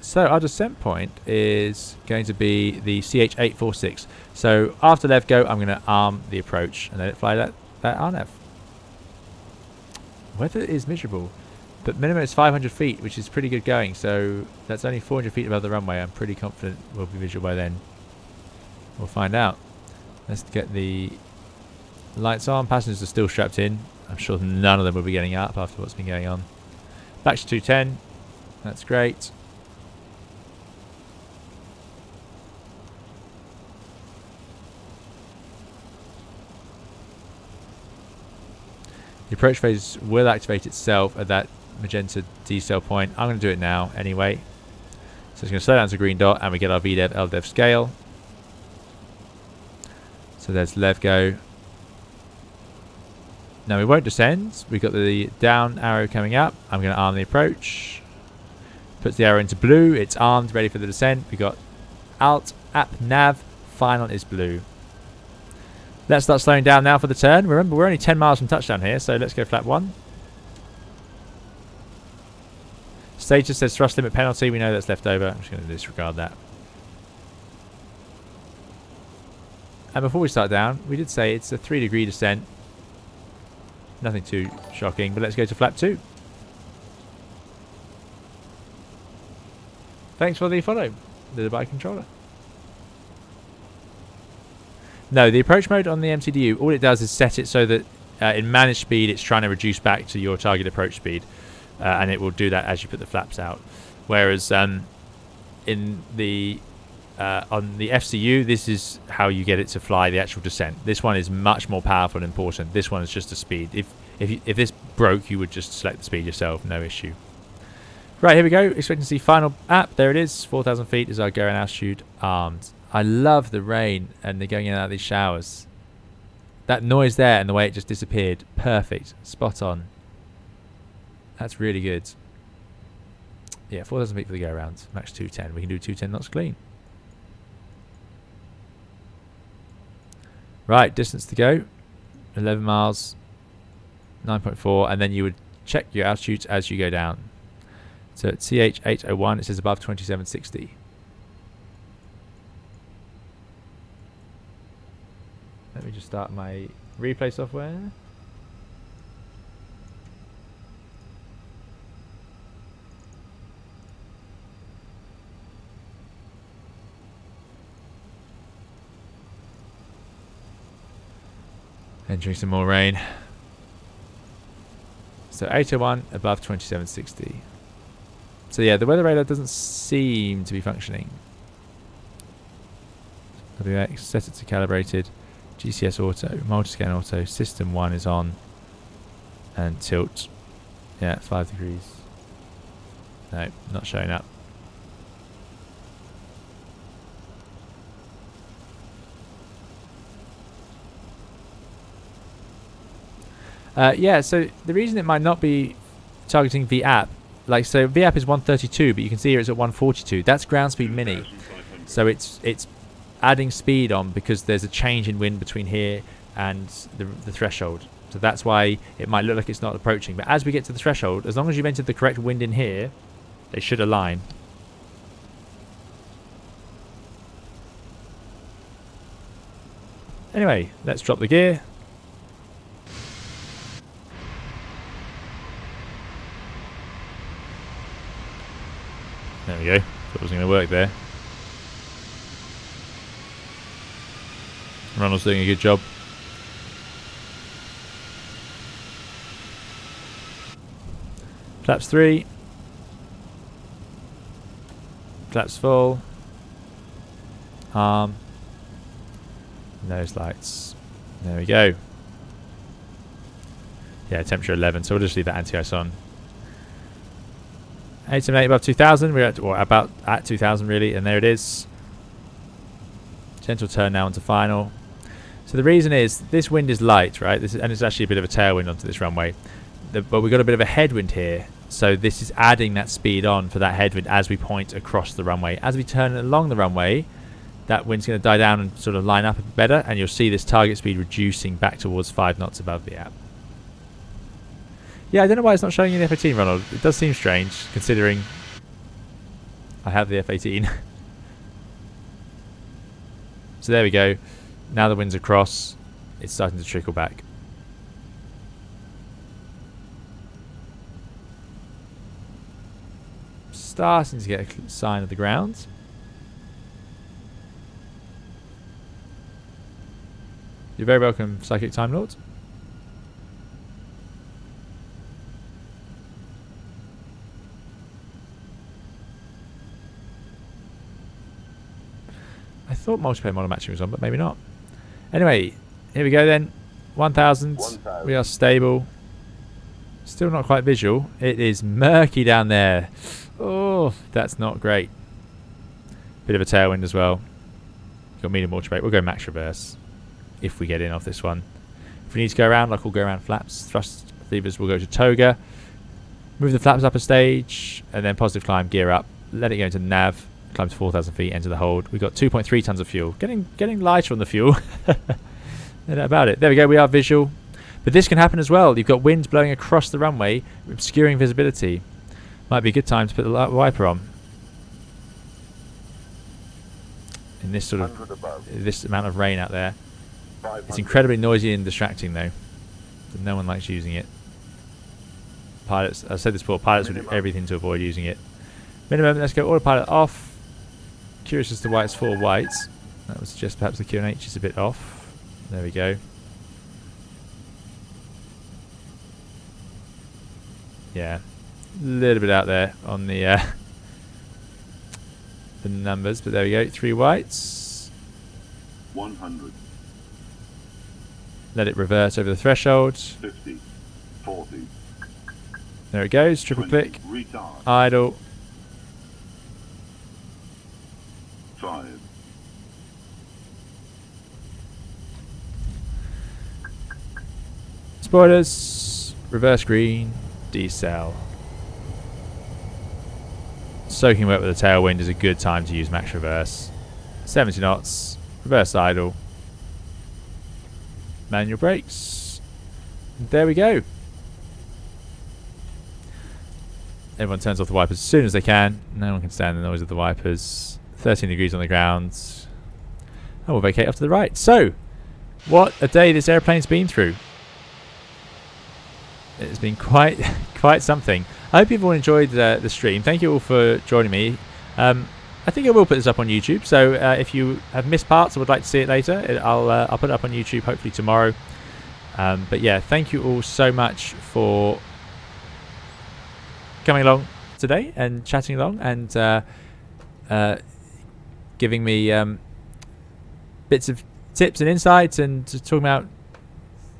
Speaker 1: So our descent point is going to be the CH846. So after lev go, I'm going to arm the approach and let it fly that RNAV. Weather is miserable, but minimum is 500 feet, which is pretty good going. So that's only 400 feet above the runway. I'm pretty confident we'll be visual by then. We'll find out. Let's get the Lights on. Passengers are still strapped in. I'm sure none of them will be getting up after what's been going on. Back to 210. That's great. The approach phase will activate itself at that magenta decel point. I'm going to do it now anyway. So it's going to slow down to green dot and we get our VDEV LDEV scale. So there's Lev go. Now we won't descend. We've got the down arrow coming up. I'm going to arm the approach. Puts the arrow into blue. It's armed, ready for the descent. We got Alt, App, Nav. Final is blue. Let's start slowing down now for the turn. Remember, we're only 10 miles from touchdown here, so let's go flap 1. Status says thrust limit penalty. We know that's left over. I'm just going to disregard that. And before we start down, we did say it's a 3-degree descent. Nothing too shocking, but let's go to flap 2. Thanks for the follow, the Dubai controller. No, the approach mode on the MCDU, all it does is set it so that in managed speed, it's trying to reduce back to your target approach speed. And it will do that as you put the flaps out. Whereas in the on the FCU, this is how you get it to fly the actual descent. This one is much more powerful and important. This one is just a speed. If this broke, you would just select the speed yourself, no issue. Right, here we go. Expecting to see final app. There it is. 4,000 feet is our going altitude armed. I love the rain and the going in and out of these showers. That noise there and the way it just disappeared. Perfect. Spot on. That's really good. Yeah, 4,000 feet for the go around. Max 210. We can do 210 knots clean. Right, distance to go. 11 miles. 9.4. And then you would check your altitudes as you go down. So at CH801, it says above 2760. Let me just start my replay software. Entering some more rain. So 801 above 2760. So yeah, the weather radar doesn't seem to be functioning. WX, set it to calibrated. GCS auto, multiscan auto, system 1 is on. And tilt. Yeah, 5 degrees. No, not showing up. Yeah, so the reason it might not be targeting VAP, like, so VAP is 132, but you can see here it's at 142. That's ground speed mini. So it's adding speed on because there's a change in wind between here and the threshold. So that's why it might look like it's not approaching. But as we get to the threshold, as long as you've entered the correct wind in here, they should align. Anyway, let's drop the gear. There we go. Thought it wasn't going to work there. Ronald's doing a good job. Flaps 3. Flaps full. Arm. Nose lights. There we go. Yeah, temperature 11, so we'll just leave that anti-ice on. 878 above 2,000. We're at, or about at 2,000 really, and there it is. Gentle turn now onto final. So the reason is this wind is light, right? And it's actually a bit of a tailwind onto this runway. But we've got a bit of a headwind here. So this is adding that speed on for that headwind as we point across the runway. As we turn along the runway, that wind's going to die down and sort of line up a bit better. And you'll see this target speed reducing back towards 5 knots above the app. Yeah, I don't know why it's not showing you the F-18, Ronald. It does seem strange, considering I have the F-18. So there we go. Now the wind's across. It's starting to trickle back. Starting to get a sign of the ground. You're very welcome, Psychic Time Lord. I thought multiplayer model matching was on, but maybe not. Anyway, here we go then. 1000. We are stable. Still not quite visual. It is murky down there. Oh, that's not great. Bit of a tailwind as well. Got medium water brake. We'll go max reverse if we get in off this one. If we need to go around, like we'll go around flaps. Thrust levers will go to toga. Move the flaps up a stage, and then positive climb, gear up. Let it go into nav. Climb to 4,000 feet, enter the hold. We've got 2.3 tons of fuel. Getting lighter on the fuel. No doubt about it. There we go. We are visual. But this can happen as well. You've got wind blowing across the runway, obscuring visibility. Might be a good time to put the wiper on. In this sort of this amount of rain out there. It's incredibly noisy and distracting though. But no one likes using it. Pilots, I've said this before, pilots will do everything to avoid using it. Minimum, let's go autopilot off. Curious as to why it's 4 whites. That would suggest perhaps the QNH is a bit off. There we go. Yeah, a little bit out there on the numbers, but there we go. 3 whites.
Speaker 3: 100.
Speaker 1: Let it reverse over the threshold.
Speaker 3: 50. 40.
Speaker 1: There it goes. Triple
Speaker 3: 20.
Speaker 1: click.
Speaker 3: Retard.
Speaker 1: Idle.
Speaker 3: 5.
Speaker 1: Spoilers. Reverse green. Decel. Soaking wet with the tailwind is a good time to use max reverse. 70 knots. Reverse idle. Manual brakes. There we go. Everyone turns off the wipers as soon as they can. No one can stand the noise of the wipers. 13 degrees on the ground. And we'll vacate off to the right. So, what a day this airplane's been through. It's been quite something. I hope you've all enjoyed the stream. Thank you all for joining me. I think I will put this up on YouTube. So if you have missed parts or would like to see it later, I'll put it up on YouTube hopefully tomorrow. But yeah, thank you all so much for coming along today and chatting along and giving me bits of tips and insights and talking about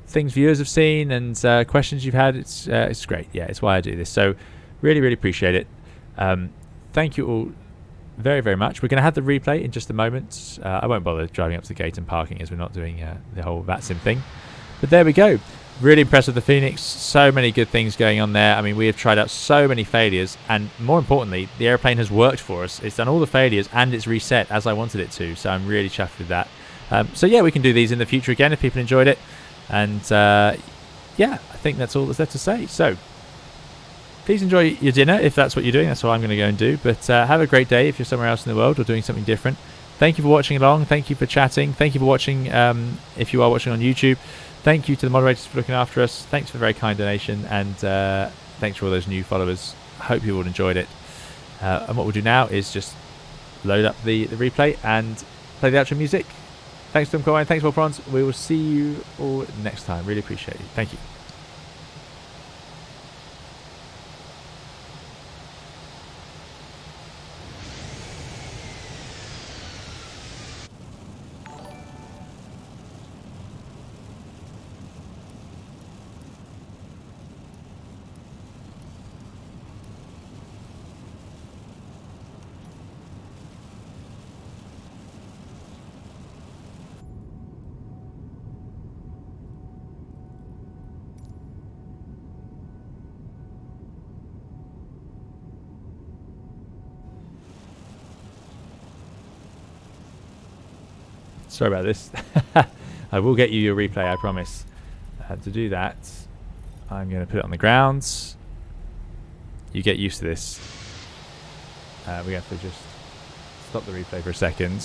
Speaker 1: things viewers have seen and questions you've had. It's great. Yeah, it's why I do this. So really appreciate it. Thank you all very, very much. We're going to have the replay in just a moment. I won't bother driving up to the gate and parking as we're not doing the whole VATSIM thing. But there we go. Really impressed with the Phoenix. So many good things going on there. I mean, we have tried out so many failures, and more importantly, the airplane has worked for us. It's done all the failures and it's reset as I wanted it to. So I'm really chuffed with that. So yeah, we can do these in the future again if people enjoyed it. And yeah, I think that's all that's left to say. So please enjoy your dinner if that's what you're doing. That's what I'm going to go and do. But have a great day if you're somewhere else in the world or doing something different. Thank you for watching along. Thank you for chatting. Thank you for watching if you are watching on YouTube. Thank you to the moderators for looking after us. Thanks for the very kind donation. And thanks for all those new followers. I hope you all enjoyed it. And what we'll do now is just load up the replay and play the outro music. Thanks to Tom, thanks for Prawns. We will see you all next time. Really appreciate it. Thank you. Sorry about this. I will get you your replay, I promise. To do that, I'm going to put it on the ground. You get used to this. We have to just stop the replay for a second.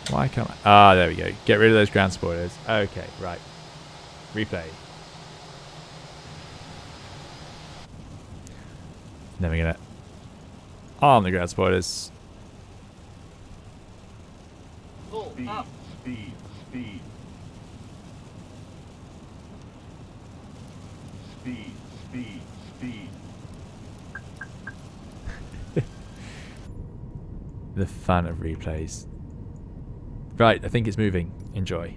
Speaker 1: Why can't I? Ah, there we go. Get rid of those ground spoilers. Okay, right. Replay. Then we're going to arm the ground spoilers.
Speaker 3: Speed,
Speaker 2: Up.
Speaker 3: speed, speed. Speed, speed, speed.
Speaker 1: The fun of replays. Right, I think it's moving. Enjoy.